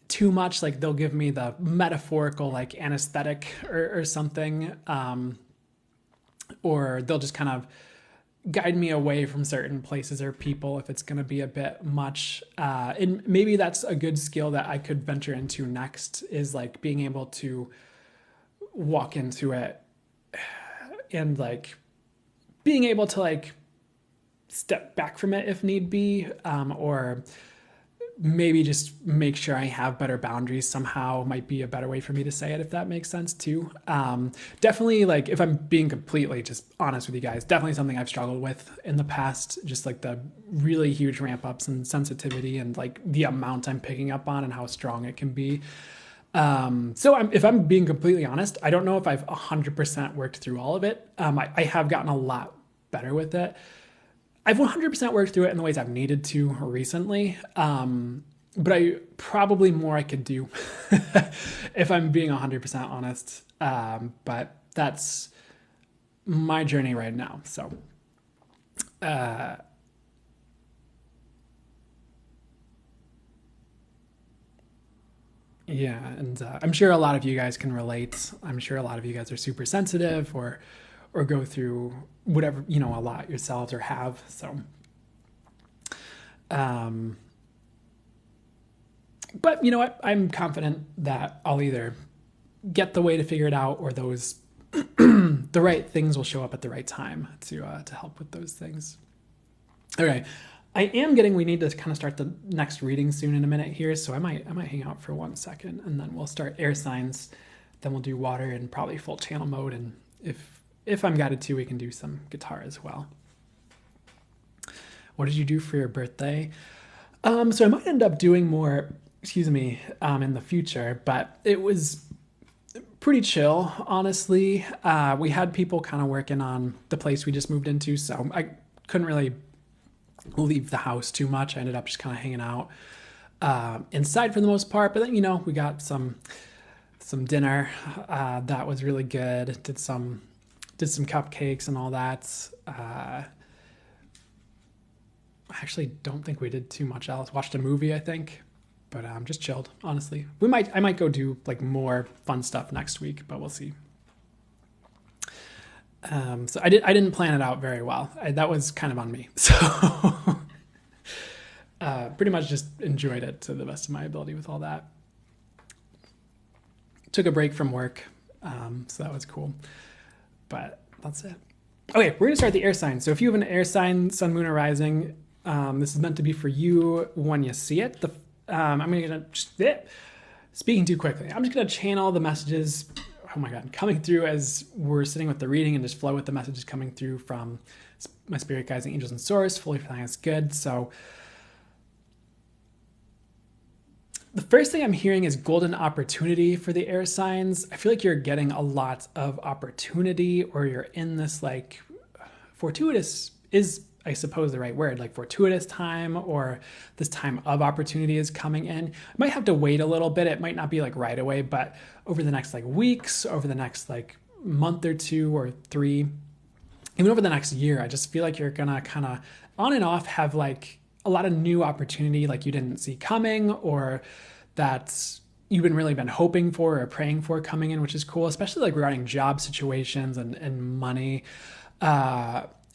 S1: too much, like they'll give me the metaphorical like anesthetic or something, or they'll just kind of guide me away from certain places or people if it's going to be a bit much. And maybe that's a good skill that I could venture into next, is like being able to walk into it and like being able to like step back from it if need be, or maybe just make sure I have better boundaries somehow might be a better way for me to say it, if that makes sense too. Definitely, like, if I'm being completely just honest with you guys, definitely something I've struggled with in the past, just like the really huge ramp ups and sensitivity and like the amount I'm picking up on and how strong it can be. If I'm being completely honest, I don't know if I've 100% worked through all of it. I have gotten a lot better with it. I've 100% worked through it in the ways I've needed to recently. But I probably more I could do if I'm being 100% honest. But that's my journey right now. So, yeah, and I'm sure a lot of you guys can relate. I'm sure a lot of you guys are super sensitive or go through whatever, a lot yourselves or have. So, um, but you know what? I'm confident that I'll either get the way to figure it out, or those the right things will show up at the right time to help with those things. Okay. We need to kind of start the next reading soon in a minute here, so I might hang out for 1 second, and then we'll start air signs, then we'll do water and probably full channel mode, and if I'm guided to, we can do some guitar as well. What did you do for your birthday? So I might end up doing more, in the future, but it was pretty chill, honestly. We had people kind of working on the place we just moved into, so I couldn't really leave the house too much. I ended up just kind of hanging out inside for the most part, but then we got some dinner that was really good. Did some cupcakes and all that. I actually don't think we did too much else. Watched a movie, I think, but just chilled, honestly. I might go do like more fun stuff next week, but we'll see. So I didn't plan it out very well. That was kind of on me. So pretty much just enjoyed it to the best of my ability with all that. Took a break from work, so that was cool. But that's it. Okay, we're gonna start the air sign. So if you have an air sign, sun, moon, or rising, this is meant to be for you when you see it. I'm gonna just speaking too quickly. I'm just gonna channel the messages. Oh my God, coming through as we're sitting with the reading and just flow with the messages coming through from my spirit guides and angels and source. Fully feeling it's good. So the first thing I'm hearing is golden opportunity for the air signs. I feel like you're getting a lot of opportunity, or you're in this like fortuitous is, I suppose, the right word, like fortuitous time, or this time of opportunity is coming in. I might have to wait a little bit. It might not be like right away, but over the next like weeks, over the next like month or 2 or 3, even over the next year, I just feel like you're gonna kind of on and off have like a lot of new opportunity like you didn't see coming, or that you've really been hoping for or praying for coming in, which is cool, especially like regarding job situations and money.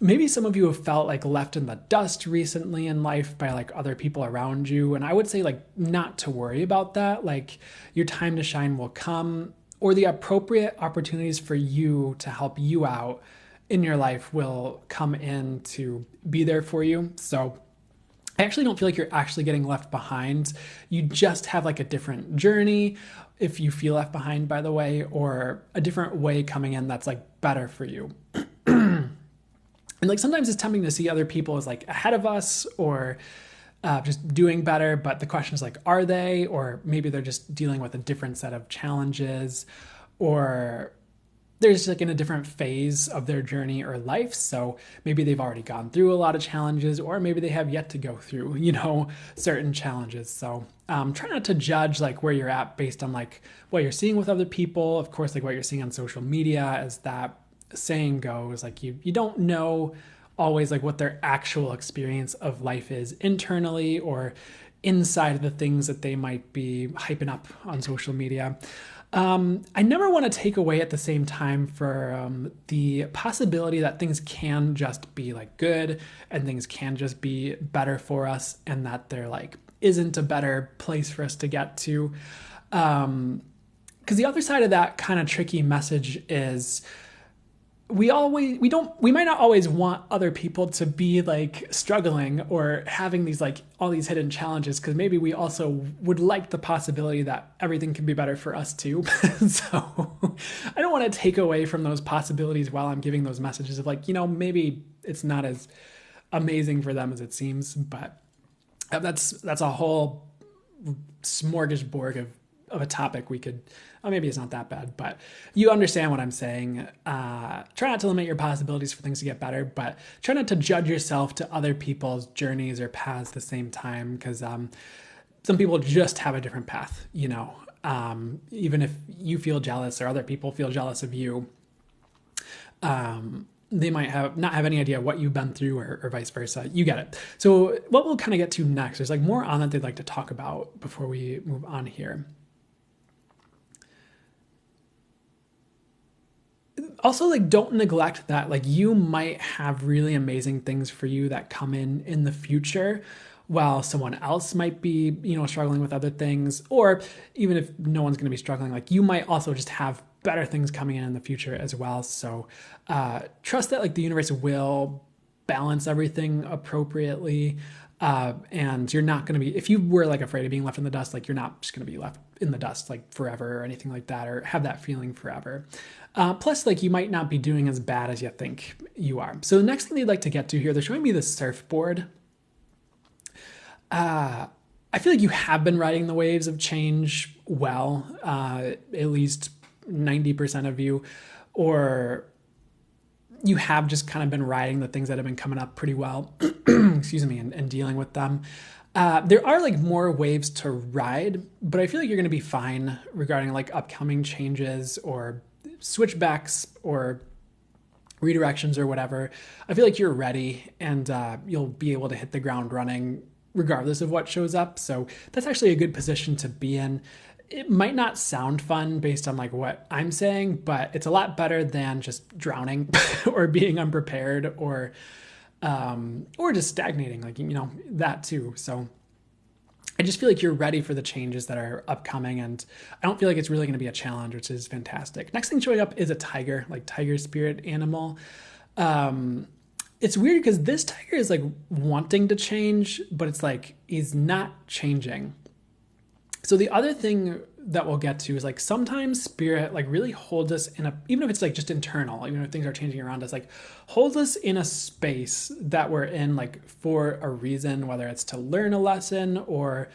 S1: Maybe some of you have felt like left in the dust recently in life by like other people around you. And I would say like not to worry about that. Like your time to shine will come, or the appropriate opportunities for you to help you out in your life will come in to be there for you. So I actually don't feel like you're actually getting left behind. You just have like a different journey, if you feel left behind, by the way, or a different way coming in that's like better for you. And like sometimes it's tempting to see other people as like ahead of us, or just doing better. But the question is like, are they? Or maybe they're just dealing with a different set of challenges, or they're just like in a different phase of their journey or life. So maybe they've already gone through a lot of challenges, or maybe they have yet to go through, certain challenges. So try not to judge like where you're at based on like what you're seeing with other people. Of course, like what you're seeing on social media, as that saying goes, like you don't know always like what their actual experience of life is internally or inside of the things that they might be hyping up on social media. I never want to take away at the same time for the possibility that things can just be like good and things can just be better for us, and that there like isn't a better place for us to get to. Because the other side of that kind of tricky message is we might not always want other people to be like struggling or having these like all these hidden challenges, because maybe we also would like the possibility that everything can be better for us too. So I don't want to take away from those possibilities while I'm giving those messages of like, maybe it's not as amazing for them as it seems, but that's a whole smorgasbord of a topic we could, maybe it's not that bad, but you understand what I'm saying. Try not to limit your possibilities for things to get better, but try not to judge yourself to other people's journeys or paths at the same time, because some people just have a different path, even if you feel jealous or other people feel jealous of you, they might not have any idea what you've been through, or vice versa. You get it. So what we'll kind of get to next, there's like more on that they'd like to talk about before we move on here. Also, like, don't neglect that like you might have really amazing things for you that come in the future, while someone else might be, struggling with other things. Or even if no one's going to be struggling, like you might also just have better things coming in the future as well. So trust that like the universe will balance everything appropriately. And you're not going to be, if you were like afraid of being left in the dust, like you're not just going to be left in the dust like forever or anything like that, or have that feeling forever. Plus, like you might not be doing as bad as you think you are. So the next thing they'd like to get to here, they're showing me the surfboard. I feel like you have been riding the waves of change well, at least 90% of you, or you have just kind of been riding the things that have been coming up pretty well, excuse me, and dealing with them. There are like more waves to ride, but I feel like you're going to be fine regarding like upcoming changes or switchbacks or redirections or whatever. I feel like you're ready, and you'll be able to hit the ground running regardless of what shows up. So that's actually a good position to be in. It might not sound fun based on like what I'm saying, but it's a lot better than just drowning or being unprepared or just stagnating, like, that too. So I just feel like you're ready for the changes that are upcoming, and I don't feel like it's really going to be a challenge, which is fantastic. Next thing showing up is a tiger, like tiger spirit animal. It's weird because this tiger is like wanting to change, but it's like he's not changing. So the other thing that we'll get to is like sometimes spirit like really holds us in a, even if it's like just internal, even if things are changing around us, like holds us in a space that we're in like for a reason, whether it's to learn a lesson or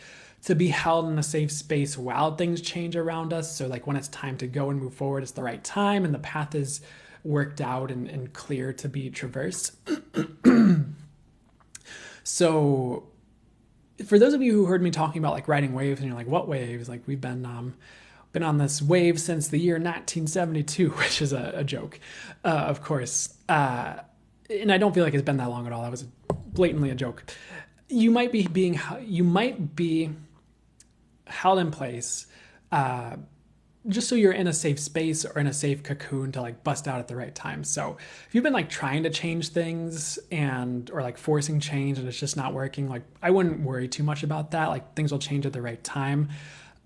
S1: to be held in a safe space while things change around us. So like when it's time to go and move forward, it's the right time and the path is worked out and clear to be traversed. So for those of you who heard me talking about like riding waves and you're like, what waves? Like we've been on this wave since the year 1972, which is a joke, of course. And I don't feel like it's been that long at all. That was blatantly a joke. You might be held in place, just so you're in a safe space or in a safe cocoon to like bust out at the right time. So if you've been like trying to change things or like forcing change and it's just not working, like I wouldn't worry too much about that. Like things will change at the right time.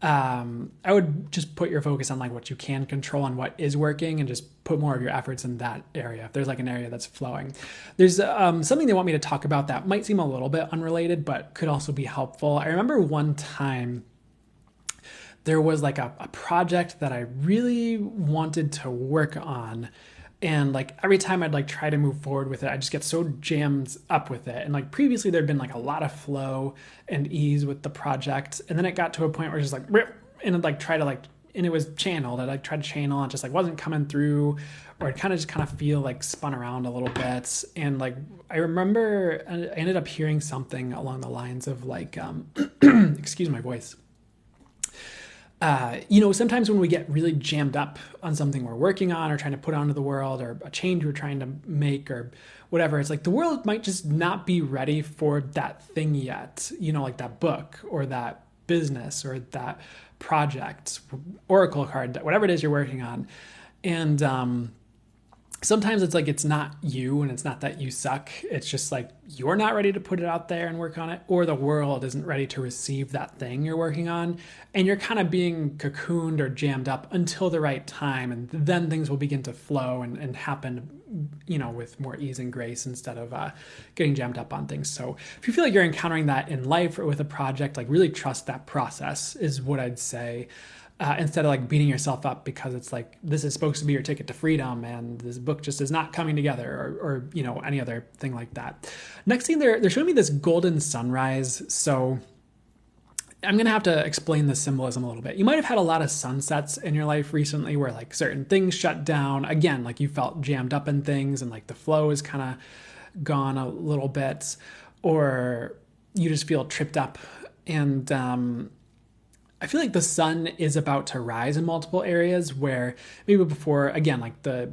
S1: I would just put your focus on like what you can control and what is working, and just put more of your efforts in that area. If there's like an area that's flowing, there's something they want me to talk about that might seem a little bit unrelated, but could also be helpful. I remember one time there was like a project that I really wanted to work on. And like every time I'd like try to move forward with it, I just get so jammed up with it. And like previously there'd been like a lot of flow and ease with the project. And then it got to a point where it's just like, and I'd like try to like, and it was channeled. I'd like try to channel and just like wasn't coming through, or I'd kind of feel like spun around a little bit. And like, I remember I ended up hearing something along the lines of like, excuse my voice. Sometimes when we get really jammed up on something we're working on or trying to put onto the world, or a change we're trying to make or whatever, it's like the world might just not be ready for that thing yet, like that book or that business or that project, oracle card, whatever it is you're working on. And sometimes it's like it's not you and it's not that you suck. It's just like you're not ready to put it out there and work on it, or the world isn't ready to receive that thing you're working on. And you're kind of being cocooned or jammed up until the right time. And then things will begin to flow and happen, with more ease and grace instead of getting jammed up on things. So if you feel like you're encountering that in life or with a project, like really trust that process is what I'd say. Instead of like beating yourself up because it's like, this is supposed to be your ticket to freedom and this book just is not coming together or any other thing like that. Next thing, they're showing me this golden sunrise. So I'm going to have to explain the symbolism a little bit. You might have had a lot of sunsets in your life recently where like certain things shut down. Again, like you felt jammed up in things and like the flow is kind of gone a little bit, or you just feel tripped up. And I feel like the sun is about to rise in multiple areas where maybe before, again, like the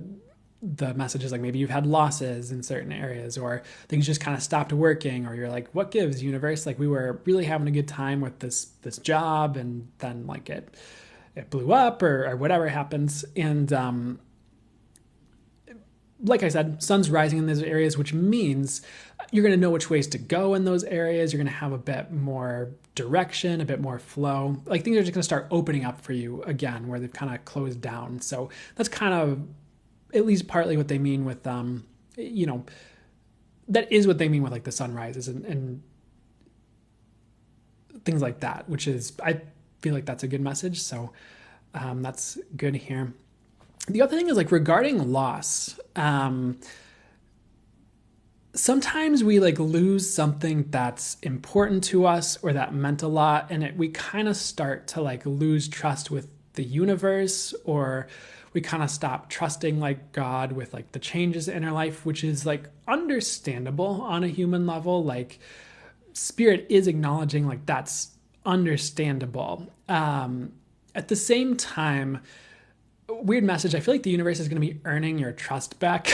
S1: message is like maybe you've had losses in certain areas or things just kind of stopped working, or you're like, what gives, universe? Like we were really having a good time with this job and then like it blew up or whatever happens. And like I said, sun's rising in those areas, which means you're going to know which ways to go in those areas. You're going to have a bit more direction, a bit more flow. Like things are just going to start opening up for you again, where they've kind of closed down. So that's kind of at least partly what they mean with, that is what they mean with like the sunrises and things like that, which is, I feel like that's a good message. So that's good here. The other thing is like regarding loss, sometimes we like lose something that's important to us or that meant a lot, and we kind of start to like lose trust with the universe, or we kind of stop trusting like God with like the changes in our life, which is like understandable on a human level. Like spirit is acknowledging like that's understandable. At the same time, weird message, I feel like the universe is going to be earning your trust back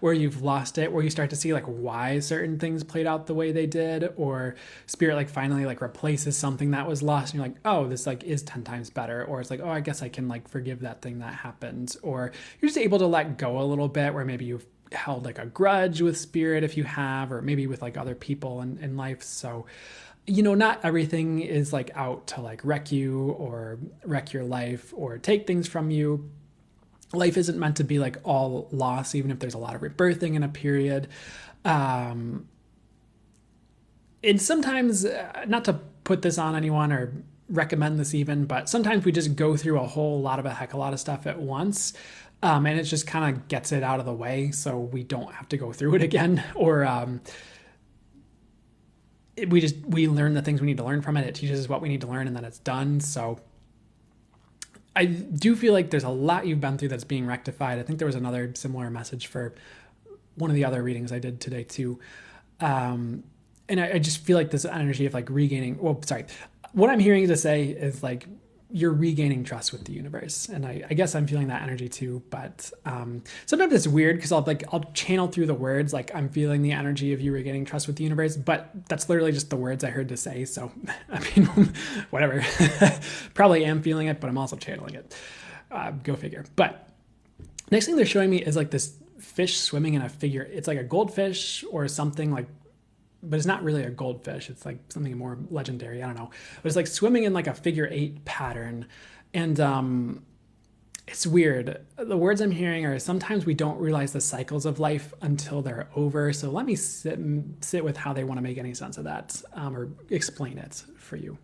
S1: where you've lost it, where you start to see like why certain things played out the way they did, or spirit like finally like replaces something that was lost and you're like, oh, this like is 10 times better, or it's like, oh, I guess I can like forgive that thing that happened, or you're just able to let go a little bit, where maybe you've held like a grudge with spirit if you have, or maybe with like other people in life. So not everything is like out to like wreck you or wreck your life or take things from you. Life isn't meant to be like all loss, even if there's a lot of rebirthing in a period. And sometimes, not to put this on anyone or recommend this even, but sometimes we just go through a heck of a lot of stuff at once. And it just kind of gets it out of the way so we don't have to go through it again, or we learn the things we need to learn from it. It teaches us what we need to learn, and then it's done. So I do feel like there's a lot you've been through that's being rectified. I think there was another similar message for one of the other readings I did today too. And I just feel like this energy of like regaining, what I'm hearing to say is like, you're regaining trust with the universe. And I guess I'm feeling that energy too, but sometimes it's weird because I'll channel through the words, like I'm feeling the energy of you regaining trust with the universe, but that's literally just the words I heard to say. So, I mean, whatever, probably am feeling it, but I'm also channeling it. Go figure. But next thing they're showing me is like this fish swimming in a figure. It's like a goldfish or something like, but it's not really a goldfish. It's like something more legendary. I don't know. But it's like swimming in like a figure 8 pattern. And it's weird. The words I'm hearing are sometimes we don't realize the cycles of life until they're over. So let me sit with how they want to make any sense of that, or explain it for you.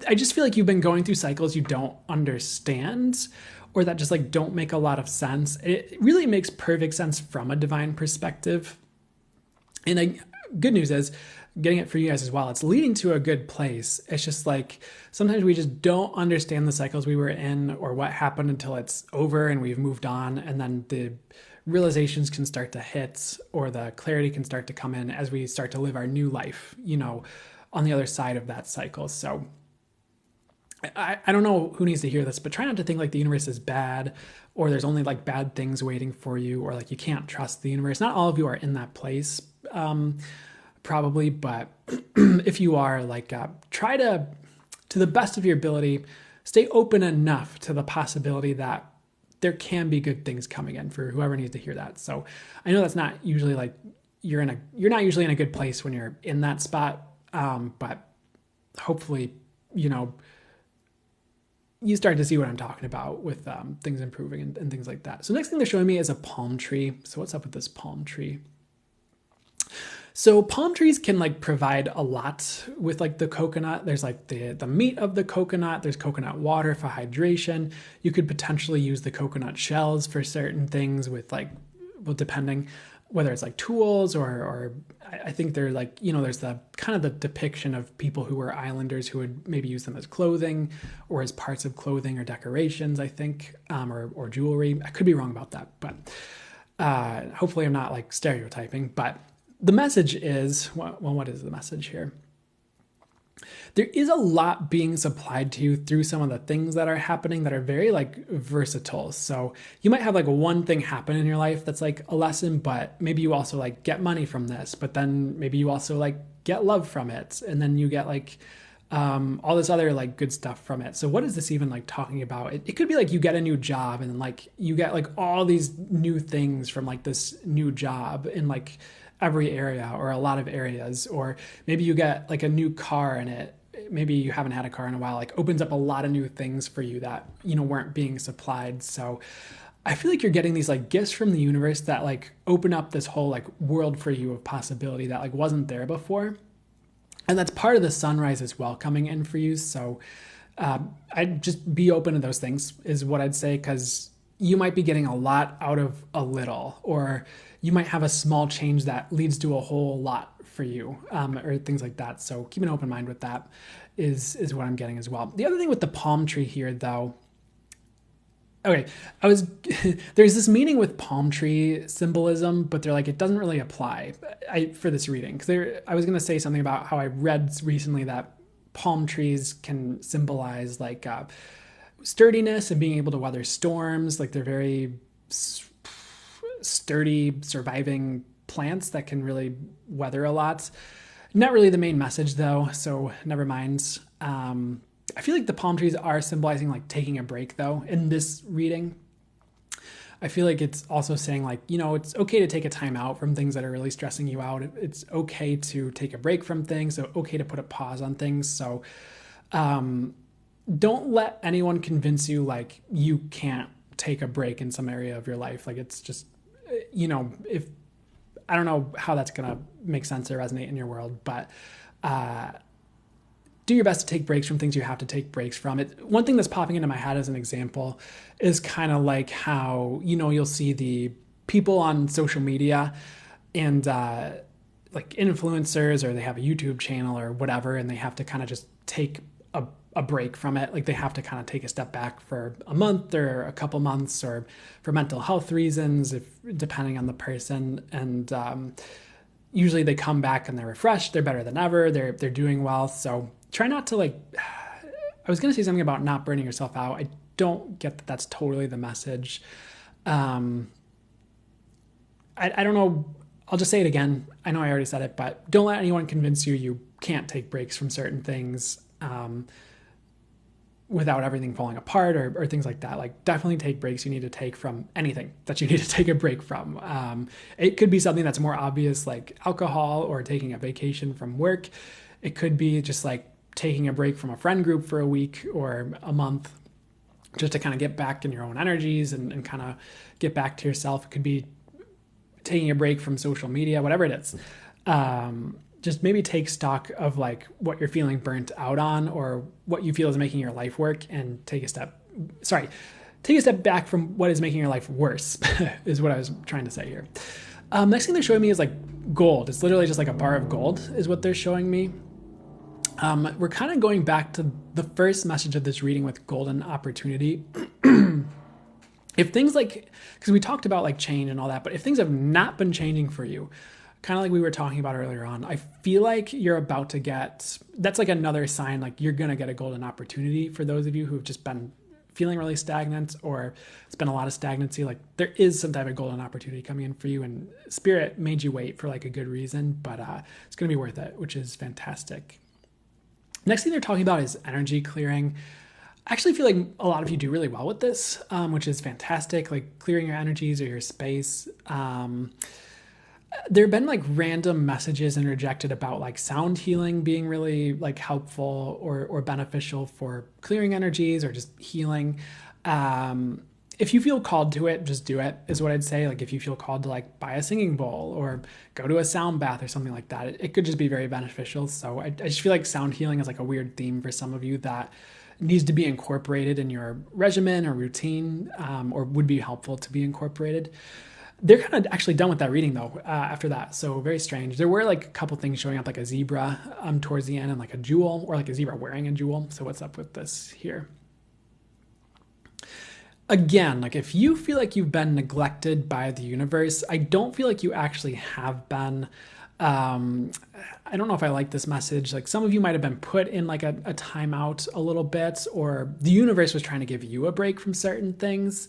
S1: I just feel like you've been going through cycles you don't understand, or that just like don't make a lot of sense. It really makes perfect sense from a divine perspective. And good news is, getting it for you guys as well, it's leading to a good place. It's just like sometimes we just don't understand the cycles we were in or what happened until it's over and we've moved on, and then the realizations can start to hit, or the clarity can start to come in as we start to live our new life, on the other side of that cycle. So I don't know who needs to hear this, but try not to think like the universe is bad, or there's only like bad things waiting for you, or like you can't trust the universe. Not all of you are in that place. probably, but if you are, like, try to the best of your ability, stay open enough to the possibility that there can be good things coming in for whoever needs to hear that. So I know that's not usually like you're not usually in a good place when you're in that spot, but hopefully, you start to see what I'm talking about with things improving and things like that. So next thing they're showing me is a palm tree. So what's up with this palm tree? So palm trees can like provide a lot with like the coconut. There's like the meat of the coconut. There's coconut water for hydration. You could potentially use the coconut shells for certain things with like, well, depending whether it's like tools or I think they're like, there's the kind of the depiction of people who were islanders who would maybe use them as clothing or as parts of clothing or decorations, I think, or jewelry. I could be wrong about that, but hopefully I'm not like stereotyping, but the message is, well, what is the message here? There is a lot being supplied to you through some of the things that are happening that are very like versatile. So you might have like one thing happen in your life that's like a lesson, but maybe you also like get money from this, but then maybe you also like get love from it. And then you get like all this other like good stuff from it. So what is this even like talking about? It could be like you get a new job and like you get like all these new things from like this new job in like every area or a lot of areas, or maybe you get like a new car and maybe you haven't had a car in a while, like opens up a lot of new things for you that, weren't being supplied. So I feel like you're getting these like gifts from the universe that like open up this whole like world for you of possibility that like wasn't there before. And that's part of the sunrise as well coming in for you. So I'd just be open to those things is what I'd say, because you might be getting a lot out of a little, or you might have a small change that leads to a whole lot for you, or things like that. So keep an open mind with that is what I'm getting as well. The other thing with the palm tree here, though, okay, there's this meaning with palm tree symbolism, but they're like, it doesn't really apply for this reading. Because I was going to say something about how I read recently that palm trees can symbolize like sturdiness and being able to weather storms. Like they're very sturdy, surviving plants that can really weather a lot. Not really the main message though, so never mind. I feel like the palm trees are symbolizing like taking a break though in this reading. I feel like it's also saying like, it's okay to take a time out from things that are really stressing you out. It's okay to take a break from things. So okay to put a pause on things. So don't let anyone convince you like you can't take a break in some area of your life. Like it's just, if I don't know how that's going to make sense or resonate in your world, but do your best to take breaks from things you have to take breaks from. One thing that's popping into my head as an example is kind of like how, you'll see the people on social media and like influencers, or they have a YouTube channel or whatever, and they have to kind of just take a break from it. Like they have to kind of take a step back for a month or a couple months, or for mental health reasons, depending on the person. And usually they come back and they're refreshed. They're better than ever. They're doing well. So try not to like, I was going to say something about not burning yourself out. I don't get that that's totally the message. I don't know. I'll just say it again. I know I already said it, but don't let anyone convince you can't take breaks from certain things without everything falling apart or things like that. Like definitely take breaks you need to take from anything that you need to take a break from. It could be something that's more obvious, like alcohol or taking a vacation from work. It could be just like taking a break from a friend group for a week or a month, just to kind of get back in your own energies and kind of get back to yourself. It could be taking a break from social media, whatever it is. Just maybe take stock of like what you're feeling burnt out on, or what you feel is making your life work, and take a step back from what is making your life worse is what I was trying to say here. Next thing they're showing me is like gold. It's literally just like a bar of gold is what they're showing me. We're kind of going back to the first message of this reading with golden opportunity. If things like, because we talked about like change and all that, but if things have not been changing for you, kind of like we were talking about earlier on, I feel like you're about to get, that's like another sign, like you're going to get a golden opportunity for those of you who've just been feeling really stagnant or it's been a lot of stagnancy, like there is some type of golden opportunity coming in for you, and Spirit made you wait for like a good reason, but it's going to be worth it, which is fantastic. Next thing they're talking about is energy clearing. I actually feel like a lot of you do really well with this, which is fantastic, like clearing your energies or your space. There have been like random messages interjected about like sound healing being really like helpful or beneficial for clearing energies or just healing. If you feel called to it, just do it, is what I'd say. Like if you feel called to like buy a singing bowl or go to a sound bath or something like that, it could just be very beneficial. So I just feel like sound healing is like a weird theme for some of you that needs to be incorporated in your regimen or routine, or would be helpful to be incorporated. They're kind of actually done with that reading though after that, so very strange. There were like a couple things showing up, like a zebra towards the end and like a jewel, or like a zebra wearing a jewel. So what's up with this here? Again, like if you feel like you've been neglected by the universe, I don't feel like you actually have been. I don't know if I like this message. Like some of you might have been put in like a timeout a little bit, or the universe was trying to give you a break from certain things.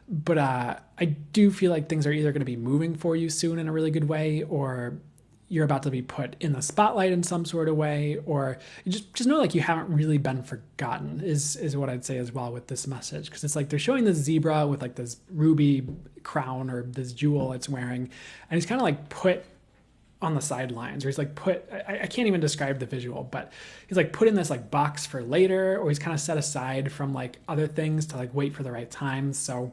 S1: But I do feel like things are either going to be moving for you soon in a really good way, or you're about to be put in the spotlight in some sort of way, or you just know like you haven't really been forgotten is what I'd say as well with this message. Because it's like they're showing this zebra with like this ruby crown or this jewel it's wearing, and he's kind of like put on the sidelines, or he's like put, I can't even describe the visual, but he's like put in this like box for later, or he's kind of set aside from like other things to like wait for the right time. So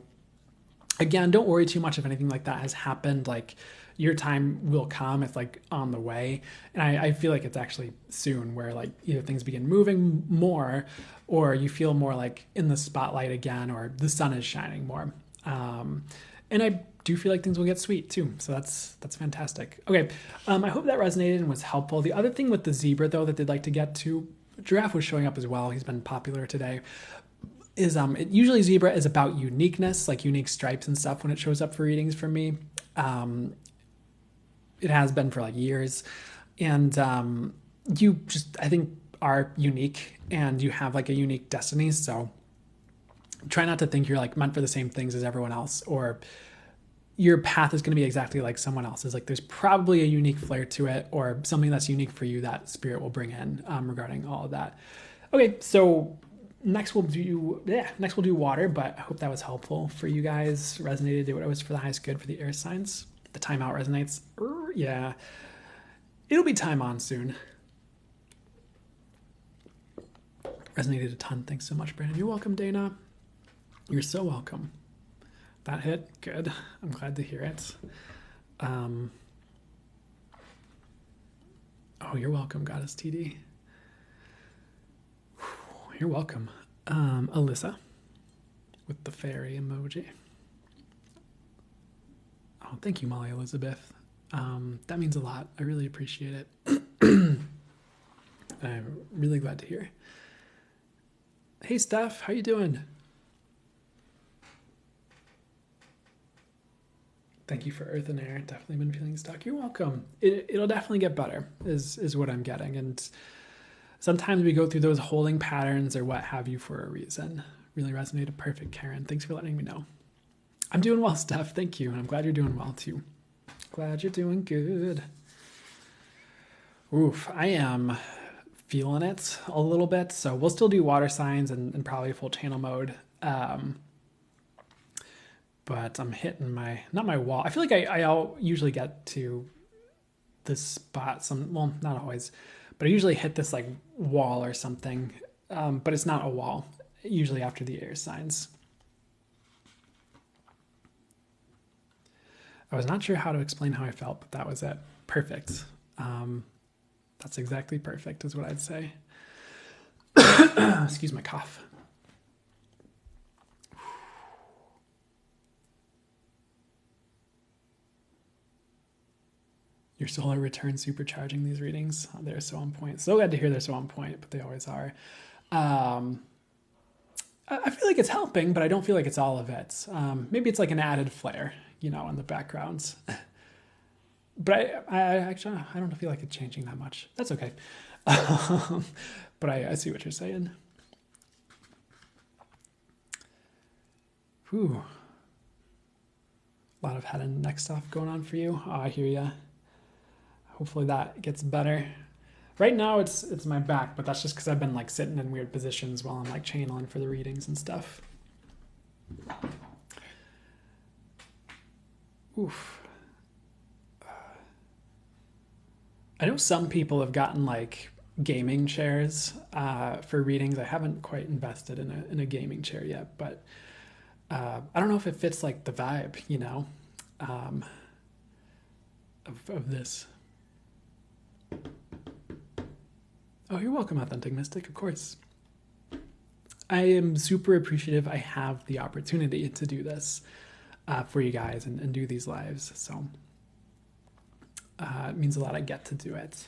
S1: again, don't worry too much if anything like that has happened. Like your time will come. It's like on the way. And I feel like it's actually soon, where like either things begin moving more, or you feel more like in the spotlight again, or the sun is shining more. And I do feel like things will get sweet too. So that's fantastic. Okay. I hope that resonated and was helpful. The other thing with the zebra though, that they'd like to get to, giraffe was showing up as well. He's been popular today. Is usually zebra is about uniqueness, like unique stripes and stuff when it shows up for readings for me. It has been for like years. And you just, I think, are unique, and you have like a unique destiny. So try not to think you're like meant for the same things as everyone else, or your path is going to be exactly like someone else's. Like there's probably a unique flair to it, or something that's unique for you that Spirit will bring in regarding all of that. Okay, so next we'll do water, but I hope that was helpful for you guys. Resonated, did what it was for the highest good for the air signs. The timeout resonates. Yeah, it'll be time on soon. Resonated a ton. Thanks so much, Brandon. You're welcome, Dana. You're so welcome. That hit good. I'm glad to hear it. Oh, you're welcome, Goddess TD. You're welcome. Alyssa with the fairy emoji. Oh, thank you, Molly Elizabeth. That means a lot. I really appreciate it. I'm really glad to hear. Hey, Steph, how you doing? Thank you for Earth and Air. Definitely been feeling stuck. You're welcome. It'll definitely get better, is what I'm getting. And sometimes we go through those holding patterns or what have you for a reason. Really resonated. Perfect, Karen. Thanks for letting me know. I'm doing well, Steph. Thank you. And I'm glad you're doing well, too. Glad you're doing good. Oof, I am feeling it a little bit. So we'll still do water signs and probably full channel mode. But I'm hitting not my wall. I feel like I'll usually get to this spot. Well, not always. But I usually hit this like wall or something. But it's not a wall. Usually after the air signs. I was not sure how to explain how I felt, but that was it. Perfect. That's exactly perfect is what I'd say. Excuse my cough. Your solar return supercharging these readings. They're so on point. So glad to hear they're so on point, but they always are. I feel like it's helping, but I don't feel like it's all of it. Maybe it's like an added flair, in the backgrounds. But I actually, I don't feel like it's changing that much. That's okay. But I see what you're saying. Whew. A lot of head and neck stuff going on for you. Oh, I hear ya. Hopefully that gets better. Right now it's my back, but that's just because I've been like sitting in weird positions while I'm like channeling for the readings and stuff. Oof. I know some people have gotten like gaming chairs for readings. I haven't quite invested in a gaming chair yet, but I don't know if it fits like the vibe, of this. Oh, you're welcome, Authentic Mystic, of course. I am super appreciative I have the opportunity to do this for you guys and do these lives. So it means a lot I get to do it.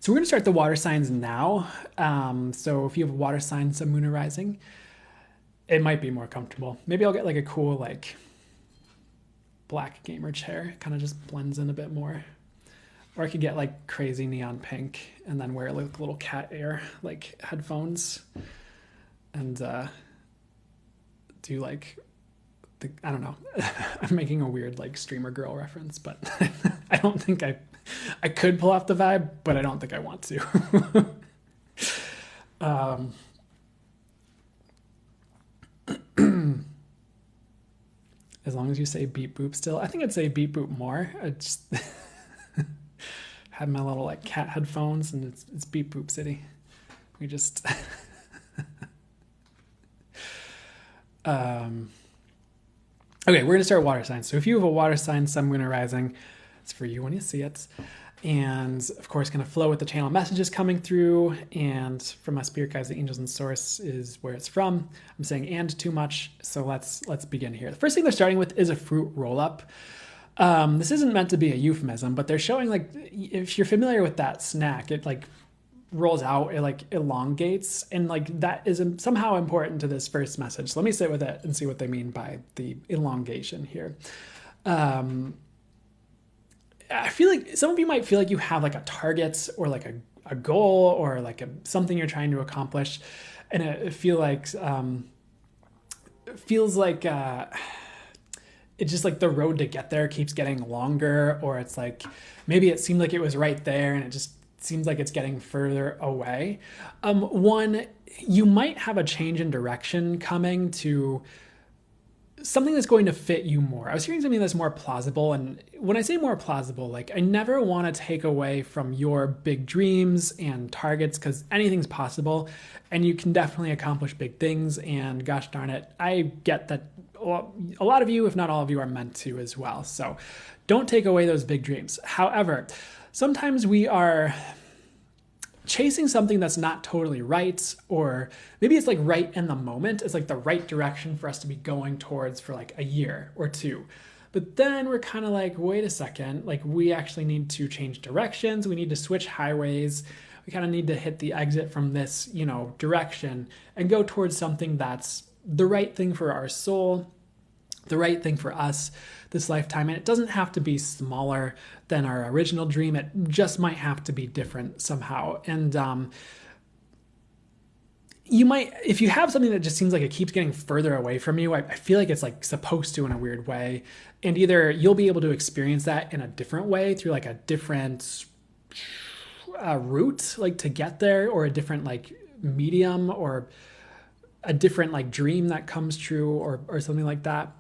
S1: So we're going to start the water signs now. So if you have a water sign, Sun, Moon, or Rising, it might be more comfortable. Maybe I'll get like a cool like black gamer chair. It kind of just blends in a bit more. Or I could get like crazy neon pink and then wear like little cat ear like headphones and do like I don't know. I'm making a weird like streamer girl reference, but I don't think I could pull off the vibe, but I don't think I want to. As long as you say beep boop still. I think I'd say beep boop more. I just had my little like cat headphones and it's beep boop city. We just okay, we're gonna start water signs. So if you have a water sign, Sun, Moon, or Rising, it's for you when you see it. And of course, gonna flow with the channel messages coming through. And from my spirit guides, the angels and source is where it's from. I'm saying and too much, so let's begin here. The first thing they're starting with is a fruit roll up. This isn't meant to be a euphemism, but they're showing like if you're familiar with that snack, it like rolls out, it like elongates, and like that is somehow important to this first message. So let me sit with it and see what they mean by the elongation here. I feel like some of you might feel like you have like a target or like a goal or like something you're trying to accomplish, and it feels like it's just like the road to get there keeps getting longer, or it's like maybe it seemed like it was right there and it just seems like it's getting further away. One, you might have a change in direction coming to something that's going to fit you more. I was hearing something that's more plausible. And when I say more plausible, like I never want to take away from your big dreams and targets, because anything's possible and you can definitely accomplish big things. And gosh darn it, I get that a lot of you, if not all of you, are meant to as well. So don't take away those big dreams. However, sometimes we are chasing something that's not totally right, or maybe it's like right in the moment. It's like the right direction for us to be going towards for like a year or two. But then we're kind of like, wait a second, like we actually need to change directions. We need to switch highways. We kind of need to hit the exit from this, direction and go towards something that's the right thing for our soul, the right thing for us this lifetime. And it doesn't have to be smaller than our original dream. It just might have to be different somehow. And you might, if you have something that just seems like it keeps getting further away from you, I feel like it's like supposed to in a weird way. And either you'll be able to experience that in a different way through like a different route, like to get there, or a different like medium, or a different like dream that comes true, or something like that.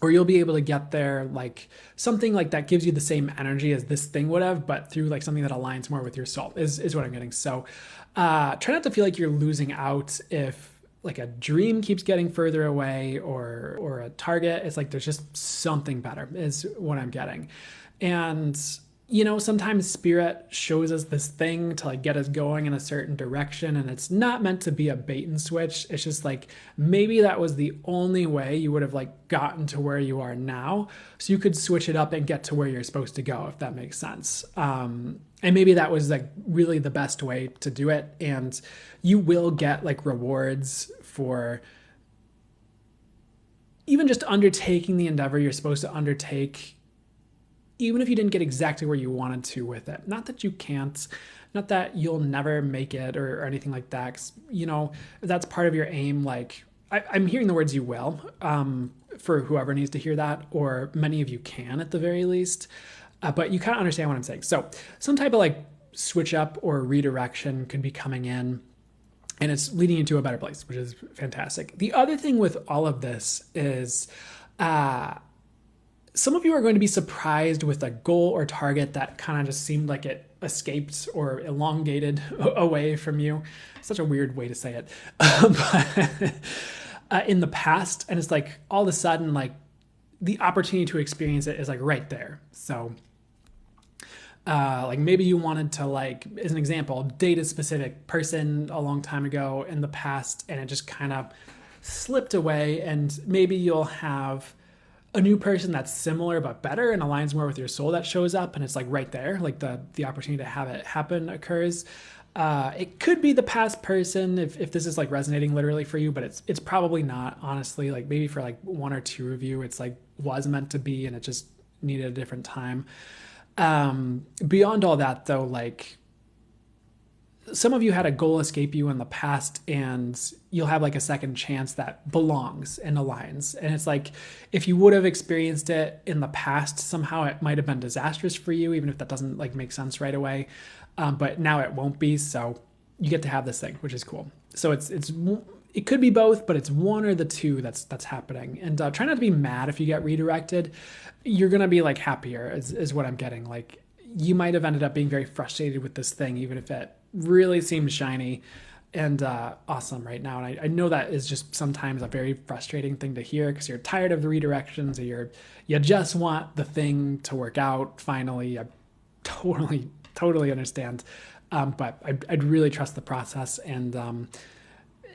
S1: Or you'll be able to get there like something like that gives you the same energy as this thing would have, but through like something that aligns more with your soul is what I'm getting. So try not to feel like you're losing out if like a dream keeps getting further away, or a target. It's like there's just something better is what I'm getting. And sometimes spirit shows us this thing to like get us going in a certain direction, and it's not meant to be a bait and switch. It's just like maybe that was the only way you would have like gotten to where you are now, so you could switch it up and get to where you're supposed to go, if that makes sense. And maybe that was like really the best way to do it, and you will get like rewards for even just undertaking the endeavor you're supposed to undertake, even if you didn't get exactly where you wanted to with it. Not that you can't, not that you'll never make it or anything like that. 'Cause, if that's part of your aim, like I'm hearing the words you will, for whoever needs to hear that, or many of you can at the very least. But you kind of understand what I'm saying. So some type of like switch up or redirection could be coming in, and it's leading you to a better place, which is fantastic. The other thing with all of this is some of you are going to be surprised with a goal or target that kind of just seemed like it escaped or elongated away from you. Such a weird way to say it. But in the past, and it's like all of a sudden, like the opportunity to experience it is like right there. So like maybe you wanted to, like, as an example, date a specific person a long time ago in the past, and it just kind of slipped away, and maybe you'll have a new person that's similar but better and aligns more with your soul that shows up, and it's like right there, like the opportunity to have it happen occurs. It could be the past person if this is like resonating literally for you, but it's probably not, honestly. Like maybe for like one or two of you, it's like was meant to be and it just needed a different time. Beyond all that though, like some of you had a goal escape you in the past, and you'll have like a second chance that belongs and aligns. And it's like, if you would have experienced it in the past, somehow it might have been disastrous for you, even if that doesn't like make sense right away. But now it won't be. So you get to have this thing, which is cool. So it could be both, but it's one or the two that's happening. And try not to be mad if you get redirected. You're going to be like happier is what I'm getting. Like you might have ended up being very frustrated with this thing, even if it really seems shiny and awesome right now. And I know that is just sometimes a very frustrating thing to hear, because you're tired of the redirections, or you just want the thing to work out finally. I totally understand. But I'd really trust the process, and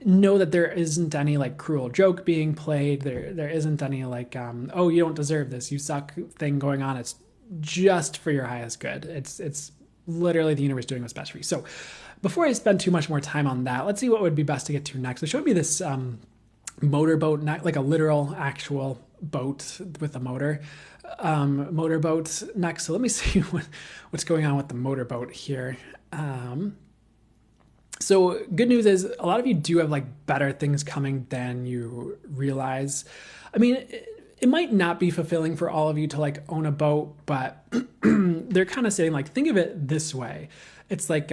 S1: know that there isn't any like cruel joke being played. There isn't any like, oh, you don't deserve this, you suck thing going on. It's just for your highest good. It's literally the universe doing what's best for you. So before I spend too much more time on that, let's see what would be best to get to next. They showed me this motorboat, like a literal actual boat with a motorboat next. So let me see what's going on with the motorboat here. So good news is a lot of you do have like better things coming than you realize. I mean, it might not be fulfilling for all of you to like own a boat, but they're kind of saying like, think of it this way. It's like,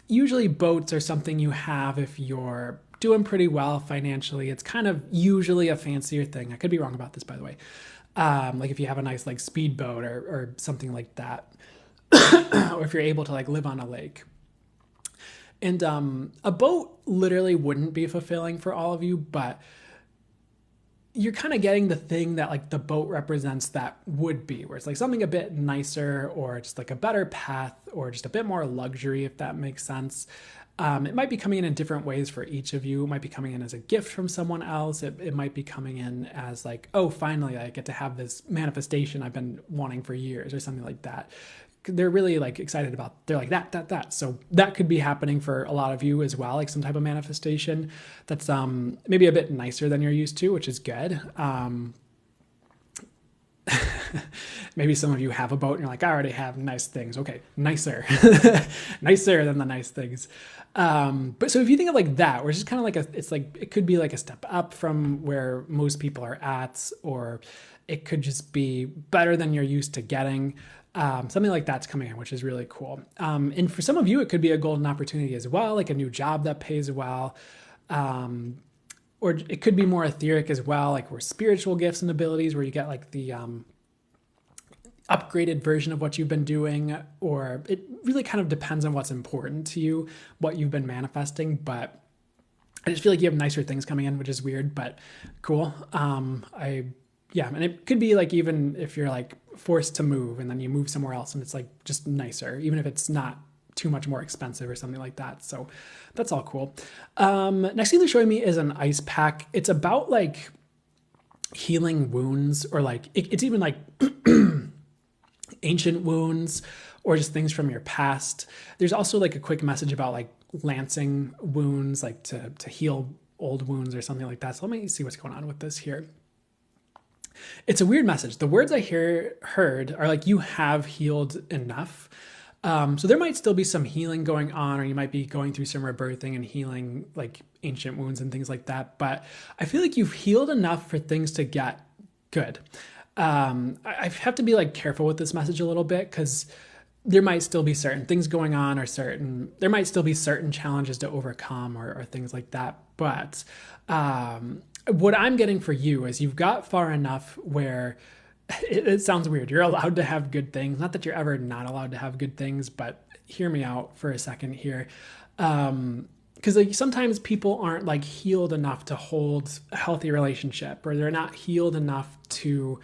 S1: usually boats are something you have if you're doing pretty well financially. It's kind of usually a fancier thing. I could be wrong about this, by the way. Like if you have a nice like speedboat or something like that, or if you're able to like live on a lake. And a boat literally wouldn't be fulfilling for all of you, but you're kind of getting the thing that like the boat represents that would be, where it's like something a bit nicer, or just like a better path, or just a bit more luxury, if that makes sense. It might be coming in different ways for each of you. It might be coming in as a gift from someone else. It might be coming in as like, oh, finally I get to have this manifestation I've been wanting for years, or something like that. They're really like excited about, they're like that. So that could be happening for a lot of you as well, like some type of manifestation that's maybe a bit nicer than you're used to, which is good. Maybe some of you have a boat and you're like, I already have nice things. Okay, nicer. Nicer than the nice things. But so if you think of like that, where it's just kind of like it's like, it could be like a step up from where most people are at, or it could just be better than you're used to getting. Something like that's coming in, which is really cool. And for some of you, it could be a golden opportunity as well, like a new job that pays well. Or it could be more etheric as well, like where spiritual gifts and abilities, where you get like the upgraded version of what you've been doing, or it really kind of depends on what's important to you, what you've been manifesting. But I just feel like you have nicer things coming in, which is weird, but cool. Yeah, and it could be like, even if you're like forced to move and then you move somewhere else and it's like just nicer, even if it's not too much more expensive or something like that. So that's all cool. Next thing they're showing me is an ice pack. It's about like healing wounds, or like it's even like ancient wounds, or just things from your past. There's also like a quick message about like lancing wounds, like to heal old wounds or something like that. So let me see what's going on with this here. It's a weird message. The words I heard are like, you have healed enough. So there might still be some healing going on, or you might be going through some rebirthing and healing like ancient wounds and things like that. But I feel like you've healed enough for things to get good. I have to be like careful with this message a little bit because there might still be certain things going on, or there might still be certain challenges to overcome, or things like that. But what I'm getting for you is you've got far enough where it sounds weird. You're allowed to have good things. Not that you're ever not allowed to have good things, but hear me out for a second here. Because like sometimes people aren't like healed enough to hold a healthy relationship, or they're not healed enough to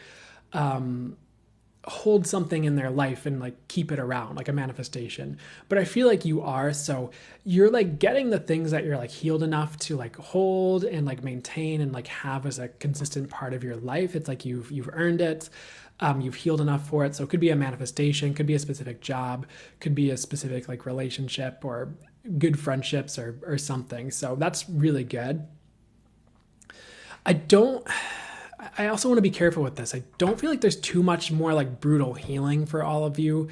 S1: hold something in their life and like keep it around, like a manifestation. But I feel like you are, so you're like getting the things that you're like healed enough to like hold and like maintain and like have as a consistent part of your life. It's like you've earned it. You've healed enough for it. So it could be a manifestation, could be a specific job, could be a specific like relationship or good friendships or something. So that's really good. I also want to be careful with this. I don't feel like there's too much more like brutal healing for all of you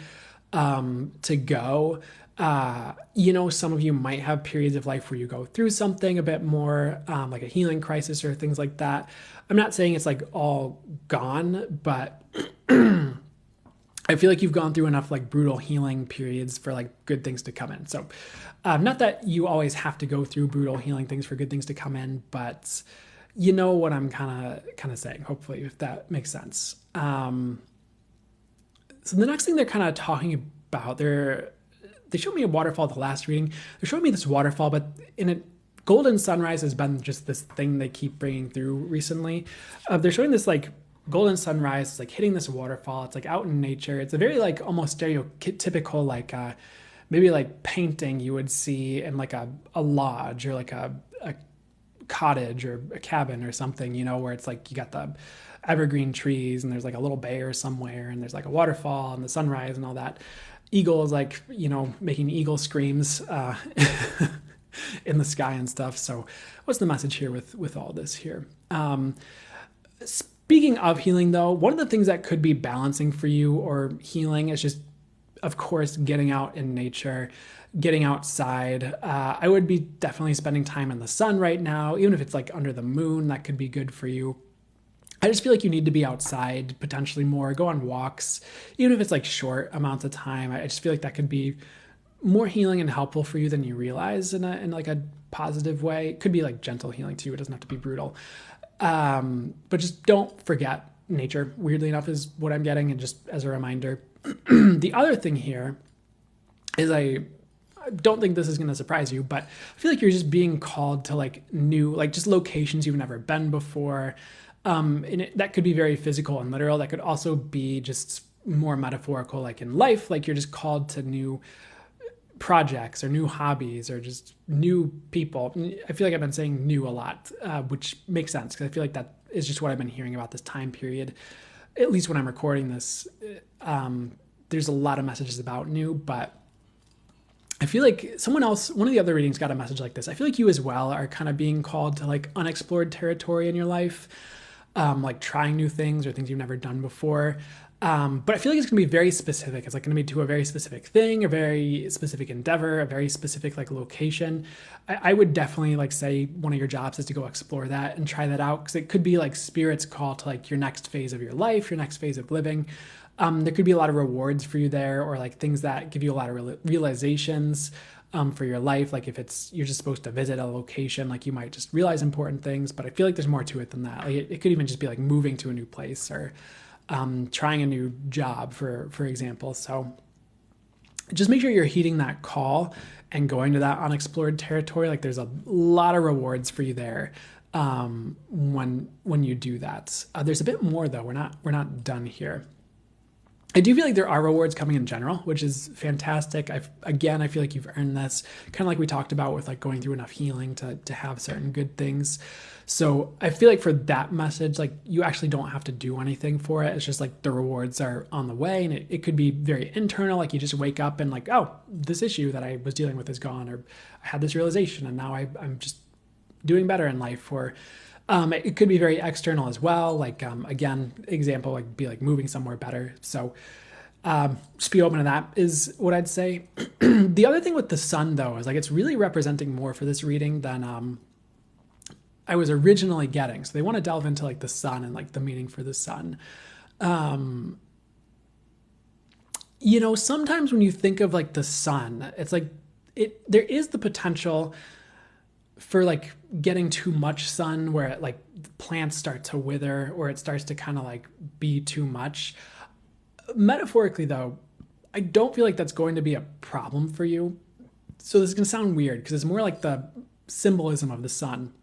S1: to go. Some of you might have periods of life where you go through something a bit more like a healing crisis or things like that. I'm not saying it's like all gone, but I feel like you've gone through enough like brutal healing periods for like good things to come in. So not that you always have to go through brutal healing things for good things to come in, but you know what I'm kind of saying, hopefully, if that makes sense. So the next thing they're kind of talking about, they showed me a waterfall at the last reading. They're showing me this waterfall, but in a golden sunrise has been just this thing they keep bringing through recently. They're showing this like golden sunrise, it's like hitting this waterfall. It's like out in nature. It's a very like almost stereotypical like maybe like painting you would see in like a lodge or like a cottage or a cabin or something, where it's like you got the evergreen trees and there's like a little bay or somewhere and there's like a waterfall and the sunrise and all that. Eagle is like, making eagle screams in the sky and stuff. So what's the message here with all this here? Speaking of healing though, one of the things that could be balancing for you or healing is just, of course, getting out in nature, getting outside. I would be definitely spending time in the sun right now, even if it's like under the moon, that could be good for you. I just feel like you need to be outside potentially more, go on walks, even if it's like short amounts of time. I just feel like that could be more healing and helpful for you than you realize in like a positive way. It could be like gentle healing too. It doesn't have to be brutal. But just don't forget nature, weirdly enough, is what I'm getting. And just as a reminder, the other thing here is I don't think this is going to surprise you, but I feel like you're just being called to like new, like just locations you've never been before. And that could be very physical and literal. That could also be just more metaphorical, like in life, like you're just called to new projects or new hobbies or just new people. I feel like I've been saying new a lot, which makes sense because I feel like that is just what I've been hearing about this time period. At least when I'm recording this, there's a lot of messages about new, but I feel like someone else, one of the other readings got a message like this. I feel like you as well are kind of being called to like unexplored territory in your life, like trying new things or things you've never done before. But I feel like it's going to be very specific. It's like going to be to a very specific thing, a very specific endeavor, a very specific like location. I would definitely like say one of your jobs is to go explore that and try that out because it could be like spirit's call to like your next phase of your life, your next phase of living. There could be a lot of rewards for you there or like things that give you a lot of realizations for your life. Like if you're just supposed to visit a location, like you might just realize important things, but I feel like there's more to it than that. Like it could even just be like moving to a new place or trying a new job, for example. So just make sure you're heeding that call and going to that unexplored territory. Like there's a lot of rewards for you there when you do that. There's a bit more though. We're not done here. I do feel like there are rewards coming in general, which is fantastic. I feel like you've earned this, kind of like we talked about with like going through enough healing to have certain good things. So I feel like for that message, like you actually don't have to do anything for it. It's just like the rewards are on the way, and it could be very internal. Like you just wake up and like, oh, this issue that I was dealing with is gone, or I had this realization and now I'm just doing better in life. Or it could be very external as well. Like, again, example, like be like moving somewhere better. So Just be open to that is what I'd say. The other thing with the sun, though, is like it's really representing more for this reading than I was originally getting. So they want to delve into like the sun and like the meaning for the sun. Sometimes when you think of like the sun, it's like there is the potential for like getting too much sun where it, like plants start to wither or it starts to kind of like be too much. Metaphorically, though, I don't feel like that's going to be a problem for you. So this is going to sound weird because it's more like the symbolism of the sun.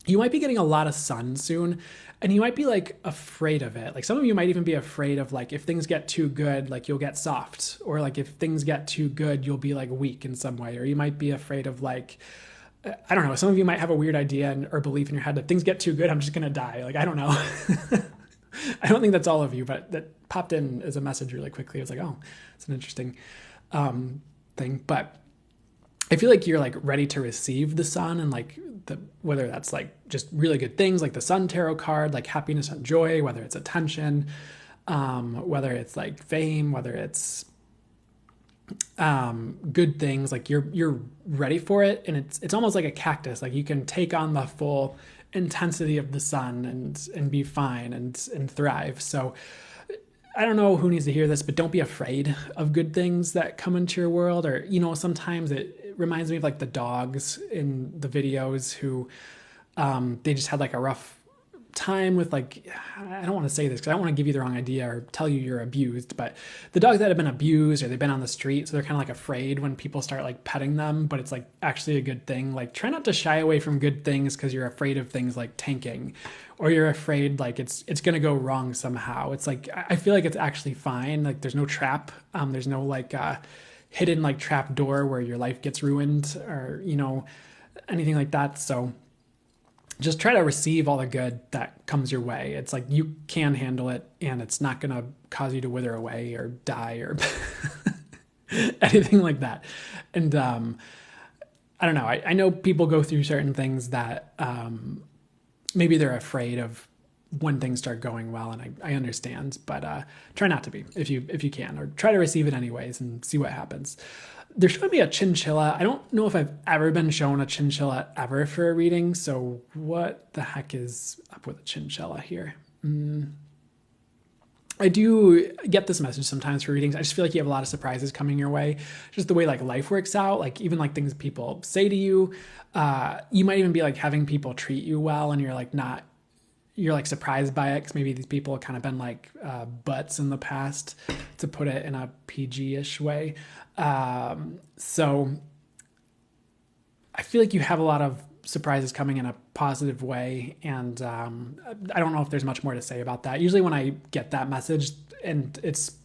S1: You might be getting a lot of sun soon, and you might be like afraid of it. Like some of you might even be afraid of like if things get too good, like you'll get soft, or like if things get too good, you'll be like weak in some way, or you might be afraid of like, I don't know. Some of you might have a weird idea or belief in your head that things get too good, I'm just going to die. Like, I don't know. I don't think that's all of you, but that popped in as a message really quickly. I was like, oh, it's an interesting thing. But I feel like you're like ready to receive the sun and like whether that's like just really good things like the sun tarot card, like happiness and joy, whether it's attention, whether it's like fame, whether it's good things, like you're ready for it. And it's almost like a cactus. Like you can take on the full intensity of the sun and be fine and thrive. So I don't know who needs to hear this, but don't be afraid of good things that come into your world. Or, sometimes it reminds me of like the dogs in the videos who, they just had like a rough time with like, I don't want to say this because I don't want to give you the wrong idea or tell you you're abused, but the dogs that have been abused or they've been on the street, so they're kind of like afraid when people start like petting them, but it's like actually a good thing. Like try not to shy away from good things because you're afraid of things like tanking, or you're afraid like it's going to go wrong somehow. It's like, I feel like it's actually fine. Like there's no trap. There's no like hidden like trap door where your life gets ruined or, anything like that. So just try to receive all the good that comes your way. It's like you can handle it and it's not going to cause you to wither away or die or anything like that. And I don't know. I know people go through certain things that maybe they're afraid of when things start going well, and I understand, but try not to be if you can, or try to receive it anyways and see what happens. They're showing me a chinchilla. I don't know if I've ever been shown a chinchilla ever for a reading, so what the heck is up with a chinchilla here? I do get this message sometimes for readings. I just feel like you have a lot of surprises coming your way. Just the way like life works out, like even like things people say to you. You might even be like having people treat you well and you're like surprised by it because maybe these people have kind of been like butts in the past, to put it in a PG-ish way. So I feel like you have a lot of surprises coming in a positive way. And I don't know if there's much more to say about that. Usually when I get that message, and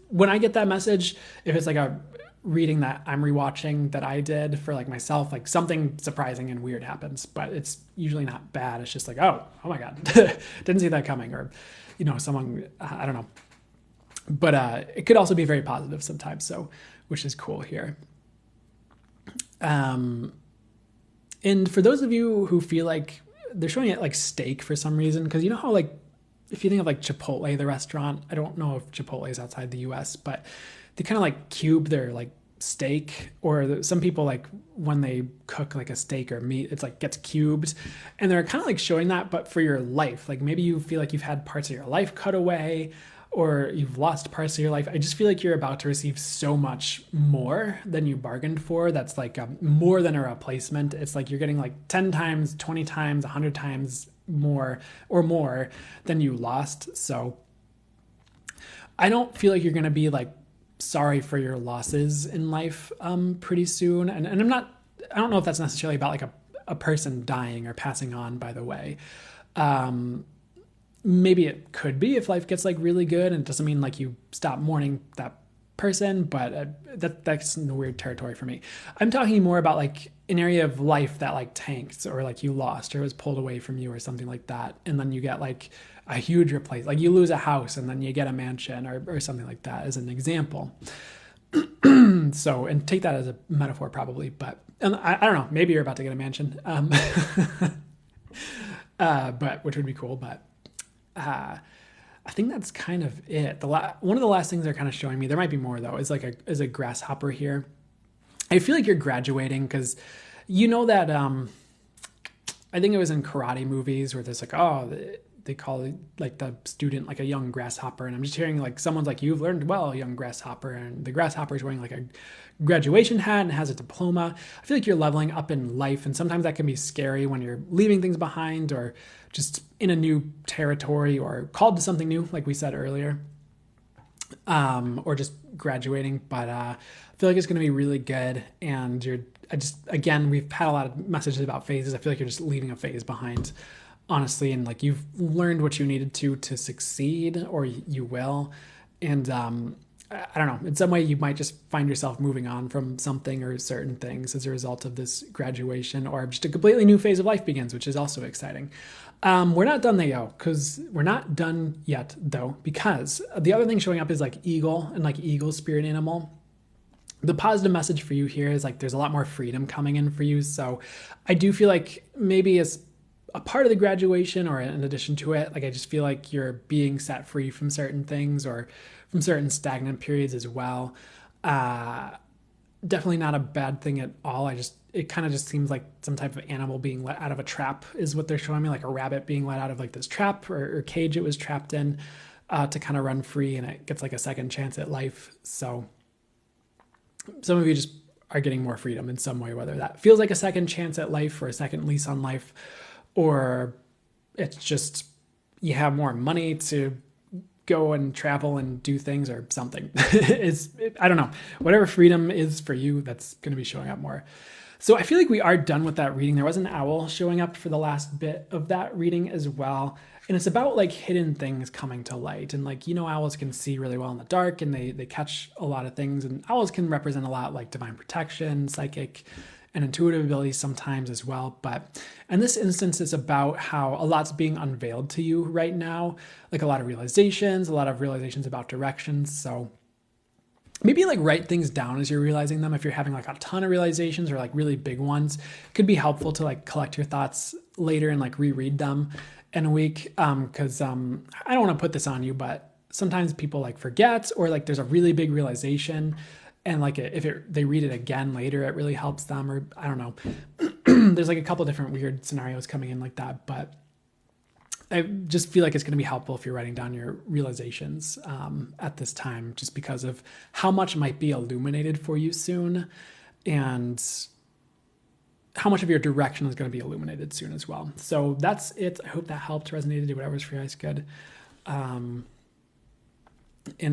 S1: when I get that message, if it's like a reading that I'm rewatching that I did for like myself, like something surprising and weird happens, but it's usually not bad. It's just like, oh my God, didn't see that coming. Or, someone, I don't know. But it could also be very positive sometimes. So, which is cool here. And for those of you who feel like they're showing it like steak for some reason, because you know how like, if you think of like Chipotle, the restaurant, I don't know if Chipotle is outside the US, but they kind of like cube their like steak, or some people like when they cook like a steak or meat, it's like gets cubed, and they're kind of like showing that, but for your life. Like maybe you feel like you've had parts of your life cut away, or you've lost parts of your life. I just feel like you're about to receive so much more than you bargained for. That's like more than a replacement. It's like you're getting like 10 times, 20 times, 100 times more or more than you lost. So I don't feel like you're going to be like sorry for your losses in life pretty soon. And I don't know if that's necessarily about like a person dying or passing on, by the way. Maybe it could be if life gets like really good, and it doesn't mean like you stop mourning that person, but that's in weird territory for me. I'm talking more about like an area of life that like tanked, or like you lost or was pulled away from you or something like that. And then you get like a huge replace, like you lose a house and then you get a mansion or something like that as an example. So, and take that as a metaphor probably, but and I don't know, maybe you're about to get a mansion, but which would be cool. But I think that's kind of it. One of the last things they're kind of showing me, there might be more though, is a grasshopper here. I feel like you're graduating because you know that I think it was in karate movies where there's like, oh, they call it like the student like a young grasshopper, and I'm just hearing like someone's like, you've learned well, young grasshopper, and the grasshopper is wearing like a graduation hat and has a diploma. I feel like you're leveling up in life, and sometimes that can be scary when you're leaving things behind or just in a new territory or called to something new, like we said earlier, or just graduating. But I feel like it's going to be really good, and again, we've had a lot of messages about phases. I feel like you're just leaving a phase behind, honestly, and like you've learned what you needed to succeed, or you will. And I don't know, in some way you might just find yourself moving on from something or certain things as a result of this graduation, or just a completely new phase of life begins, which is also exciting. We're not done yet though, because the other thing showing up is like eagle and like eagle spirit animal. The positive message for you here is like there's a lot more freedom coming in for you. So I do feel like maybe as a part of the graduation or in addition to it, like I just feel like you're being set free from certain things or from certain stagnant periods as well. Definitely not a bad thing at all. It kind of just seems like some type of animal being let out of a trap is what they're showing me, like a rabbit being let out of like this trap or cage it was trapped in to kind of run free, and it gets like a second chance at life. So some of you just are getting more freedom in some way, whether that feels like a second chance at life or a second lease on life, or it's just you have more money to go and travel and do things or something. I don't know. Whatever freedom is for you, that's going to be showing up more. So I feel like we are done with that reading. There was an owl showing up for the last bit of that reading as well. And it's about like hidden things coming to light. And like, owls can see really well in the dark, and they catch a lot of things. And owls can represent a lot like divine protection, psychic, and intuitive abilities sometimes as well. But in this instance, it's about how a lot's being unveiled to you right now, like a lot of realizations about directions. So maybe like write things down as you're realizing them. If you're having like a ton of realizations or like really big ones, it could be helpful to like collect your thoughts later and like reread them in a week. Cause I don't want to put this on you, but sometimes people like forget, or like there's a really big realization, and like they read it again later, it really helps them, or I don't know. There's like a couple different weird scenarios coming in like that, but I just feel like it's going to be helpful if you're writing down your realizations at this time, just because of how much might be illuminated for you soon, and how much of your direction is going to be illuminated soon as well. So that's it. I hope that helped, resonated, do whatever's for you guys good. And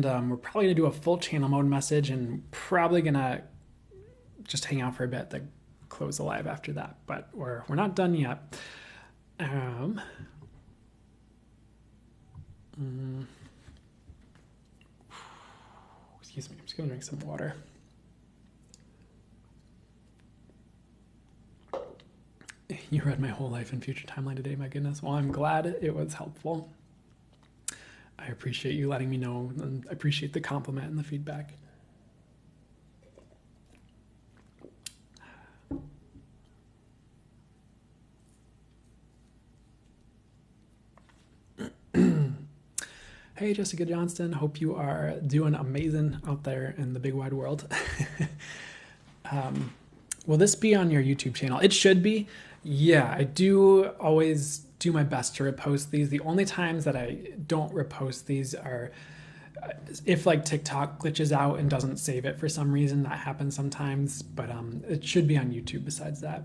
S1: we're probably going to do a full channel mode message, and probably going to just hang out for a bit, then close the live after that. But we're not done yet. Excuse me, I'm just going to drink some water. You read my whole life and future timeline today, my goodness. Well, I'm glad it was helpful. I appreciate you letting me know, and I appreciate the compliment and the feedback. Hey, Jessica Johnston. Hope you are doing amazing out there in the big wide world. Will this be on your YouTube channel? It should be. Yeah, I do always do my best to repost these. The only times that I don't repost these are if like TikTok glitches out and doesn't save it for some reason. That happens sometimes, but it should be on YouTube besides that.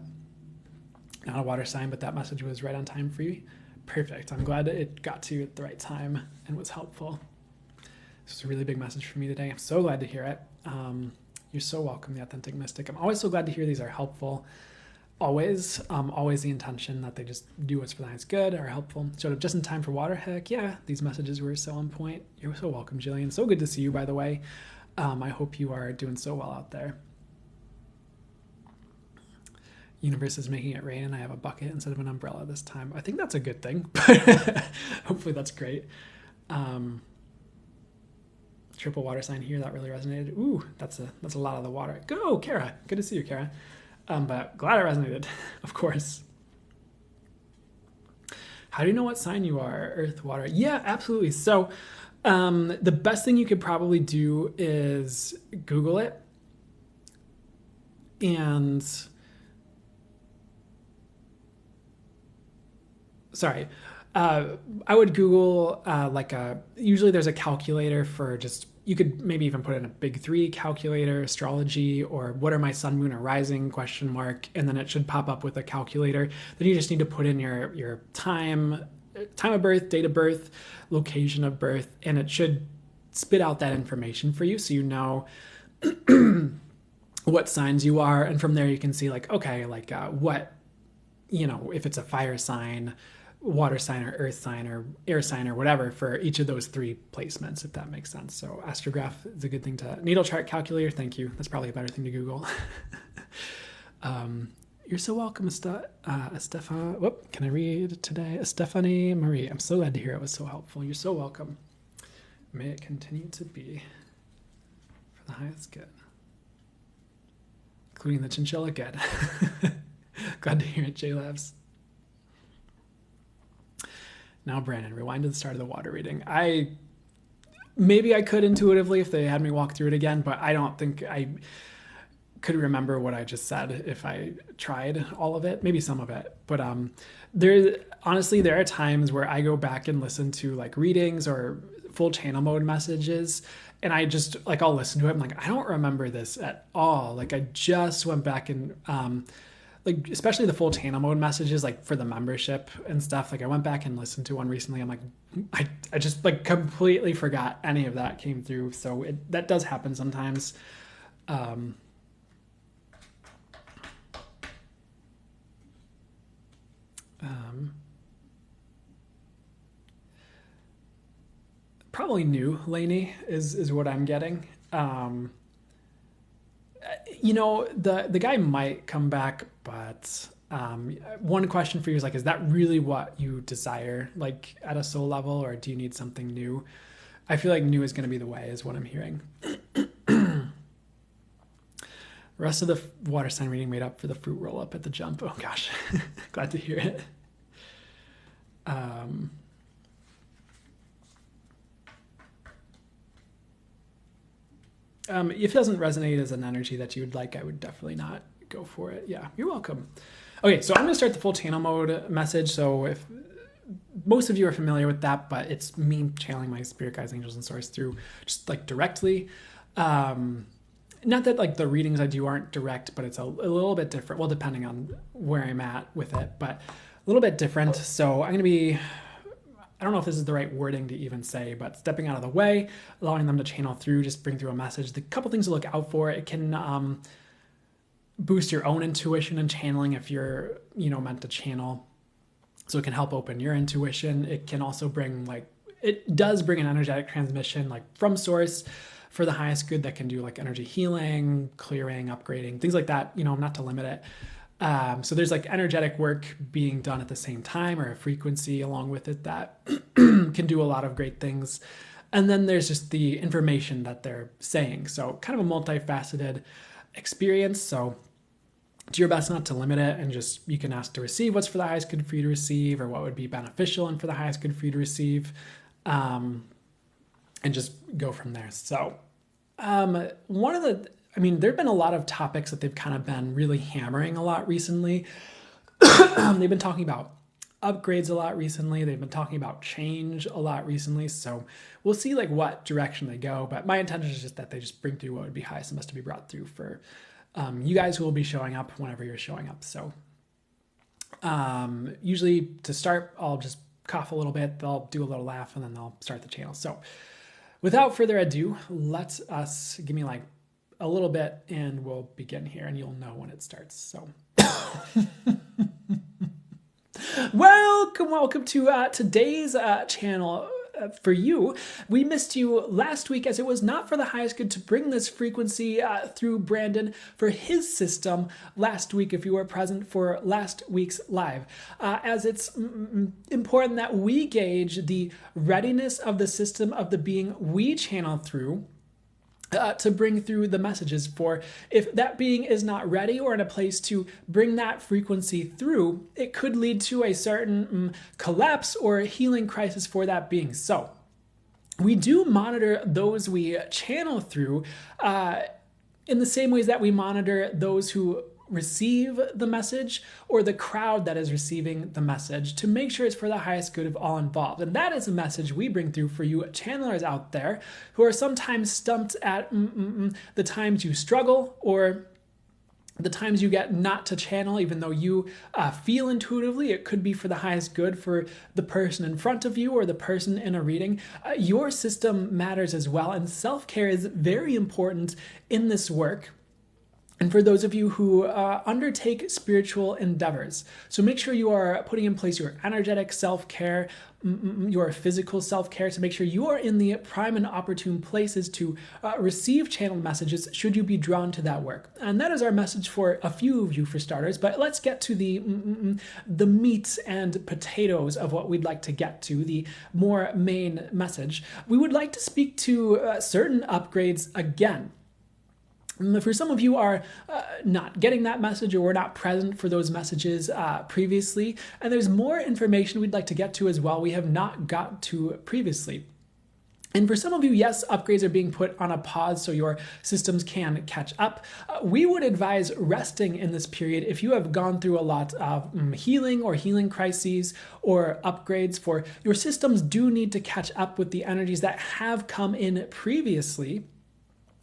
S1: Not a water sign, but that message was right on time for you. Perfect. I'm glad it got to you at the right time and was helpful. This was a really big message for me today. I'm so glad to hear it. You're so welcome, the Authentic Mystic. I'm always so glad to hear these are helpful. Always the intention that they just do what's for the highest good, are helpful. Showed up just in time for water. Heck yeah, these messages were so on point. You're so welcome, Jillian. So good to see you, by the way. I hope you are doing so well out there. Universe is making it rain, and I have a bucket instead of an umbrella this time. I think that's a good thing. Hopefully that's great. Triple water sign here, that really resonated. Ooh, that's a lot of the water. Go, Kara. Good to see you, Kara. But glad it resonated, of course. How do you know what sign you are? Earth, water. Yeah, absolutely. So the best thing you could probably do is Google it. And sorry, I would Google usually there's a calculator for just, you could maybe even put in a big three calculator, astrology, or what are my sun, moon, or rising question mark, and then it should pop up with a calculator. Then you just need to put in your time of birth, date of birth, location of birth, and it should spit out that information for you so you know what signs you are. And from there you can see like, okay, like what, if it's a fire sign, water sign, or earth sign, or air sign, or whatever for each of those three placements, if that makes sense. So astrograph is a good thing to, natal chart calculator, thank you. That's probably a better thing to Google. You're so welcome, Estefan. Whoop, can I read today? Stephanie Marie. I'm so glad to hear it was so helpful. You're so welcome. May it continue to be for the highest good, including the chinchilla good. Glad to hear it, J-Labs. Now, Brandon, rewind to the start of the water reading. Maybe I could intuitively if they had me walk through it again, but I don't think I could remember what I just said if I tried all of it, maybe some of it. But there are times where I go back and listen to like readings or full channel mode messages, and I just like, I'll listen to it. I'm like, I don't remember this at all. Like I just went back and like, especially the full channel mode messages, like for the membership and stuff. Like I went back and listened to one recently. I'm like, I just like completely forgot any of that came through. So that does happen sometimes. Probably new, Lainey, is what I'm getting. The guy might come back, but one question for you is like, is that really what you desire, like at a soul level, or do you need something new? I feel like new is going to be the way, is what I'm hearing. Rest of the water sign reading made up for the fruit roll up at the jump. Oh gosh, glad to hear it. If it doesn't resonate as an energy that you would like, I would definitely not go for it. Yeah, you're welcome. Okay, so I'm going to start the full channel mode message. So if most of you are familiar with that, but it's me channeling my spirit guides, angels, and source through just like directly. Not that like the readings I do aren't direct, but it's a little bit different. Well, depending on where I'm at with it, but a little bit different. So I'm going to be, I don't know if this is the right wording to even say, but stepping out of the way, allowing them to channel through, just bring through a message. The couple things to look out for, it can boost your own intuition and channeling if you're, meant to channel. So it can help open your intuition. It can also bring it does bring an energetic transmission like from source for the highest good that can do like energy healing, clearing, upgrading, things like that, not to limit it. So there's like energetic work being done at the same time, or a frequency along with it that can do a lot of great things. And then there's just the information that they're saying. So kind of a multifaceted experience. So do your best not to limit it, and just, you can ask to receive what's for the highest good for you to receive, or what would be beneficial and for the highest good for you to receive. And just go from there. So there've been a lot of topics that they've kind of been really hammering a lot recently. They've been talking about upgrades a lot recently. They've been talking about change a lot recently. So we'll see like what direction they go. But my intention is just that they just bring through what would be highest and best to be brought through for you guys who will be showing up whenever you're showing up. So usually to start, I'll just cough a little bit. They'll do a little laugh, and then they'll start the channel. So without further ado, give me like a little bit and we'll begin here, and you'll know when it starts. So welcome to today's channel. For you, we missed you last week, as it was not for the highest good to bring this frequency through Brandon for his system last week, if you were present for last week's live, as it's important that we gauge the readiness of the system of the being we channel through to bring through the messages for. If that being is not ready or in a place to bring that frequency through, it could lead to a certain collapse or healing crisis for that being. So we do monitor those we channel through in the same ways that we monitor those who receive the message or the crowd that is receiving the message, to make sure it's for the highest good of all involved. And that is a message we bring through for you channelers out there who are sometimes stumped at the times you struggle or the times you get not to channel, even though you feel intuitively it could be for the highest good for the person in front of you or the person in a reading. Your system matters as well, and self-care is very important in this work. And for those of you who undertake spiritual endeavors, so make sure you are putting in place your energetic self-care, your physical self-care, to make sure you are in the prime and opportune places to receive channeled messages should you be drawn to that work. And that is our message for a few of you, for starters. But let's get to the meat and potatoes of what we'd like to get to, the more main message. We would like to speak to certain upgrades again. For some of you are not getting that message or were not present for those messages previously, and there's more information we'd like to get to as well we have not got to previously. And for some of you, yes, upgrades are being put on a pause so your systems can catch up. We would advise resting in this period if you have gone through a lot of healing or healing crises or upgrades. For your systems do need to catch up with the energies that have come in previously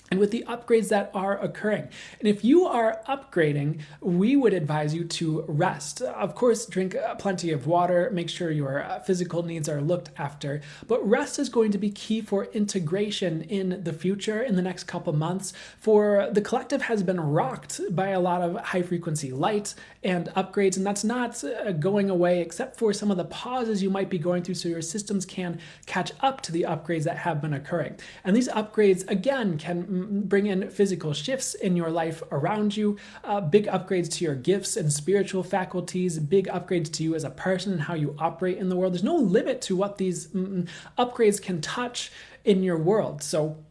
S1: and with the upgrades that are occurring. And if you are upgrading, we would advise you to rest. Of course, drink plenty of water, make sure your physical needs are looked after, but rest is going to be key for integration in the future, in the next couple months. For the collective has been rocked by a lot of high frequency light and upgrades, and that's not going away except for some of the pauses you might be going through so your systems can catch up to the upgrades that have been occurring. And these upgrades, again, can bring in physical shifts in your life around you, big upgrades to your gifts and spiritual faculties, big upgrades to you as a person and how you operate in the world. There's no limit to what these upgrades can touch in your world. So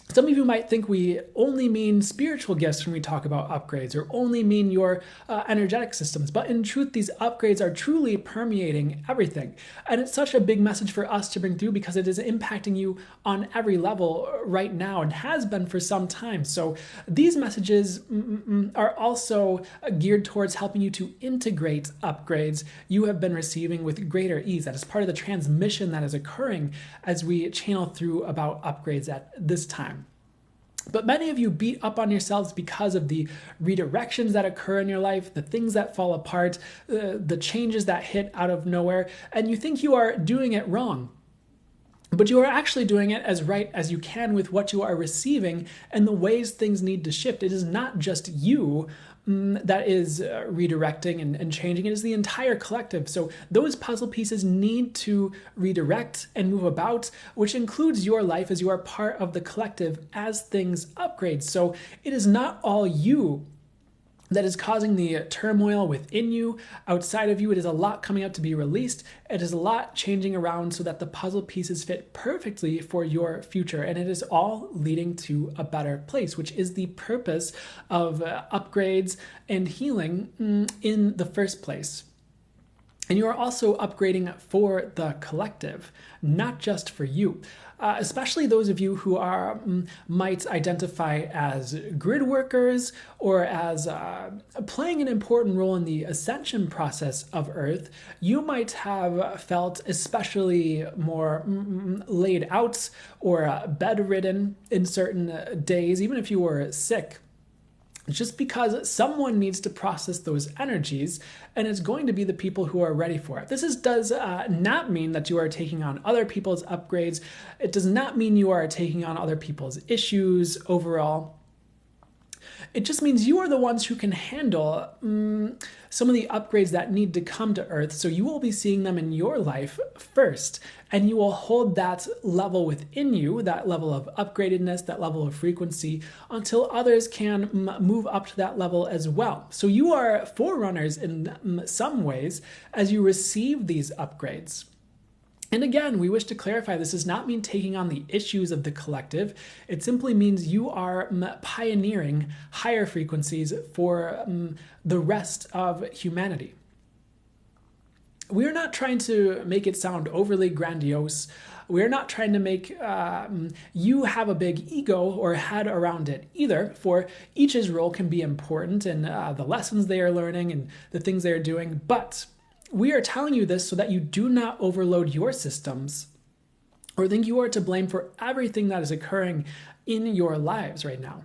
S1: some of you might think we only mean spiritual gifts when we talk about upgrades, or only mean your energetic systems. But in truth, these upgrades are truly permeating everything. And it's such a big message for us to bring through because it is impacting you on every level right now and has been for some time. So these messages are also geared towards helping you to integrate upgrades you have been receiving with greater ease. That is part of the transmission that is occurring as we channel through about upgrades at this time. But many of you beat up on yourselves because of the redirections that occur in your life, the things that fall apart, the changes that hit out of nowhere, and you think you are doing it wrong. But you are actually doing it as right as you can with what you are receiving and the ways things need to shift. It is not just you that is redirecting and changing. It is the entire collective. So those puzzle pieces need to redirect and move about, which includes your life as you are part of the collective as things upgrade. So it is not all you that is causing the turmoil within you, outside of you. It is a lot coming up to be released. It is a lot changing around so that the puzzle pieces fit perfectly for your future. And it is all leading to a better place, which is the purpose of upgrades and healing in the first place. And you are also upgrading for the collective, not just for you. Especially those of you who are might identify as grid workers or as playing an important role in the ascension process of Earth. You might have felt especially more laid out or bedridden in certain days, even if you were sick. Just because someone needs to process those energies, and it's going to be the people who are ready for it. This does not mean that you are taking on other people's upgrades. It does not mean you are taking on other people's issues overall. It just means you are the ones who can handle some of the upgrades that need to come to Earth. So you will be seeing them in your life first, and you will hold that level within you, that level of upgradedness, that level of frequency, until others can move up to that level as well. So you are forerunners in some ways as you receive these upgrades. And again, we wish to clarify this does not mean taking on the issues of the collective. It simply means you are pioneering higher frequencies for the rest of humanity. We're not trying to make it sound overly grandiose. We're not trying to make you have a big ego or head around it either, for each's role can be important in the lessons they are learning and the things they are doing. But we are telling you this so that you do not overload your systems or think you are to blame for everything that is occurring in your lives right now.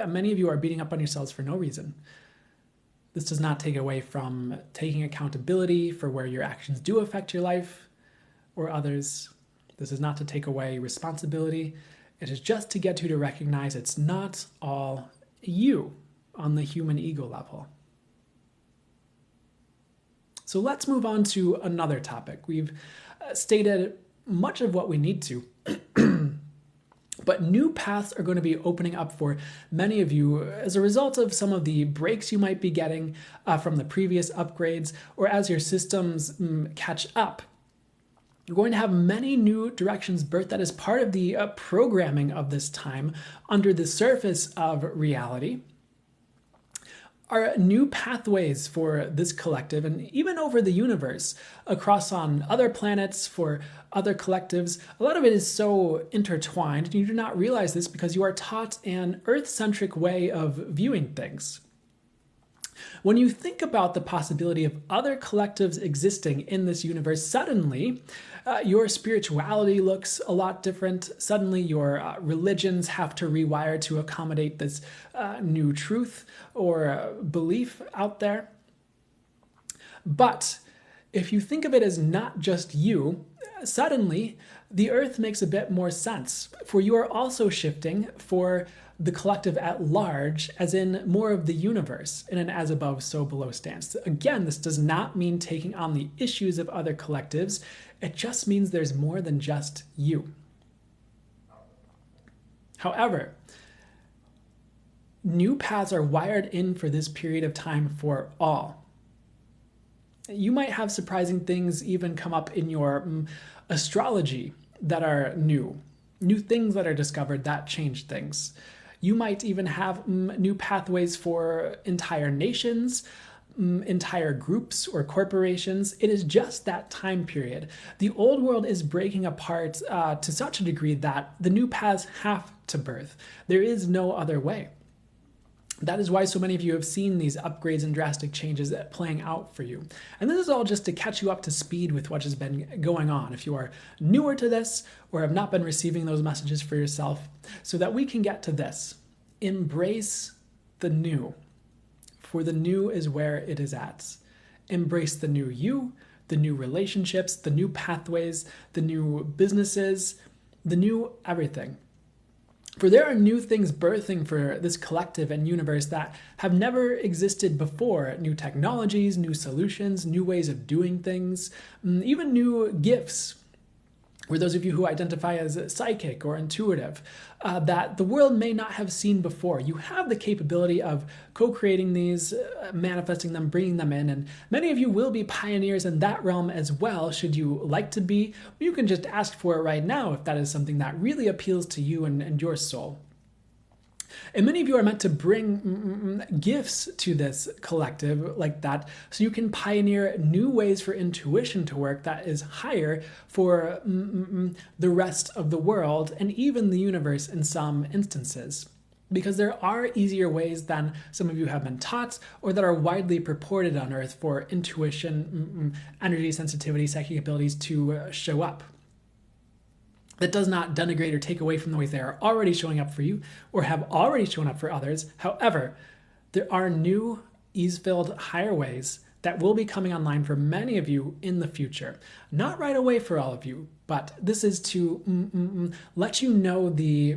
S1: Many of you are beating up on yourselves for no reason. This does not take away from taking accountability for where your actions do affect your life or others. This is not to take away responsibility. It is just to get you to recognize it's not all you on the human ego level. So let's move on to another topic. We've stated much of what we need to. But new paths are going to be opening up for many of you as a result of some of the breaks you might be getting from the previous upgrades, or as your systems catch up. You're going to have many new directions birthed that is part of the programming of this time under the surface of reality. Are new pathways for this collective and even over the universe across on other planets for other collectives. A lot of it is so intertwined, and you do not realize this because you are taught an Earth-centric way of viewing things. When you think about the possibility of other collectives existing in this universe, suddenly your spirituality looks a lot different. Suddenly your religions have to rewire to accommodate this new truth or belief out there. But if you think of it as not just you, suddenly the Earth makes a bit more sense, for you are also shifting for the collective at large, as in more of the universe, in an as above, so below stance. Again, this does not mean taking on the issues of other collectives. It just means there's more than just you. However, new paths are wired in for this period of time for all. You might have surprising things even come up in your astrology that are new things that are discovered that change things. You might even have new pathways for entire nations, entire groups or corporations. It is just that time period. The old world is breaking apart to such a degree that the new paths have to birth. There is no other way. That is why so many of you have seen these upgrades and drastic changes playing out for you. And this is all just to catch you up to speed with what has been going on. If you are newer to this or have not been receiving those messages for yourself, so that we can get to this. Embrace the new, for the new is where it is at. Embrace the new you, the new relationships, the new pathways, the new businesses, the new everything. For there are new things birthing for this collective and universe that have never existed before. New technologies, new solutions, new ways of doing things, even new gifts. For those of you who identify as psychic or intuitive, that the world may not have seen before. You have the capability of co-creating these, manifesting them, bringing them in, and many of you will be pioneers in that realm as well, should you like to be. You can just ask for it right now if that is something that really appeals to you and your soul. And many of you are meant to bring gifts to this collective like that, so you can pioneer new ways for intuition to work that is higher for the rest of the world and even the universe in some instances. Because there are easier ways than some of you have been taught or that are widely purported on Earth for intuition, energy sensitivity, psychic abilities to show up. That does not denigrate or take away from the ways they are already showing up for you or have already shown up for others. However, there are new, ease-filled, higher ways that will be coming online for many of you in the future. Not right away for all of you, but this is to let you know the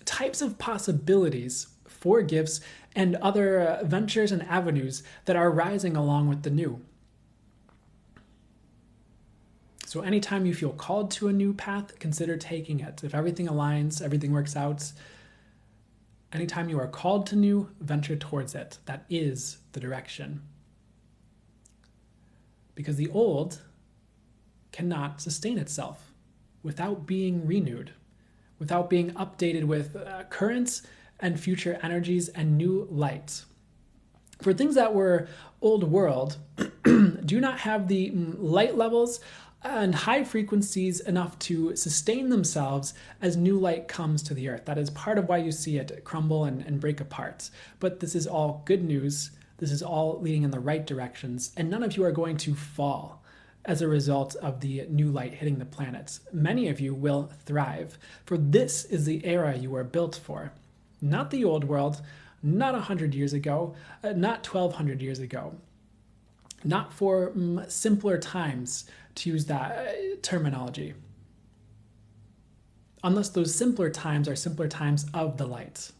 S1: types of possibilities for gifts and other ventures and avenues that are rising along with the new. So anytime you feel called to a new path, consider taking it. If everything aligns, everything works out, anytime you are called to new, venture towards it. That is the direction. because the old cannot sustain itself without being renewed, without being updated with currents and future energies and new light. For things that were old world, do not have the light levels and high frequencies enough to sustain themselves as new light comes to the earth. That is part of why you see it crumble and break apart. But this is all good news. This is all leading in the right directions, and none of you are going to fall as a result of the new light hitting the planets. Many of you will thrive, for this is the era you are built for. Not the old world, not 100 years ago, not 1200 years ago, not for simpler times, to use that terminology. Unless those simpler times are simpler times of the light.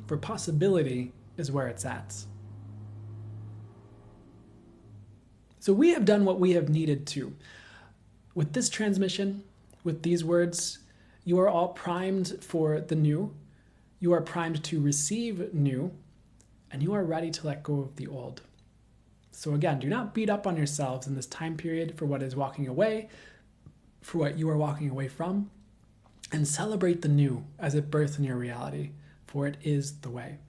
S1: For possibility is where it's at. So we have done what we have needed to. With this transmission, with these words, you are all primed for the new. You are primed to receive new, and you are ready to let go of the old. So again, do not beat up on yourselves in this time period for what is walking away, for what you are walking away from, and celebrate the new as it births in your reality, for it is the way.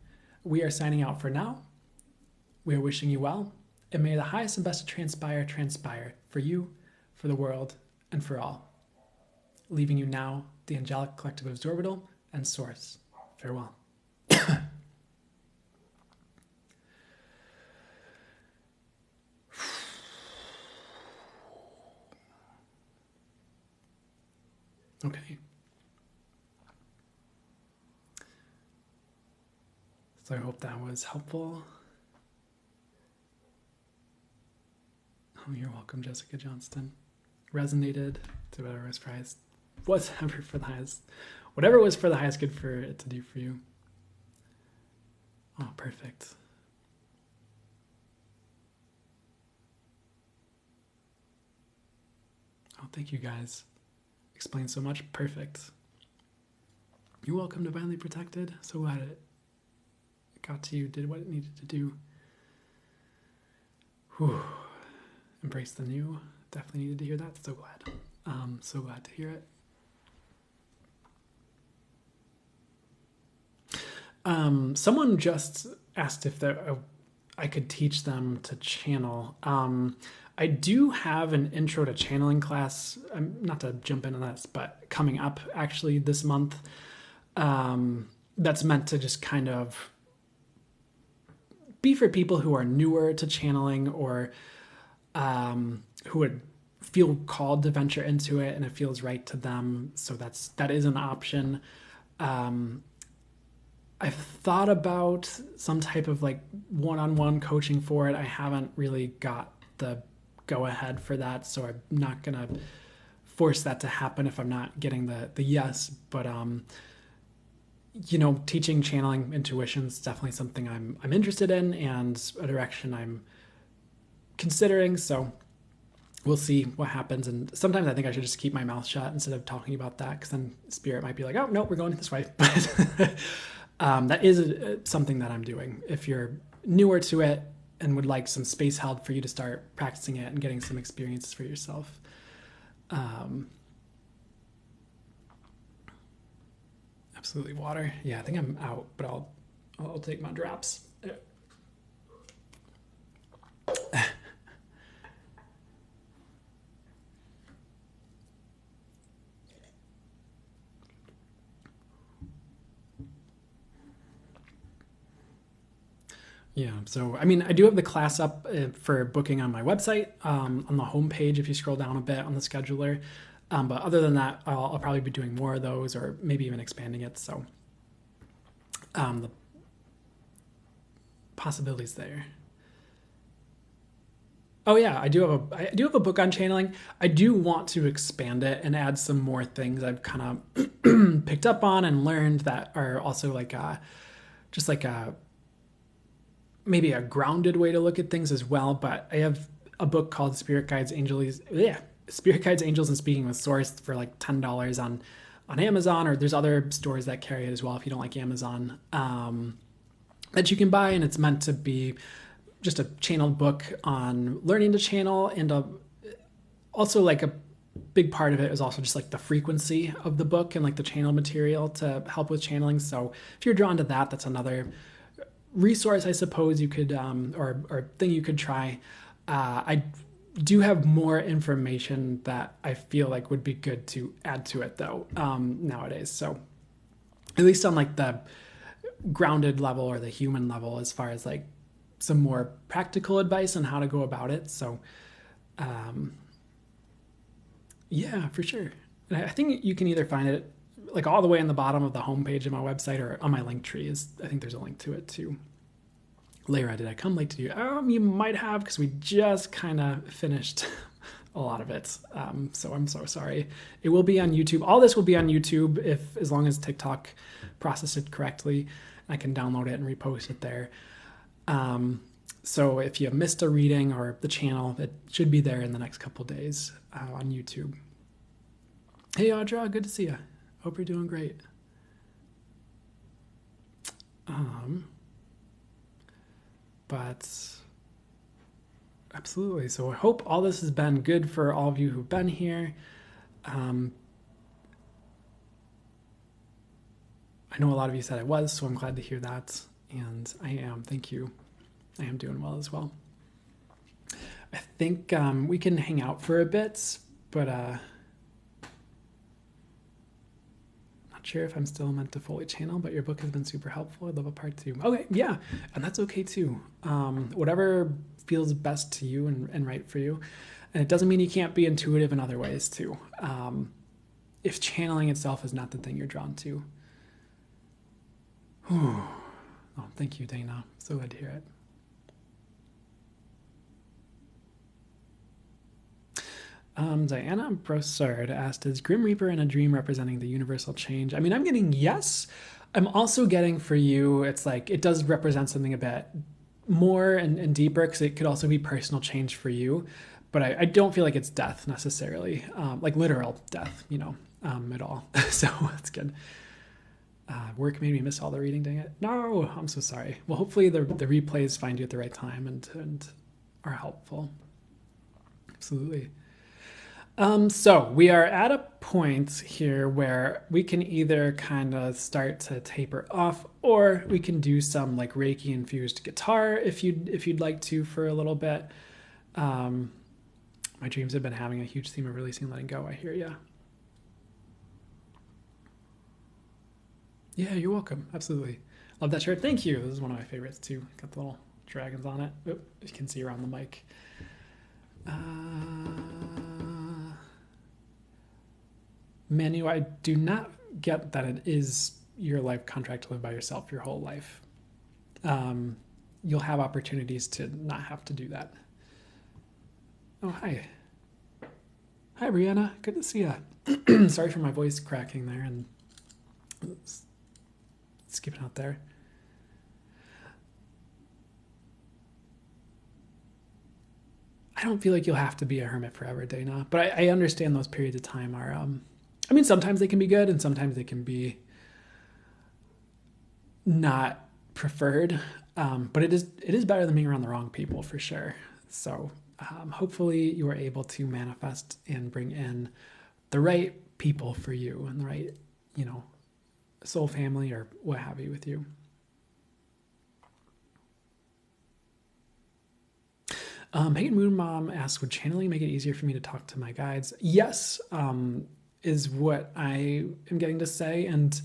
S1: We are signing out for now. We are wishing you well, and may the highest and best transpire for you, for the world, and for all. Leaving you now, the angelic collective orbital and source. Farewell. Okay. So I hope that was helpful. Oh, you're welcome, Jessica Johnston. Resonated to whatever was prized. Whatever for the highest. Whatever was for the highest good for it to do for you. Oh, perfect. Oh, thank you guys. Explained so much. Perfect. You're welcome, Divinely Protected. So glad it got to you, did what it needed to do. Whew. Embrace the new. Definitely needed to hear that. So glad. So glad to hear it. Someone just asked if I could teach them to channel. I do have an intro to channeling class, not to jump into this, but coming up actually this month. That's meant to just kind of be for people who are newer to channeling or who would feel called to venture into it and it feels right to them. So that is an option. I've thought about some type of like one-on-one coaching for it. I haven't really got the go ahead for that, so I'm not gonna force that to happen if I'm not getting the yes. But teaching channeling intuition is definitely something I'm interested in and a direction I'm considering. So we'll see what happens. And sometimes I think I should just keep my mouth shut instead of talking about that, because then spirit might be like, oh no, we're going this way. But that is something that I'm doing. If you're newer to it and would like some space held for you to start practicing it and getting some experiences for yourself. Absolutely water. Yeah, I think I'm out, but I'll take my drops. Yeah, so I mean, I do have the class up for booking on my website, on the homepage if you scroll down a bit on the scheduler. But other than that, I'll probably be doing more of those or maybe even expanding it. So the possibilities there. Oh yeah, I do have a book on channeling. I do want to expand it and add some more things I've kind of picked up on and learned that are also like just like maybe a grounded way to look at things as well. But I have a book called Spirit Guides, Angels, and Speaking with Source for like $10 on Amazon, or there's other stores that carry it as well if you don't like Amazon. that you can buy, and it's meant to be just a channeled book on learning to channel, and also like a big part of it is also just like the frequency of the book and like the channel material to help with channeling. So if you're drawn to that, that's another resource I suppose you could or thing you could try. I do have more information that I feel like would be good to add to it though nowadays. So at least on like the grounded level or the human level, as far as like some more practical advice on how to go about it. So yeah, for sure. And I think you can either find it like all the way in the bottom of the homepage of my website or on my link tree. I think there's a link to it too. Lyra, did I come late to you? You might have, because we just kind of finished a lot of it. So I'm so sorry. It will be on YouTube. All this will be on YouTube as long as TikTok processed it correctly. I can download it and repost it there. So if you missed a reading or the channel, it should be there in the next couple days on YouTube. Hey, Audra, good to see you. Hope you're doing great. But absolutely. So I hope all this has been good for all of you who've been here. I know a lot of you said it was, so I'm glad to hear that. And I am. Thank you. I am doing well as well. I think we can hang out for a bit, but not sure if I'm still meant to fully channel, but your book has been super helpful. I'd love a part 2. Okay, yeah, and that's okay too. Whatever feels best to you and right for you. And it doesn't mean you can't be intuitive in other ways too. If channeling itself is not the thing you're drawn to. Oh, thank you, Dana. So glad to hear it. Diana Brossard asked, is Grim Reaper in a dream representing the universal change? I mean, I'm getting yes. I'm also getting for you, it's like it does represent something a bit more and deeper, because it could also be personal change for you. But I don't feel like it's death necessarily, like literal death, at all. So that's good. Work made me miss all the reading, dang it. No, I'm so sorry. Well, hopefully the replays find you at the right time and are helpful. Absolutely. So we are at a point here where we can either kind of start to taper off, or we can do some like Reiki infused guitar if you'd like to for a little bit. My dreams have been having a huge theme of releasing and letting go. I hear ya. Yeah, you're welcome. Absolutely. Love that shirt. Thank you. This is one of my favorites too. Got the little dragons on it. Oop, you can see around the mic. Manu, I do not get that it is your life contract to live by yourself your whole life. You'll have opportunities to not have to do that. Oh, hi. Hi, Brianna. Good to see you. Sorry for my voice cracking there and skipping out there. I don't feel like you'll have to be a hermit forever, Dana, but I understand those periods of time are, I mean, sometimes they can be good and sometimes they can be not preferred, but it is better than being around the wrong people for sure. So hopefully you are able to manifest and bring in the right people for you and the right, soul family or what have you with you. Megan Moon Mom asks, would channeling make it easier for me to talk to my guides? Yes, is what I am getting to say. And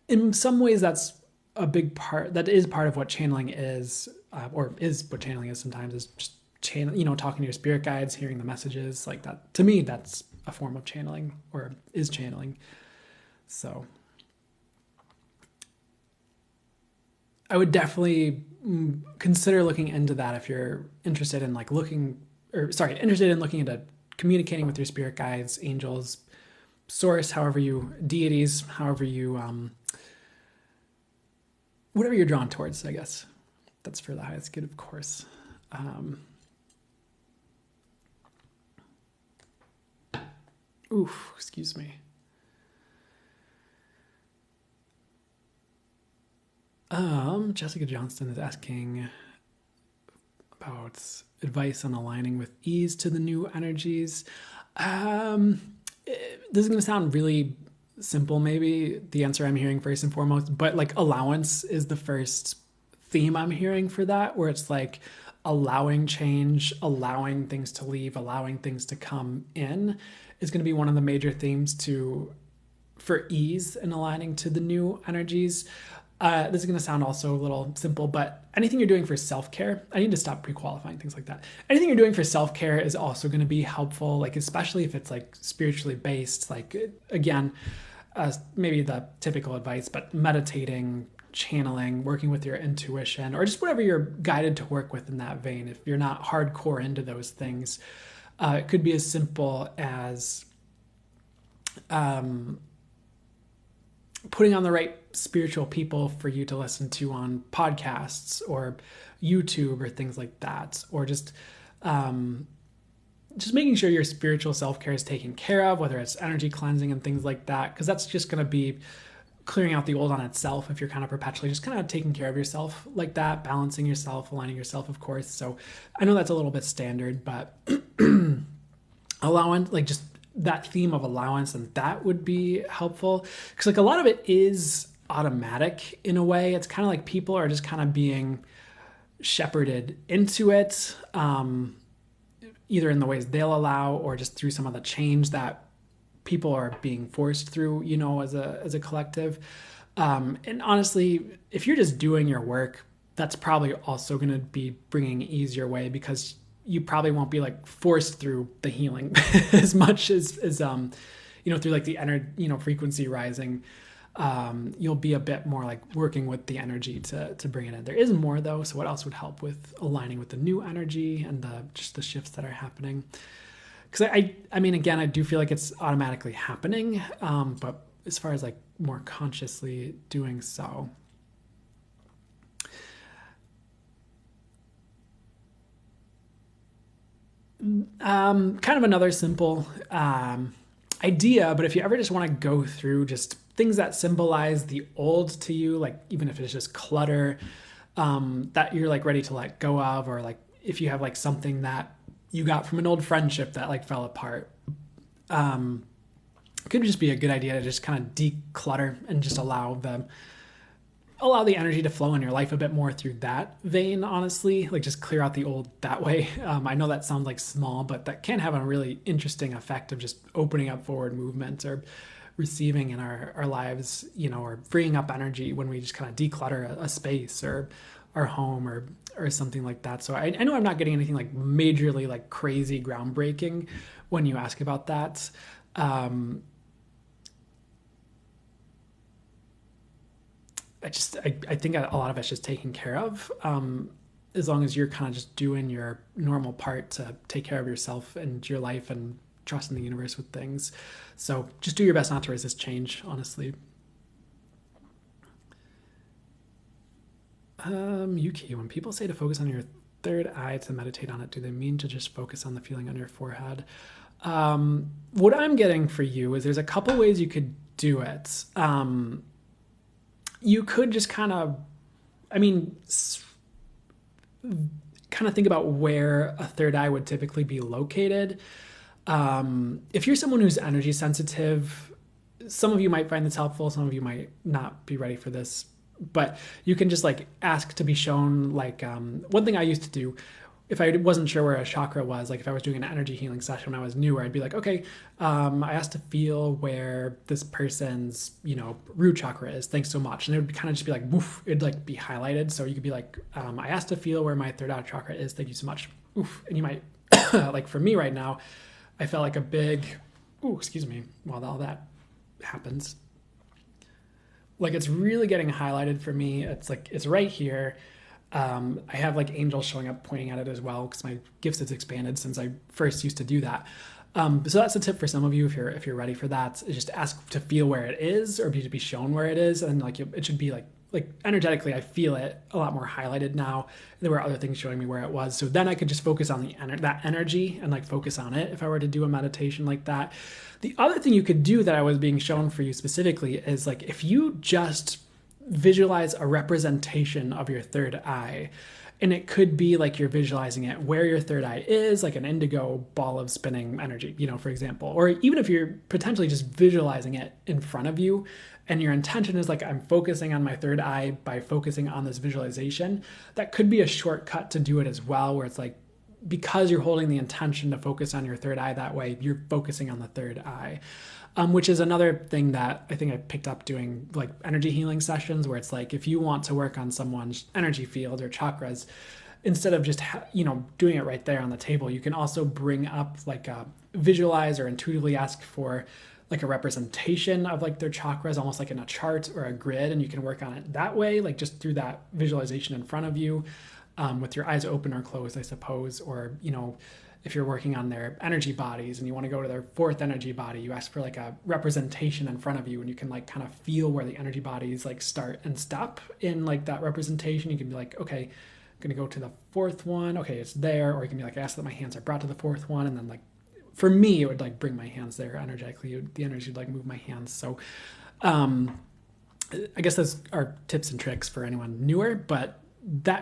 S1: in some ways that's a big part, that is part of what channeling is, or is what channeling is sometimes, is just talking to your spirit guides, hearing the messages like that. To me, that's a form of channeling, or is channeling. So I would definitely consider looking into that if you're interested in interested in looking into communicating with your spirit guides, angels, source, deities, whatever you're drawn towards, I guess. That's for the highest good, of course. Excuse me. Jessica Johnston is asking about advice on aligning with ease to the new energies. This is going to sound really simple, maybe the answer I'm hearing first and foremost, but like allowance is the first theme I'm hearing for that, where it's like allowing change, allowing things to leave, allowing things to come in is going to be one of the major themes for ease and aligning to the new energies. This is going to sound also a little simple, but anything you're doing for self-care, I need to stop pre-qualifying things like that. Anything you're doing for self-care is also going to be helpful, like especially if it's like spiritually based, like again, maybe the typical advice, but meditating, channeling, working with your intuition, or just whatever you're guided to work with in that vein. If you're not hardcore into those things, it could be as simple as putting on the right spiritual people for you to listen to on podcasts or YouTube or things like that, or just making sure your spiritual self-care is taken care of, whether it's energy cleansing and things like that, because that's just going to be clearing out the old on itself if you're kind of perpetually just kind of taking care of yourself like that, balancing yourself, aligning yourself, of course. So I know that's a little bit standard, but allowance, like just that theme of allowance, and that would be helpful, because like a lot of it is automatic in a way. It's kind of like people are just kind of being shepherded into it, either in the ways they'll allow or just through some of the change that people are being forced through, as a collective. And honestly, if you're just doing your work, that's probably also going to be bringing ease your way, because you probably won't be like forced through the healing as much as through like the frequency rising. You'll be a bit more like working with the energy to bring it in. There is more though. So what else would help with aligning with the new energy and just the shifts that are happening? Because I mean, again, I do feel like it's automatically happening. But as far as like more consciously doing so, kind of another simple idea, but if you ever just want to go through just things that symbolize the old to you, like even if it's just clutter that you're like ready to let go of, or like if you have like something that you got from an old friendship that like fell apart, it could just be a good idea to just kind of declutter and just allow the energy to flow in your life a bit more through that vein, honestly, like just clear out the old that way. I know that sounds like small, but that can have a really interesting effect of just opening up forward movement or receiving in our lives, or freeing up energy when we just kind of declutter a space or our home or something like that. So I know I'm not getting anything like majorly like crazy groundbreaking when you ask about that. I think a lot of it's just taken care of, as long as you're kind of just doing your normal part to take care of yourself and your life and trust in the universe with things. So just do your best not to resist change, honestly. Yuki, when people say to focus on your third eye to meditate on it, do they mean to just focus on the feeling on your forehead? What I'm getting for you is there's a couple ways you could do it. You could just kind of think about where a third eye would typically be located. If you're someone who's energy sensitive, some of you might find this helpful, some of you might not be ready for this, but you can just like ask to be shown, like one thing I used to do if I wasn't sure where a chakra was, like if I was doing an energy healing session when I was newer, I'd be like, okay, I asked to feel where this person's, root chakra is. Thanks so much. And it would kind of just be like, woof, it'd like be highlighted. So you could be like, I asked to feel where my third eye chakra is. Thank you so much. Oof. And you might, like for me right now, I felt like a big, excuse me, while all that happens. Like it's really getting highlighted for me. It's like, it's right here. I have like angels showing up pointing at it as well, because my gifts has expanded since I first used to do that. So that's a tip for some of you if you're ready for that, is just ask to feel where it is, or to be shown where it is, and like it should be like energetically I feel it a lot more highlighted now. There were other things showing me where it was, so then I could just focus on that energy and like focus on it if I were to do a meditation like that. The other thing you could do that I was being shown for you specifically is like if you just visualize a representation of your third eye. And it could be like you're visualizing it where your third eye is, like an indigo ball of spinning energy, for example. Or even if you're potentially just visualizing it in front of you and your intention is like, I'm focusing on my third eye by focusing on this visualization, that could be a shortcut to do it as well, where it's like, because you're holding the intention to focus on your third eye that way, you're focusing on the third eye. Which is another thing that I think I picked up doing like energy healing sessions, where it's like, if you want to work on someone's energy field or chakras, instead of just doing it right there on the table, you can also bring up like visualize or intuitively ask for like a representation of like their chakras, almost like in a chart or a grid, and you can work on it that way, like just through that visualization in front of you, with your eyes open or closed, I suppose. Or if you're working on their energy bodies and you want to go to their fourth energy body, you ask for like a representation in front of you, and you can like kind of feel where the energy bodies like start and stop in like that representation. You can be like, okay, I'm going to go to the fourth one. Okay, it's there. Or you can be like, I ask that my hands are brought to the fourth one. And then like, for me, it would like bring my hands there energetically. The energy would like move my hands. So I guess those are tips and tricks for anyone newer, but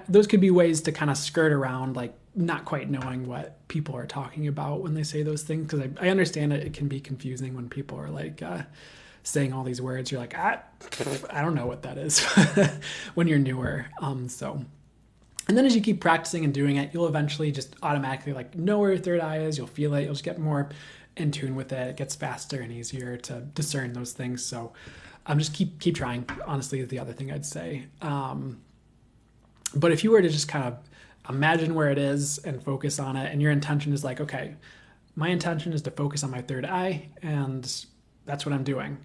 S1: those could be ways to kind of skirt around like not quite knowing what people are talking about when they say those things, because I understand it can be confusing when people are like saying all these words. You're like, I don't know what that is when you're newer. And then as you keep practicing and doing it, you'll eventually just automatically like know where your third eye is. You'll feel it. You'll just get more in tune with it. It gets faster and easier to discern those things. So just keep trying, honestly, is the other thing I'd say. But if you were to just kind of imagine where it is and focus on it, and your intention is like, okay, my intention is to focus on my third eye, and that's what I'm doing.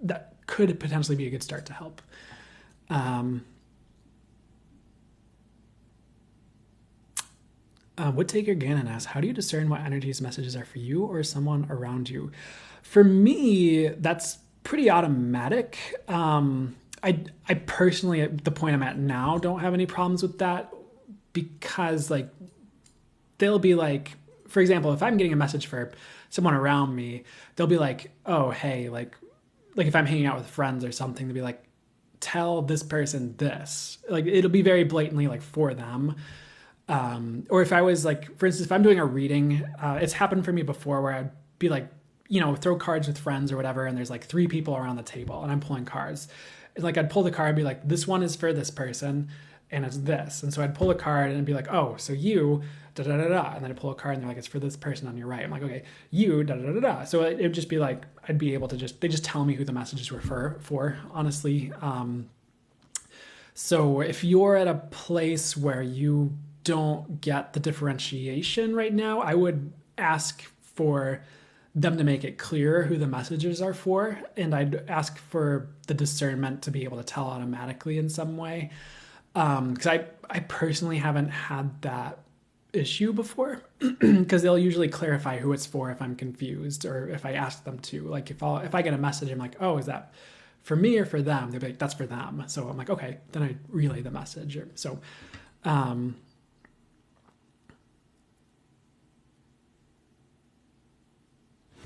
S1: That could potentially be a good start to help. Woodtaker Gannon asks, how do you discern what energies messages are for you or someone around you? For me, that's pretty automatic. I personally, at the point I'm at now, don't have any problems with that, because like they'll be like, for example, if I'm getting a message for someone around me, they'll be like, oh, hey, like if I'm hanging out with friends or something, they'll be like, tell this person this. Like it'll be very blatantly like for them. Or if I was like, for instance, if I'm doing a reading, it's happened for me before where I'd be like, throw cards with friends or whatever, and there's like 3 people around the table and I'm pulling cards. Like I'd pull the card and be like, this one is for this person and it's this. And so I'd pull a card and be like, oh, so you da da da da. And then I'd pull a card and they're like, it's for this person on your right. I'm like, okay, you da da da da. So it would just be like, I'd be able to they just tell me who the messages were for, honestly. So if you're at a place where you don't get the differentiation right now, I would ask for them to make it clear who the messages are for, and I'd ask for the discernment to be able to tell automatically in some way, because I personally haven't had that issue before, because they'll usually clarify who it's for if I'm confused, or if I ask them to. Like if I get a message, I'm like, oh, is that for me or for them? They'll be like, that's for them. So I'm like, okay, then I relay the message.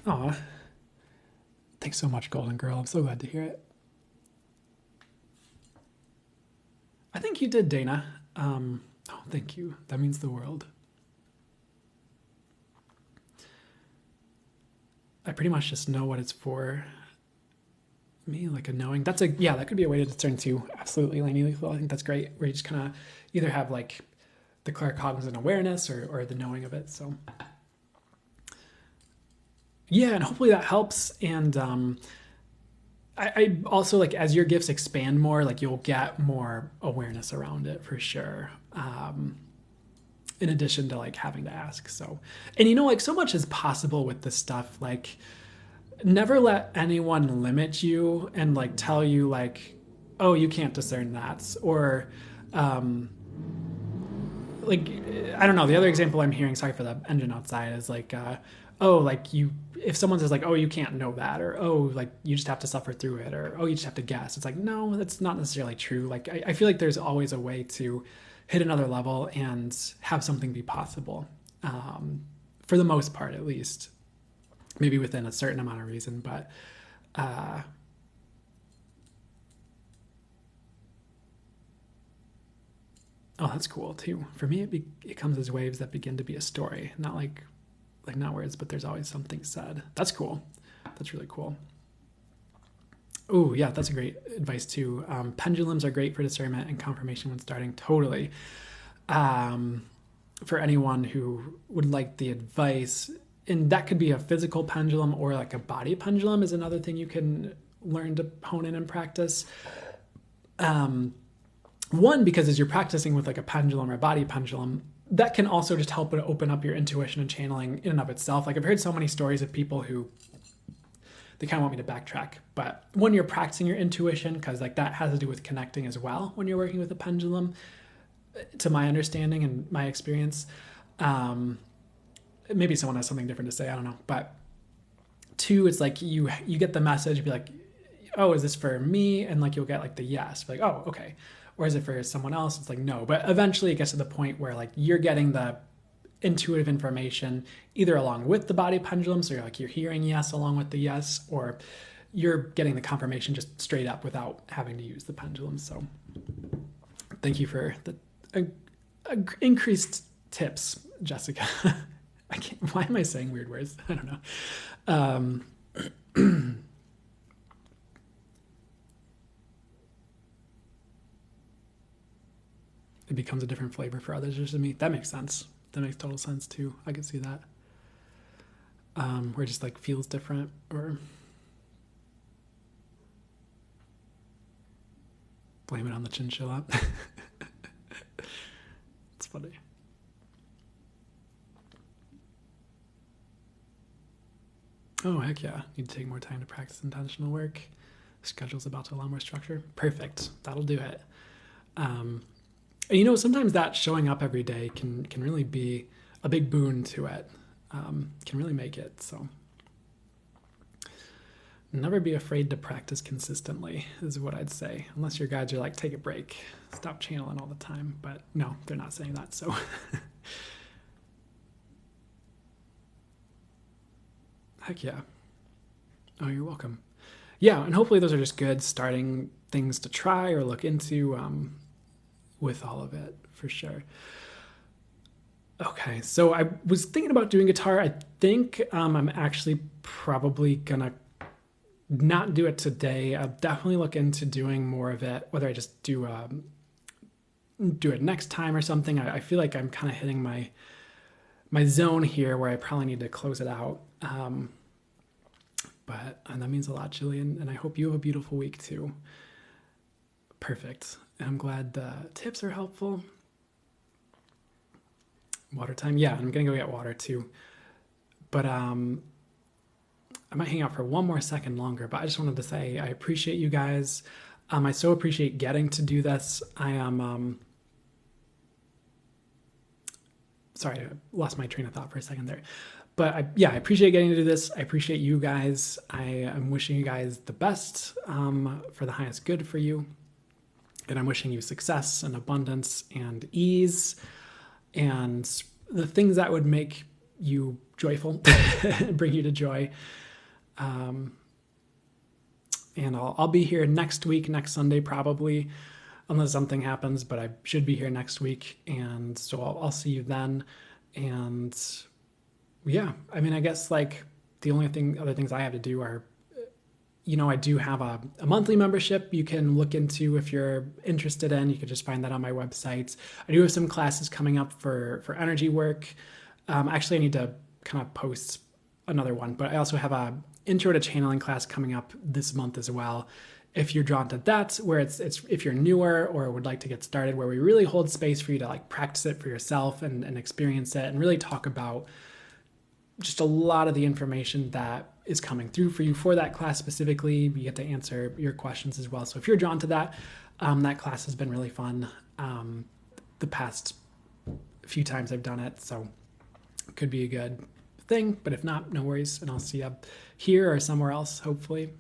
S1: Aw, thanks so much, Golden Girl. I'm so glad to hear it. I think you did, Dana. Oh, thank you. That means the world. I pretty much just know what it's for me, like a knowing. That could be a way to discern too. Absolutely, Lainey. I think that's great, where you just kind of either have like the claircognizant awareness or the knowing of it. So yeah, and hopefully that helps. And I also, like, as your gifts expand more, like you'll get more awareness around it for sure. In addition to like having to ask. So, and like so much is possible with this stuff. Like never let anyone limit you and like tell you like, oh, you can't discern that. Or like, I don't know. The other example I'm hearing, sorry for the engine outside, is like, oh, like if someone says like, oh, you can't know that, or oh, like you just have to suffer through it, or oh, you just have to guess. It's like, no, that's not necessarily true. Like I feel like there's always a way to hit another level and have something be possible, for the most part, at least, maybe within a certain amount of reason. But Oh, that's cool too. For me, it comes as waves that begin to be a story, not like not words, but there's always something said. That's cool. That's really cool. Oh, yeah, that's a great advice too. Pendulums are great for discernment and confirmation when starting. Totally. Um, for anyone who would like the advice, and that could be a physical pendulum or like a body pendulum is another thing you can learn to hone in and practice. One, because as you're practicing with like a pendulum or a body pendulum, that can also just help open up your intuition and channeling in and of itself. Like I've heard so many stories of people who they kind of want me to backtrack, but when you're practicing your intuition, because like that has to do with connecting as well when you're working with a pendulum, to my understanding and my experience. Maybe someone has something different to say, I don't know. But two, it's like you get the message, be like, oh, is this for me? And like you'll get like the yes, be like, oh, okay. Or is it for someone else? It's like no. But eventually it gets to the point where like you're getting the intuitive information either along with the body pendulum, so you're hearing yes along with the yes, or you're getting the confirmation just straight up without having to use the pendulum. So thank you for the increased tips, Jessica. Why am I saying weird words? I don't know. It becomes a different flavor for others or to me. That makes sense. That makes total sense too. I can see that. Where it just like feels different, or blame it on the chinchilla. It's funny. Oh, heck yeah. Need to take more time to practice intentional work. Schedule's about to allow more structure. Perfect. That'll do it. And sometimes that showing up every day can really be a big boon to it. Can really make it. So never be afraid to practice consistently is what I'd say. Unless your guides are like, take a break, stop channeling all the time. But no, they're not saying that. So heck yeah. Oh, you're welcome. Yeah, and hopefully those are just good starting things to try or look into with all of it, for sure. Okay, so I was thinking about doing guitar. I think I'm actually probably gonna not do it today. I'll definitely look into doing more of it, whether I just do it next time or something. I feel like I'm kind of hitting my zone here where I probably need to close it out. But that means a lot, Jillian, and I hope you have a beautiful week too. Perfect. And I'm glad the tips are helpful. Water time. Yeah, I'm gonna go get water too. But I might hang out for one more second longer, but I just wanted to say I appreciate you guys. I so appreciate getting to do this. I am sorry, I lost my train of thought for a second there. But I appreciate getting to do this. I appreciate you guys. I am wishing you guys the best for the highest good for you. And I'm wishing you success and abundance and ease and the things that would make you joyful, bring you to joy. And I'll be here next week, next Sunday probably, unless something happens, but I should be here next week. And so I'll see you then. And yeah, I mean, I guess like the only other things I have to do are, I do have a monthly membership you can look into if you're interested in. You can just find that on my website. I do have some classes coming up for energy work. Actually, I need to kind of post another one, but I also have a intro to channeling class coming up this month as well. If you're drawn to that, where it's if you're newer or would like to get started, where we really hold space for you to like practice it for yourself and experience it and really talk about just a lot of the information that is coming through for you for that class specifically. You get to answer your questions as well. So if you're drawn to that, that class has been really fun the past few times I've done it. So it could be a good thing, but if not, no worries. And I'll see you here or somewhere else, hopefully.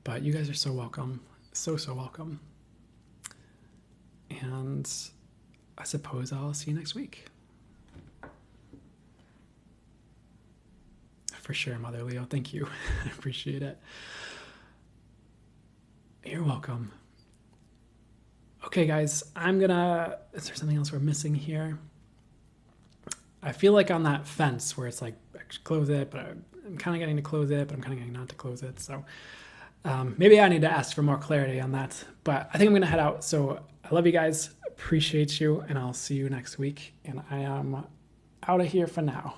S1: But you guys are so welcome. So welcome. And I suppose I'll see you next week. For sure, Mother Leo. Thank you. I appreciate it. You're welcome. Okay, guys, is there something else we're missing here? I feel like on that fence where it's like, I should close it, but I'm kind of getting to close it, but I'm kind of getting not to close it. So maybe I need to ask for more clarity on that. But I think I'm going to head out. So I love you guys. Appreciate you. And I'll see you next week. And I am out of here for now.